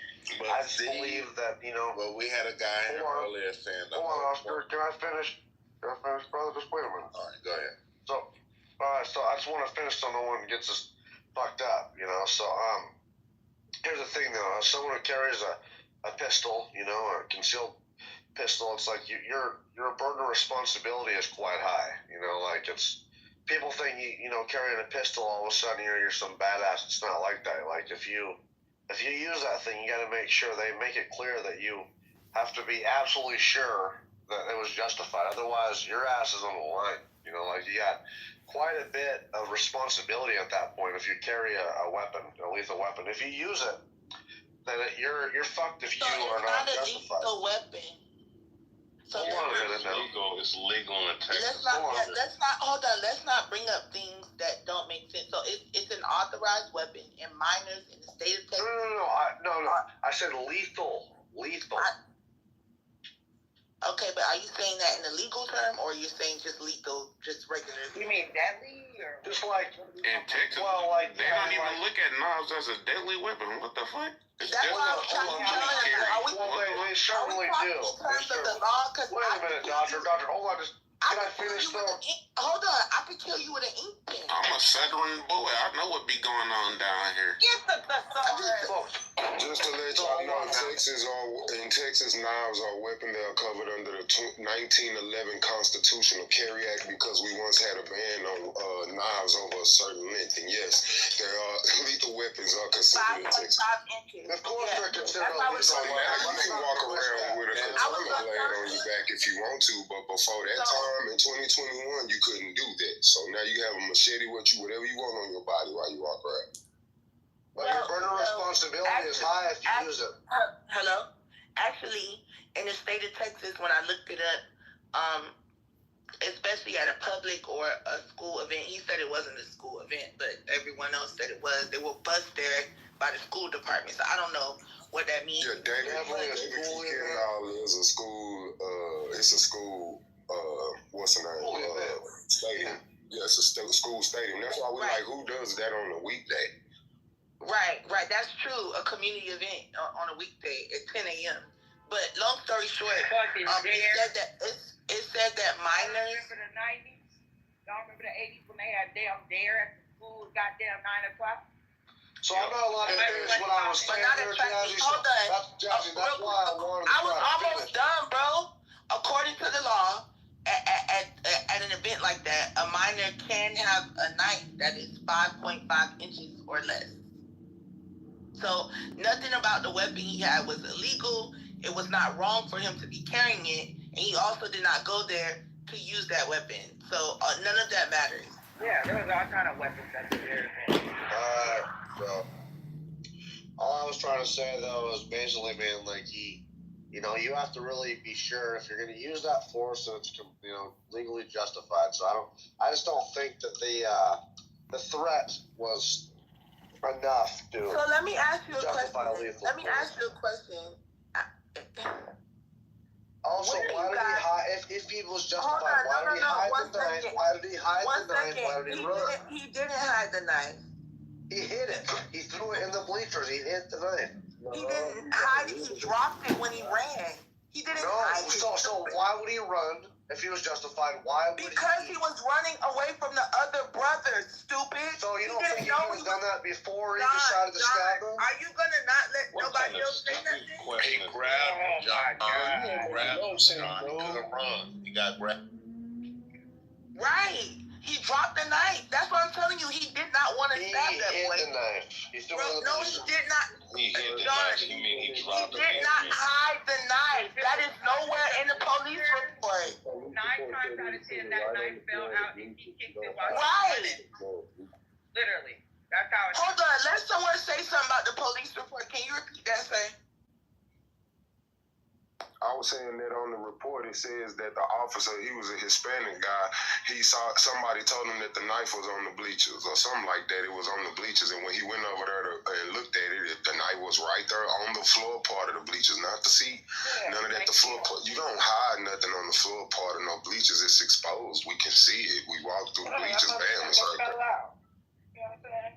Speaker 21: I just believe that,
Speaker 5: Well, we had a guy here earlier saying that.
Speaker 21: Hold on, Oscar. Can I finish, brother? Just wait a minute.
Speaker 5: All right, go ahead.
Speaker 21: So I just want to finish so no one gets us fucked up, So, here's the thing, though. Someone who carries a pistol, a concealed pistol, it's like your burden of responsibility is quite high. It's people think carrying a pistol all of a sudden you're some badass. It's not like that. Like if you use that thing, you got to make sure they make it clear that you have to be absolutely sure that it was justified. Otherwise, your ass is on the line. You got quite a bit of responsibility at that point if you carry a weapon, a lethal weapon. If you use it, then you're fucked if you are not justified.
Speaker 2: It's not a lethal weapon. So
Speaker 3: It's legal in Texas.
Speaker 2: Let's not bring up things that don't make sense. So it's an authorized weapon, and minors in the state of Texas.
Speaker 21: No. I said lethal.
Speaker 2: Okay, but are you saying that in a legal term, or are you saying just lethal, just regular?
Speaker 18: You mean deadly, or
Speaker 21: just like
Speaker 17: in Texas? They don't even look at knives as a deadly weapon. What the fuck?
Speaker 2: That's what I was trying to tell you.
Speaker 21: They certainly do.
Speaker 2: In terms of the law,
Speaker 21: wait a minute, doctor, hold on. Can I finish though?
Speaker 2: Hold on, I could kill you with an ink pen.
Speaker 17: I'm a Southern boy. I know what be going on down here.
Speaker 2: Get the thesaurus.
Speaker 23: Just to let y'all know, in Texas, knives are a weapon that are covered under the 1911 Constitutional Carry Act because we once had a ban on knives over a certain length. And yes, there are lethal weapons are considered in Texas.
Speaker 2: 5.5 inches.
Speaker 21: Of course they're considered lethal.
Speaker 23: So now you can walk around with a katana blade on your back if you want to, but before that time in 2021, you couldn't do that. So now you have a machete, whatever you want on your body while you walk around.
Speaker 21: But your burden of responsibility is high if you use it.
Speaker 2: Hello? Actually, in the state of Texas, when I looked it up, especially at a public or a school event, he said it wasn't a school event, but everyone else said it was. They were bussed there by the school department. So I don't know what that means.
Speaker 23: Yeah, David Kitover is a school, it's a school, what's the name? Stadium. Yeah, it's a school stadium. That's why we like, who does that on a weekday?
Speaker 2: Right. That's true. A community event on a weekday at 10 a.m. But long story short, it said that minors.
Speaker 18: Remember the 90s? Y'all remember the 80s when they had damn dare at the school, goddamn 9 o'clock?
Speaker 21: So I'm not allowed to finish what I was saying there, Jazzy.
Speaker 2: Hold on.
Speaker 21: That's why I wanted to
Speaker 2: I was almost done, bro. According to the law, at an event like that, a minor can have a knife that is 5.5 inches or less. So nothing about the weapon he had was illegal. It was not wrong for him to be carrying it, and he also did not go there to use that weapon. So none of that matters.
Speaker 18: Yeah, there was all kind of weapons that were there.
Speaker 21: So all I was trying to say though is basically, man, like you have to really be sure if you're going to use that force that it's legally justified. So I just don't think that the threat was enough to.
Speaker 2: So let me ask you a question.
Speaker 21: Let me
Speaker 2: ask you a question.
Speaker 21: Also, why did he hide? If he was justified, why did he hide the knife? Why did he hide the knife? Why did he run?
Speaker 18: He didn't hide the knife.
Speaker 21: He hid it. He threw it in the bleachers. He hid the knife.
Speaker 18: He didn't hide it. He dropped it when he ran. He didn't hide it.
Speaker 21: So why would he run if he was justified? Why would
Speaker 18: Because he was running away from the other brothers, stupid.
Speaker 21: So you don't think he could have done that before he decided to stab him?
Speaker 18: Are you gonna not let nobody else say nothing?
Speaker 4: He grabbed him, John. He grabbed him, John. He couldn't run. He got grabbed.
Speaker 2: Right. He dropped the knife. That's what I'm telling you. He did not want to stab that boy.
Speaker 21: He hid the knife. He threw it in the
Speaker 2: No, he did not.
Speaker 3: He hid the knife. You mean he dropped it?
Speaker 2: He did not hide the knife. That is nowhere in the police report.
Speaker 1: 9 times out of 10, that knife fell out and he kicked it while he was
Speaker 2: Right.
Speaker 1: running. Literally. That's how it
Speaker 2: Hold on. Let someone say something about the police report. Can you repeat that, say?
Speaker 23: I was saying that on the report, it says that the officer, he was a Hispanic guy. He saw somebody told him that the knife was on the bleachers or something like that. It was on the bleachers, and when he went over there and looked at it, the knife was right there on the floor part of the bleachers, not the seat. None of that. The floor part. You don't hide nothing on the floor part of no bleachers. It's exposed. We can see it. We walk through the bleachers. Bam, it's right there.
Speaker 1: You know what I'm saying?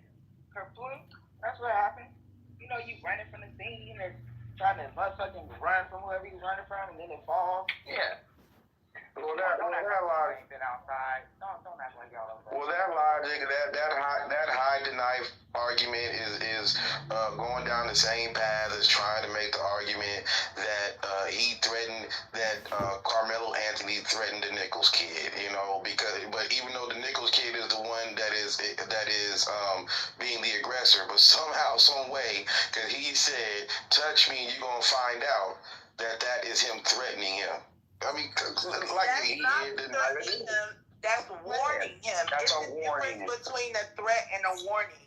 Speaker 1: Kerplunk. That's what happened. You know, you running from the scene or trying to motherfucking run from whoever you running from, and then it falls. Yeah.
Speaker 23: Well, that logic.
Speaker 1: Don't act like y'all don't.
Speaker 15: Well, that logic, that hide the knife argument is going down the same path as trying to make the argument that he threatened, that Carmelo Anthony threatened the Nichols kid. You know, but even though the Nichols kid is the one that is being the aggressor, but somehow, some way, because he said, "Touch me, and you're gonna find out that is him threatening him." I mean, like he did the knife.
Speaker 2: That's warning him.
Speaker 21: That's
Speaker 2: It's
Speaker 21: a warning.
Speaker 2: difference between a threat and a warning.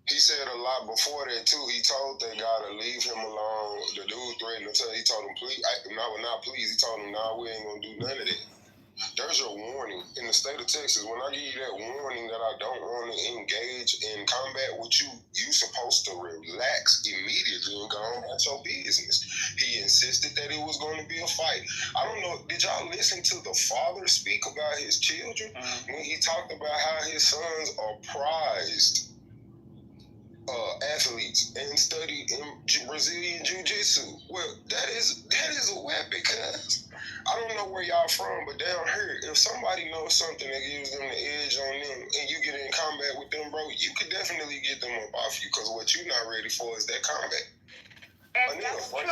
Speaker 23: He said a lot before that too. He told that guy to leave him alone. The dude threatened him. He told him, "Please, not please." He told him, "Nah, we ain't gonna do none of that." There's your warning in the state of Texas. When I give you that warning that I don't want to engage in combat with you, you supposed to relax immediately and go on about your business. He insisted that it was going to be a fight. I don't know. Did y'all listen to the father speak about his children when he talked about how his sons are prized athletes and study in Brazilian Jiu-Jitsu? Well, that is a weapon, cuz. I don't know where y'all from, but down here, if somebody knows something that gives them the edge on them and you get in combat with them, bro, you could definitely get them up off you, because what you're not ready for is that combat.
Speaker 2: And that's true.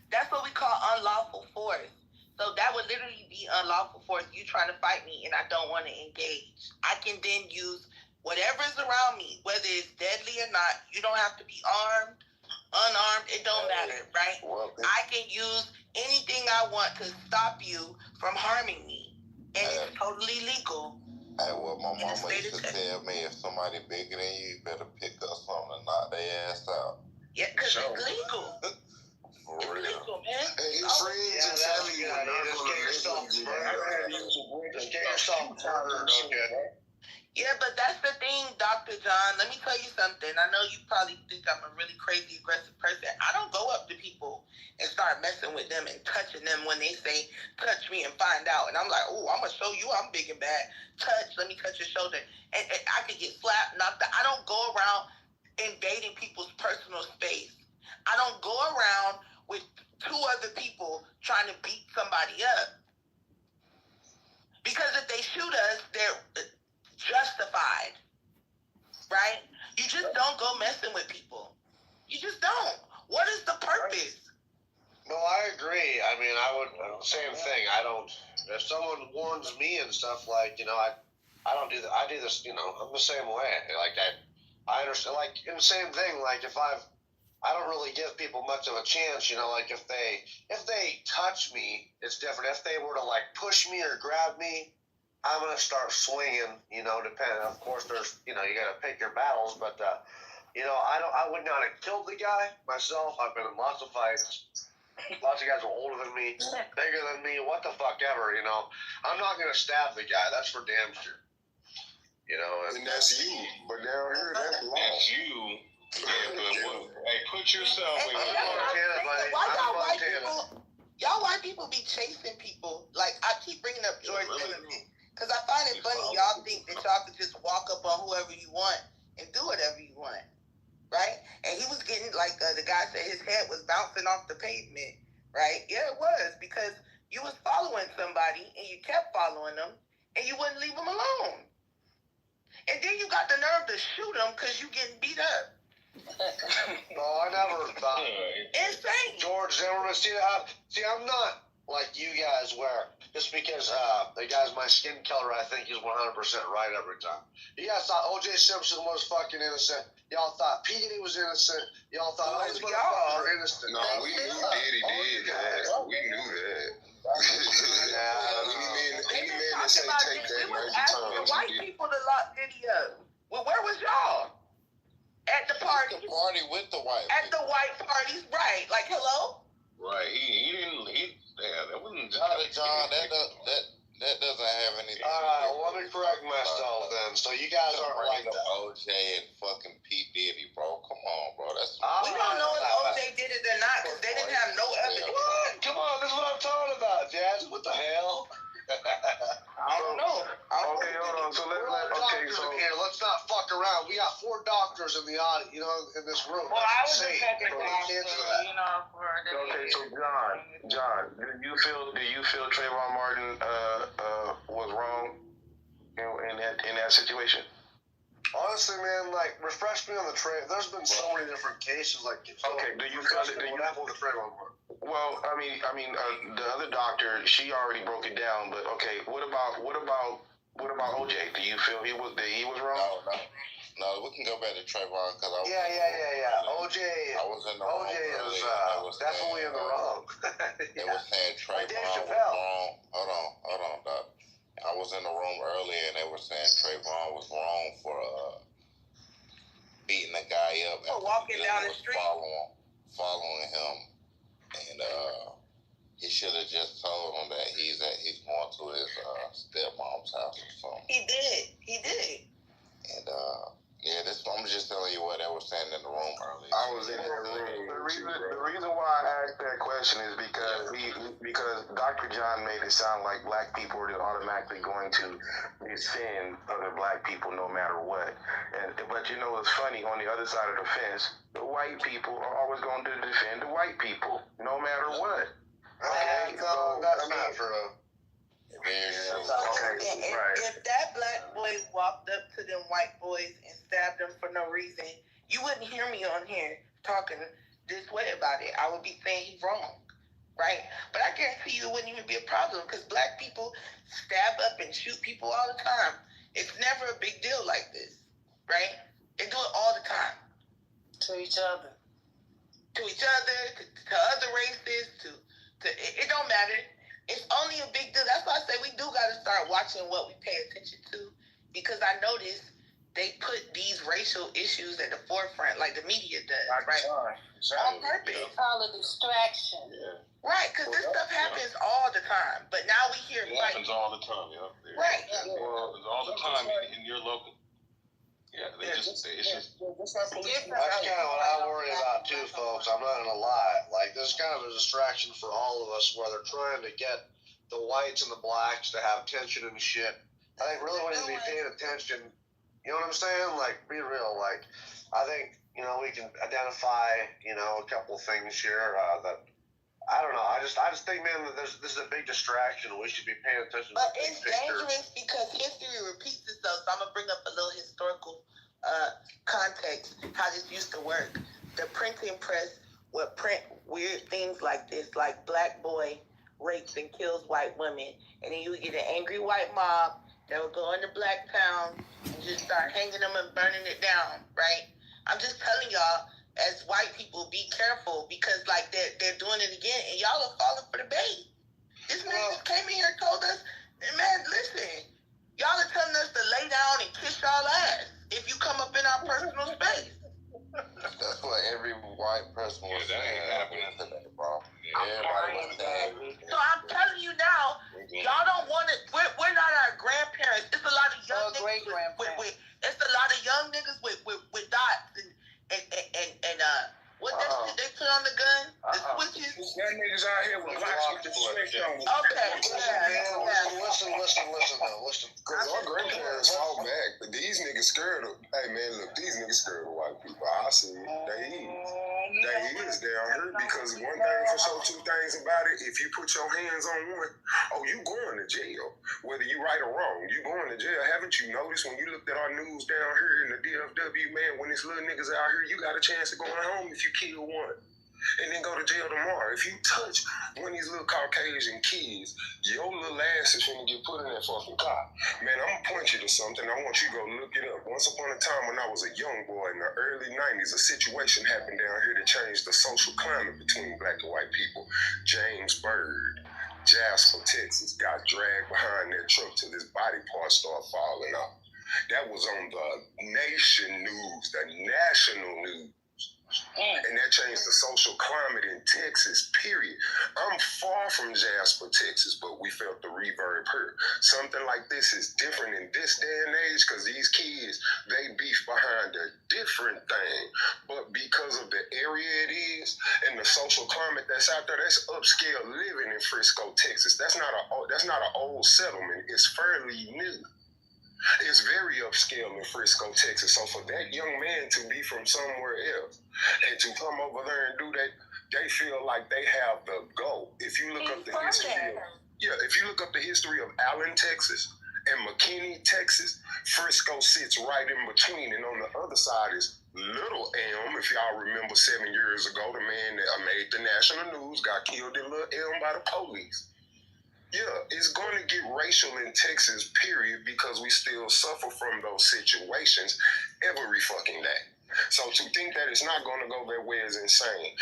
Speaker 2: That's what we call unlawful force. So that would literally be unlawful force. You trying to fight me and I don't want to engage. I can then use whatever's around me, whether it's deadly or not. You don't have to be armed, unarmed. It don't matter, right? I can use anything I want to stop you from harming me, and it's totally legal.
Speaker 5: Hey, well, my mama used to tell me, if somebody bigger than you, you better pick up something and knock their ass out.
Speaker 2: Yeah, because it's legal.
Speaker 5: For real.
Speaker 2: Legal, man.
Speaker 23: Hey, his friends and family were not going to
Speaker 21: Just get yourself murdered, okay?
Speaker 2: Yeah, but that's the thing, Dr. John. Let me tell you something. I know you probably think I'm a really crazy, aggressive person. I don't go up to people and start messing with them and touching them when they say, touch me and find out. And I'm like, oh, I'm going to show you I'm big and bad. Touch, let me touch your shoulder. And I could get slapped, knocked out. I don't go around invading people's personal space. I don't go around with 2 other people trying to beat somebody up. Because if they shoot us, they're justified, right? You just don't go messing with people. You just don't. What is the purpose?
Speaker 21: No, I agree. I mean, I would, same thing. I don't, if someone warns me and stuff, like, you know, I don't do that. I do this, you know, I'm the same way. Like, I understand, like, in the same thing, like, I don't really give people much of a chance, you know, like, if they touch me, it's different. If they were to, like, push me or grab me, I'm going to start swinging, you know, depending. Of course, there's, you know, you got to pick your battles, but, you know, I would not have killed the guy myself. I've been in lots of fights. Lots of guys are older than me, bigger than me, what the fuck ever, you know. I'm not going to stab the guy. That's for damn sure. You know,
Speaker 23: and that's you. But down here, that's law.
Speaker 3: That's you. Yeah, but hey, put yourself in
Speaker 21: I'm Montana, buddy. I'm Montana.
Speaker 2: Y'all white people be chasing people. Like, I keep bringing up George Zimmerman because I find it funny y'all think that y'all could just walk up on whoever you want and do whatever you want, right? And he was getting, like, the guy said his head was bouncing off the pavement, right? Yeah, it was, because you was following somebody and you kept following them and you wouldn't leave them alone. And then you got the nerve to shoot them because you getting beat up.
Speaker 21: No, I never thought.
Speaker 2: Insane.
Speaker 21: George Zimmerman. See, I'm not like you guys where just because the guy's my skin color, I think he's 100% right every time. You guys thought O.J. Simpson was fucking innocent. Y'all thought P. Diddy was innocent. Y'all thought all these motherfuckers are innocent.
Speaker 23: No, we knew Diddy did that. We knew that. Any man that say take that
Speaker 2: was asking the white people to lock Diddy up. Well, where was y'all? At the party.
Speaker 7: The party with the white.
Speaker 2: At the white parties, right? Like, hello.
Speaker 3: Right. He didn't. That wasn't.
Speaker 7: John, that doesn't have anything.
Speaker 21: All right. Well, let me correct myself then. So you guys aren't like that.
Speaker 7: OJ and fucking P. Diddy, bro. Come on, bro. That's.
Speaker 2: We don't know if OJ did it or not because they didn't have no evidence.
Speaker 21: What? Come on, this is what I'm talking about, Jazz. What the hell?
Speaker 2: I don't know.
Speaker 21: Okay, hold on. So let's not fuck around. We got 4 doctors in the audience, in this room.
Speaker 18: Well, I was a second doctor,
Speaker 6: Okay, so John, do you feel Trayvon Martin was wrong in that situation?
Speaker 21: Honestly, man, like, refresh me on the train. There's been so many different cases. Like,
Speaker 6: okay, do you feel that?
Speaker 21: What happened with Trayvon Martin?
Speaker 6: Well, I mean, the other doctor, she already broke it down. But okay, what about OJ? Do you feel he was wrong?
Speaker 7: No, we can go back to Trayvon because I was.
Speaker 21: Yeah. OJ.
Speaker 7: I was in the wrong.
Speaker 21: OJ is definitely in the wrong.
Speaker 7: They were saying Trayvon was wrong. Hold on, Doc. I was in the room earlier and they were saying Trayvon was wrong for beating a guy up.
Speaker 2: For walking down the street.
Speaker 7: Following him. And he should have just told him that he's going to his stepmom's house or something.
Speaker 2: He did.
Speaker 7: And I'm just telling you what they were saying in the room earlier.
Speaker 6: I was in the room. The reason why I asked that question is because Dr. John made it sound like black people are automatically going to defend other black people no matter what. But it's funny, on the other side of the fence, the white people are always going to defend the white people no matter what.
Speaker 21: Okay, so that's not true.
Speaker 2: If that black boy walked up to them white boys and stabbed them for no reason, you wouldn't hear me on here talking this way about it. I would be saying he's wrong, right? But I guarantee you it wouldn't even be a problem because black people stab up and shoot people all the time. It's never a big deal like this, right? They do it all the time.
Speaker 18: To each other.
Speaker 2: To other races, it don't matter. It's only a big deal. That's why I say we do got to start watching what we pay attention to, because I noticed they put these racial issues at the forefront, like the media does, right? On purpose.
Speaker 18: They call it distraction.
Speaker 3: Yeah.
Speaker 2: Right, because this stuff happens all the time. But now we hear
Speaker 3: it happens all the time,
Speaker 2: Right.
Speaker 3: It happens all the time in your local. Yeah, it's just.
Speaker 21: That's kind of what I worry about too, folks. I'm not gonna lie. Like, this is kind of a distraction for all of us, where they're trying to get the whites and the blacks to have tension and shit. I think really we need to be paying attention. You know what I'm saying? Like, be real. Like, I think we can identify a couple of things here that. I don't know. I just think, man, that this is a big distraction. We should be paying attention.
Speaker 2: But it's dangerous because history repeats itself. So I'm gonna bring up a little historical context how this used to work. The printing press would print weird things like this, like black boy rapes and kills white women, and then you would get an angry white mob that would go into black town and just start hanging them and burning it down. Right? I'm just telling y'all. As white people, be careful because they're doing it again and y'all are falling for the bait. This man just came in here and told us, man, listen, y'all are telling us to lay down and kiss y'all ass if you come up in our personal space.
Speaker 7: That's what every white person was saying happening today, bro. Everybody was saying.
Speaker 2: So I'm telling you now, y'all don't want it. We're not our grandparents. It's a lot of young niggas it's a lot of young niggas with dots and what that shit they put on the gun? The switches?
Speaker 20: Young niggas out here with blocks of
Speaker 23: man, look, these niggas scared of white people. I see it. They is down here because one thing for sure, two things about it. If you put your hands on one, oh, you going to jail. Whether you right or wrong, you going to jail. Haven't you noticed when you looked at our news down here in the DFW, man, when these little niggas out here, you got a chance of going home if you kill one. And then go to jail tomorrow. If you touch one of these little Caucasian kids, your little ass is gonna get put in that fucking car. Man, I'm gonna point you to something. I want you to go look it up. Once upon a time when I was a young boy in the early 90s, a situation happened down here that changed the social climate between black and white people. James Byrd, Jasper, Texas, got dragged behind that truck till his body parts started falling off. That was on the nation news, the national news. And that changed the social climate in Texas, period. I'm far from Jasper, Texas, but we felt the reverb here. Something like this is different in this day and age because these kids, they beef behind a different thing. But because of the area it is and the social climate that's out there, that's upscale living in Frisco, Texas. That's not an old settlement. It's fairly new. It's very upscale in Frisco, Texas. So for that young man to be from somewhere else and to come over there and do that, they feel like they have the go. If you look up the history of Allen, Texas, and McKinney, Texas, Frisco sits right in between, and on the other side is Little Elm. If y'all remember 7 years ago, the man that made the national news got killed in Little Elm by the police. Yeah, it's going to get racial in Texas, period, because we still suffer from those situations every fucking day. So to think that it's not going to go that way is insane.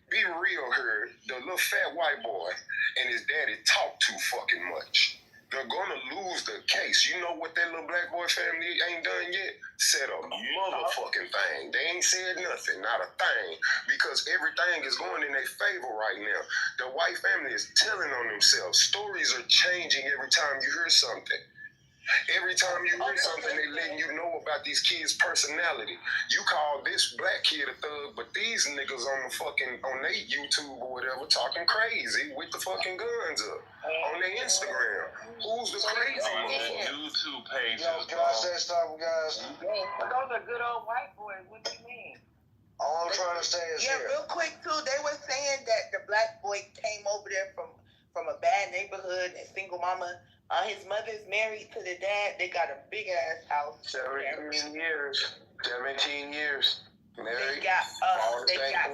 Speaker 23: Be real here, the little fat white boy and his daddy talk too fucking much. They're going to lose the case. You know what that little black boy family ain't done yet? Said a motherfucking thing. They ain't said nothing, not a thing, because everything is going in their favor right now. The white family is telling on themselves. Stories are changing every time you hear something. Every time you hear something, they letting you know about these kids' personality. You call this black kid a thug, but these niggas on their YouTube or whatever talking crazy with the fucking guns up on their Instagram. Who's the crazy motherfucker?
Speaker 3: YouTube pages.
Speaker 21: Yo, can I say something, guys?
Speaker 18: But those are good old white boys. What do you mean?
Speaker 21: All I'm trying to say is
Speaker 2: real quick too. They were saying that the black boy came over there from a bad neighborhood and single mama. His mother's married to the dad. They got a big ass house.
Speaker 21: 17 years. 17 years.
Speaker 2: They
Speaker 21: Married.
Speaker 2: got cars. They got.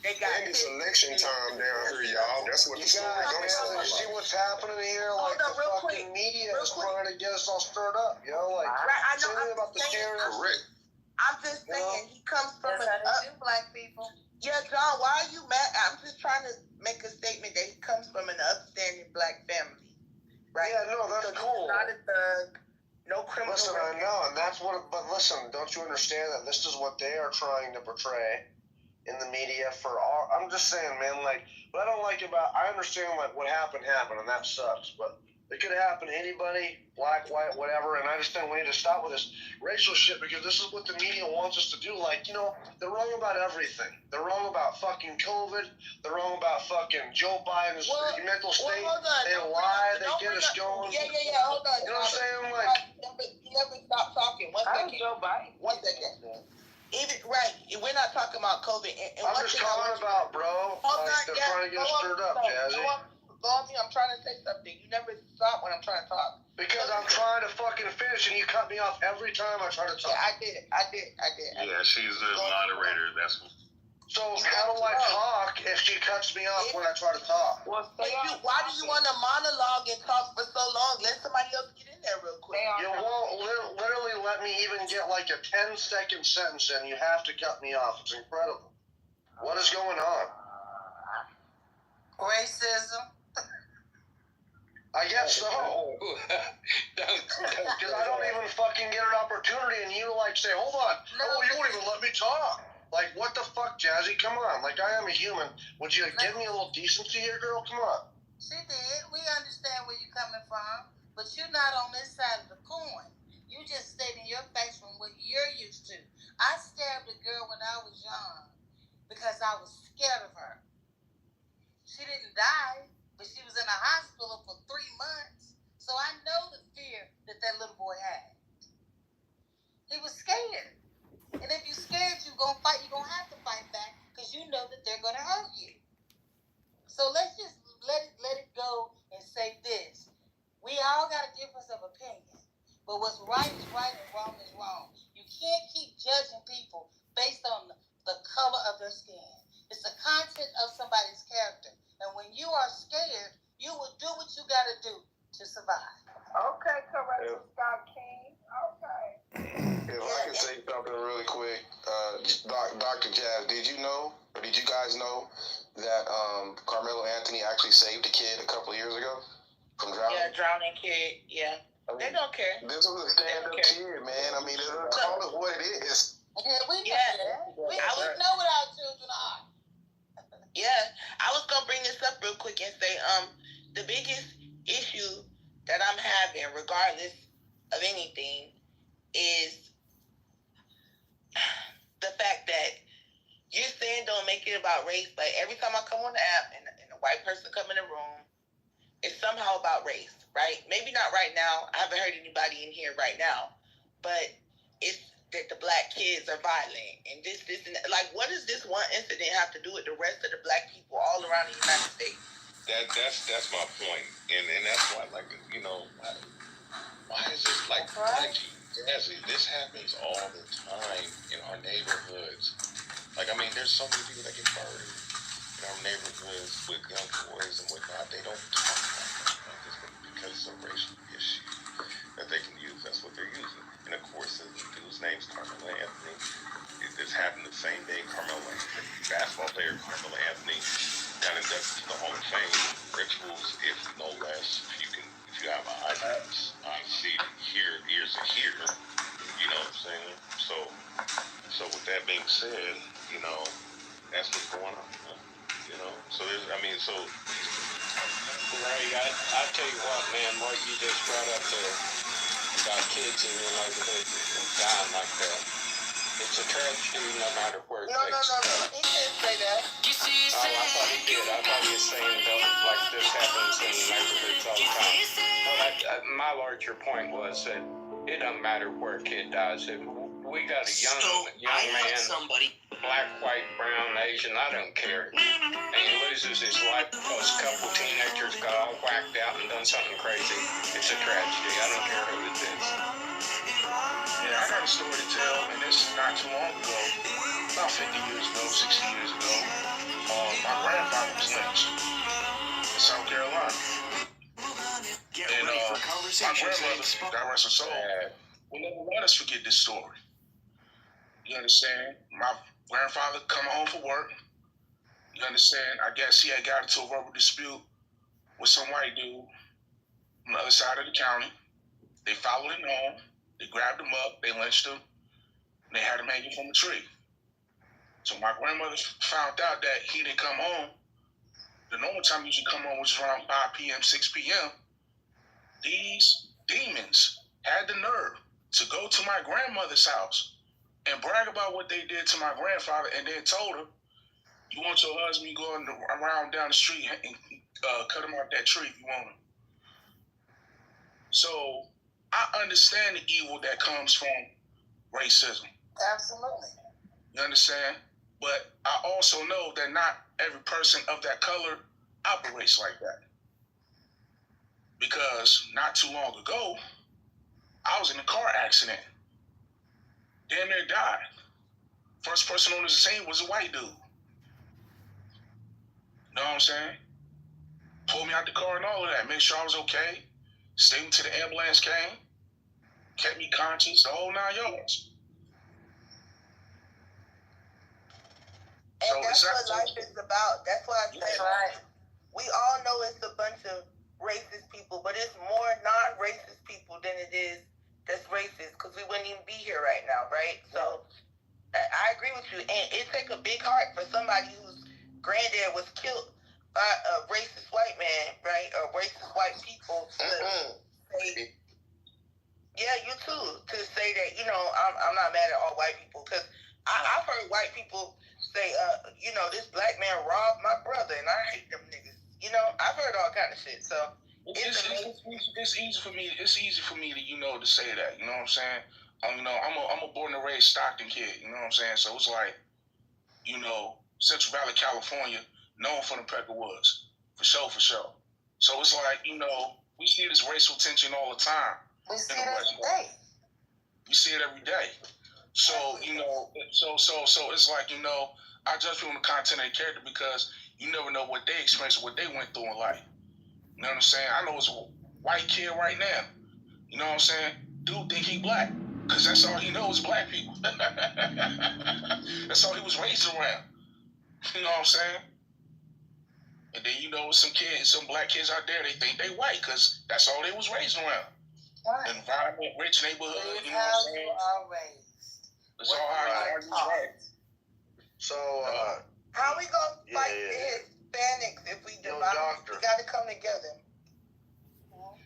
Speaker 23: And it's election time down here, y'all. That's what the story goes on.
Speaker 21: See what's happening here? Like the fucking media is trying to get us all stirred up, yo. Like,
Speaker 2: I know.
Speaker 21: I'm about the
Speaker 23: correct.
Speaker 2: I'm just saying he comes from
Speaker 14: black people.
Speaker 2: Yeah, John, why are you mad? I'm just trying to make a statement that he comes from an upstanding black family. Right?
Speaker 21: Yeah, no, that's cool.
Speaker 2: He's not a thug, no criminal.
Speaker 21: Listen, I know, and that's what. But listen, don't you understand that this is what they are trying to portray in the media for our? I'm just saying, man. Like, what I don't like about, I understand like what happened, and that sucks. But it could happen to anybody, black, white, whatever. And I understand we need to stop with this racial shit because this is what the media wants us to do. Like, you know, they're wrong about everything. They're wrong about fucking COVID. They're wrong about fucking Joe Biden's mental state. They lie. They get us going.
Speaker 2: Yeah. Hold on.
Speaker 21: You know what I'm saying? Like,
Speaker 2: you never stop talking. One second.
Speaker 18: Joe Biden.
Speaker 2: 1 second. Even right, we're not talking about COVID. And
Speaker 21: I'm just talking about, bro. They're trying to get us stirred up, Jazzy.
Speaker 2: Go on me. I'm trying to say something. You never stop when I'm trying to talk.
Speaker 21: Because I'm trying to fucking finish and you cut me off every time I try to talk.
Speaker 2: Yeah, I did.
Speaker 3: Yeah, she's the moderator. That's what.
Speaker 21: So how do I talk if she cuts me off when I try to talk?
Speaker 2: Why do you want to monologue and talk for so long? Let somebody else get in there real quick.
Speaker 21: You won't literally let me even get like a 10-second sentence in. You have to cut me off. It's incredible. What is going on?
Speaker 14: Racism.
Speaker 21: I guess so. Because I don't even fucking get an opportunity and you like say, hold on. Oh, you won't even let me talk. Like, what the fuck, Jazzy? Come on. Like, I am a human. Would you give me a little decency here, girl? Come on.
Speaker 14: She did. We understand where you're coming from. But you're not on this side of the coin. You just stating your face from what you're used to. I stabbed a girl when I was young because I was scared of her. She didn't die, but she was in a hospital for 3 months. So I know the fear that little boy had. He was scared. And if you're scared, you're going to fight. You're going to have to fight back because you know that they're going to hurt you. So let's just let it go and say this. We all got a difference of opinion. But what's right is right and wrong is wrong. You can't keep judging people based on the color of their skin. It's the content of somebody's character. And when you are scared, you will do what you got to do to survive.
Speaker 1: Okay, correct. Scott King. Okay.
Speaker 15: If I can say something really quick, Dr. Jazz, did you know, or did you guys know that Carmelo Anthony actually saved a kid a couple of years ago from drowning?
Speaker 2: Yeah, drowning kid. Yeah. They don't care.
Speaker 15: This was a stand-up kid, man. I mean, call it what it is.
Speaker 14: Yeah, we know that. We know what our children are.
Speaker 2: Yeah. I was going to bring this up real quick and say, the biggest issue that I'm having, regardless of anything, is the fact that you're saying don't make it about race, but every time I come on the app and a white person come in the room, it's somehow about race, right? Maybe not right now. I haven't heard anybody in here right now, but it's that the black kids are violent and this, and that. Like, what does this one incident have to do with the rest of the black people all around the United States?
Speaker 3: That's my point, and that's why, like, you know, why is this like this happens all the time in our neighborhoods? Like, I mean, there's so many people that get murdered in our neighborhoods with young boys and whatnot. They don't talk about that because it's a racial issue that they can use. That's what they're using. And of course, the dude's name's Carmelo Anthony. This happened the same day Carmelo Anthony, basketball player Carmelo Anthony, got inducted to the Hall of Fame. Rituals, if no less, if you have an eye see, hear, ears to hear. You know what I'm saying? So with that being said, you know, that's what's going on. You know, so there's, I mean, so.
Speaker 8: Ray, I tell you what, man, what you just brought up there about kids in your neighborhood dying like that. It's a tragedy no matter where it takes.
Speaker 2: No. He didn't say that.
Speaker 8: Oh, I thought he did. I thought he was saying like this happens in neighborhoods all the time. But my larger point was that it doesn't matter where a kid dies. If we got a young man, black, white, brown, Asian, I don't care. And he loses his life because a couple teenagers got all whacked out and done something crazy. It's a tragedy. I don't care who it is.
Speaker 20: Yeah, I got a story to tell, and this is not too long ago, about 50 years ago, 60 years ago. My grandfather was lynched in South Carolina. And my grandmother, God rest her soul, will never let us forget this story. You understand? My grandfather coming home from work. You understand? I guess he had got into a verbal dispute with some white dude on the other side of the county. They followed him home. They grabbed him up. They lynched him. And they had him hanging from a tree. So my grandmother found out that he didn't come home. The normal time he usually come home was around 5 p.m., 6 p.m. These demons had the nerve to go to my grandmother's house and brag about what they did to my grandfather, and then told her, you want your husband, you going around down the street and cut him off that tree if you want him. So I understand the evil that comes from racism.
Speaker 14: Absolutely.
Speaker 20: You understand? But I also know that not every person of that color operates like that. Because not too long ago, I was in a car accident. Damn near died. First person on the scene was a white dude. Know what I'm saying? Pulled me out the car and all of that. Made sure I was okay. Stayed until the ambulance came. Kept me conscious, the whole 9 yards.
Speaker 2: And so that's what life is about. That's why I say we all know it's a bunch of racist people, but it's more non-racist people than it is that's racist, because we wouldn't even be here right now, right? So I agree with you. And it takes a big heart for somebody whose granddad was killed by a racist white man, right? Or racist white people to say, yeah, you too, to say that, you know, I'm not mad at all white people, because I've heard white people say, you know, this black man robbed my brother, and I hate them niggas. You know, I've heard all kind of shit. So
Speaker 20: it's easy for me. It's easy for me to, you know, to say that. You know what I'm saying? I'm a born and raised Stockton kid. You know what I'm saying? So it's like, Central Valley, California, known for the Peckerwoods, for sure. So it's like, we see this racial tension all the time.
Speaker 14: We see it every day.
Speaker 20: We see it every day. So, so it's like, I judge people on the content of their character because you never know what they experienced, what they went through in life. You know what I'm saying? I know it's a white kid right now. You know what I'm saying? Dude think he black. Because that's all he knows is black people. That's all he was raised around. You know what I'm saying? And then some black kids out there, they think they white because that's all they was raised around.
Speaker 14: Right.
Speaker 20: Environment, rich neighborhood, you know what I'm saying?
Speaker 14: You are raised.
Speaker 20: That's all how you raised.
Speaker 21: So,
Speaker 2: how we gonna fight the Hispanics if we divide? We gotta come together.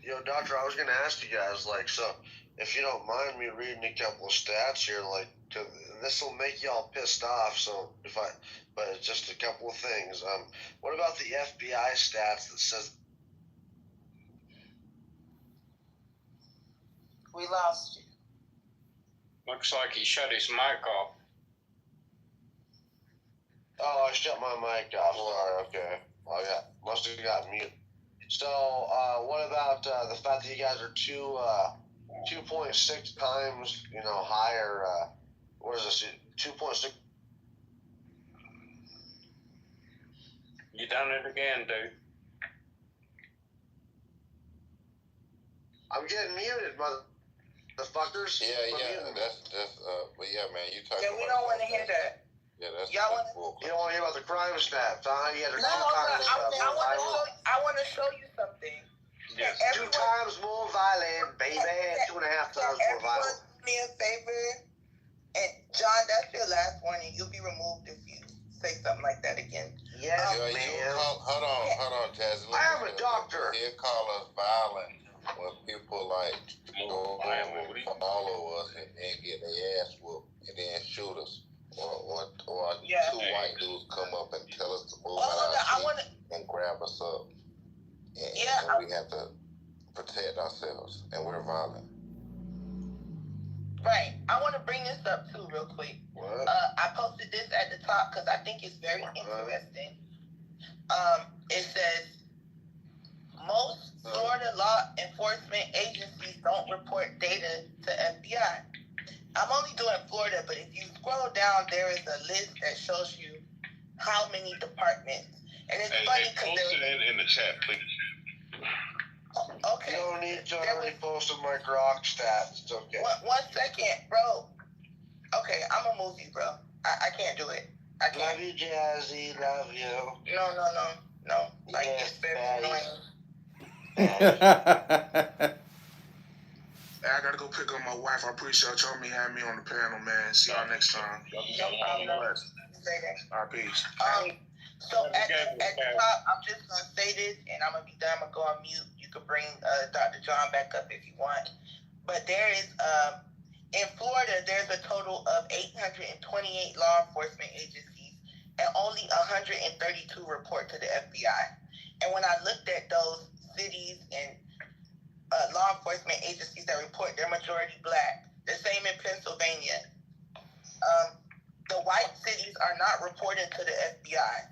Speaker 21: Yo, Doctor, I was gonna ask you guys, so if you don't mind me reading a couple of stats here, this will make y'all pissed off. So but it's just a couple of things. What about the FBI stats that says?
Speaker 2: We lost you.
Speaker 8: Looks like he shut his mic off.
Speaker 21: Oh, I shut my mic off. Sorry. Okay. Well, yeah, must have got muted. So, what about the fact that you guys are 2.6 times, higher? What is this? 2.6.
Speaker 8: You done it again, dude.
Speaker 21: I'm getting muted, motherfuckers.
Speaker 5: Yeah, that's but yeah, man, you talking.
Speaker 2: Yeah, we don't want to hear that.
Speaker 5: Yeah, that's
Speaker 21: you don't want to hear about the crime stats, huh? You guys are
Speaker 2: I want to show you something.
Speaker 21: Yes. 2 times more violent, baby. 2.5 times more violent.
Speaker 2: Do me a favor, and John, that's your last warning. You'll be removed if you say something like that again.
Speaker 21: Yes, ma'am.
Speaker 5: Hold on, Jazzy.
Speaker 21: I am a doctor.
Speaker 5: He'll call us violent when people go follow us and get their ass whooped and then shoot us. Or 2 white dudes come up and tell us to move out and grab us up. And we have to protect ourselves, and we're violent.
Speaker 2: Right. I want to bring this up too real quick.
Speaker 21: What?
Speaker 2: I posted this at the top because I think it's very interesting. It says, most Florida law enforcement agencies don't report data to FBI. I'm only doing Florida, but if you scroll down, there is a list that shows you how many departments. And it's funny because
Speaker 3: post it in the chat, please.
Speaker 2: Okay.
Speaker 21: You don't need to already post my grok stats. It's okay.
Speaker 2: One second, bro. Okay, I'm gonna move you, bro. I can't do it. I can't.
Speaker 21: Love you, Jazzy. Love you.
Speaker 2: No. Like,
Speaker 21: yes,
Speaker 2: it's very
Speaker 21: annoying.
Speaker 20: Hey, I gotta go pick up my wife. I appreciate y'all having me on the panel, man. See y'all next time.
Speaker 2: No problem.
Speaker 20: All right, peace.
Speaker 2: So at the top, I'm just gonna say this, and I'm gonna be done. I'm gonna go on mute. You can bring Dr. John back up if you want. But there is in Florida, there's a total of 828 law enforcement agencies, and only 132 report to the FBI. And when I looked at those cities and law enforcement agencies that report, they're majority black. The same in Pennsylvania. The white cities are not reporting to the FBI.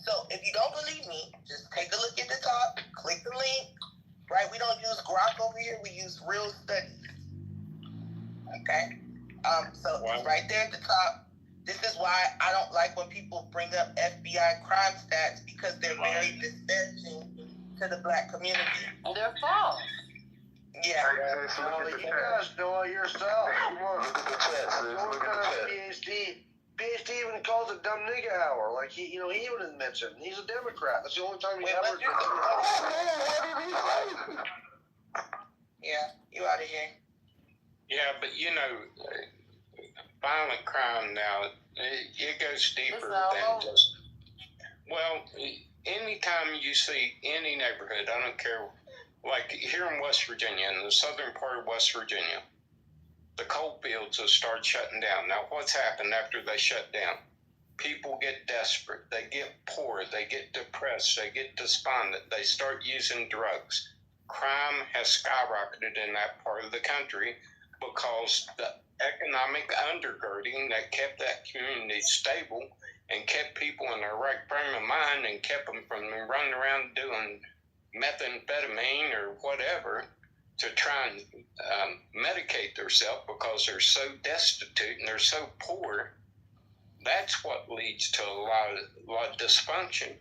Speaker 2: So if you don't believe me, just take a look at the top, click the link, right? We don't use grok over here, we use real studies. Okay? So it's right there at the top. This is why I don't like when people bring up FBI crime stats, because they're very disparaging to the black community.
Speaker 14: They're false.
Speaker 21: Yeah. You guys know it yourself. Come on. Look at the test. What kind of PhD even calls it dumb nigga hour. Like, he even mentioned. He's a Democrat. That's the only time he ever...
Speaker 2: Yeah, you out of here.
Speaker 8: Yeah, but violent crime now, it goes deeper than just... Well, anytime you see any neighborhood, I don't care, like here in West Virginia, in the southern part of West Virginia, the coal fields have started shutting down. Now, what's happened after they shut down? People get desperate. They get poor. They get depressed. They get despondent. They start using drugs. crime has skyrocketed in that part of the country because the economic undergirding that kept that community stable and kept people in their right frame of mind and kept them from running around doing methamphetamine or whatever to try and medicate themselves because they're so destitute and they're so poor. That's what leads to a lot of dysfunction.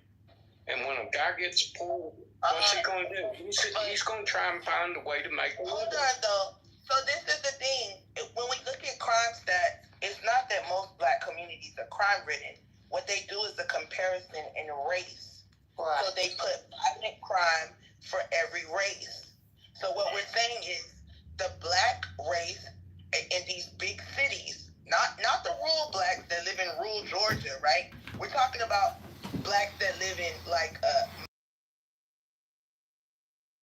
Speaker 8: And when a guy gets poor, what's he going to do? He's going to try and find a way to make a living.
Speaker 2: Hold on, though. So this is the thing. When we look at crime stats, it's not that most black communities are crime-ridden. What they do is a comparison in race. Right. So they put violent crime for every race. So what we're saying is the black race in these big cities, not the rural blacks that live in rural Georgia, right? We're talking about blacks that live in like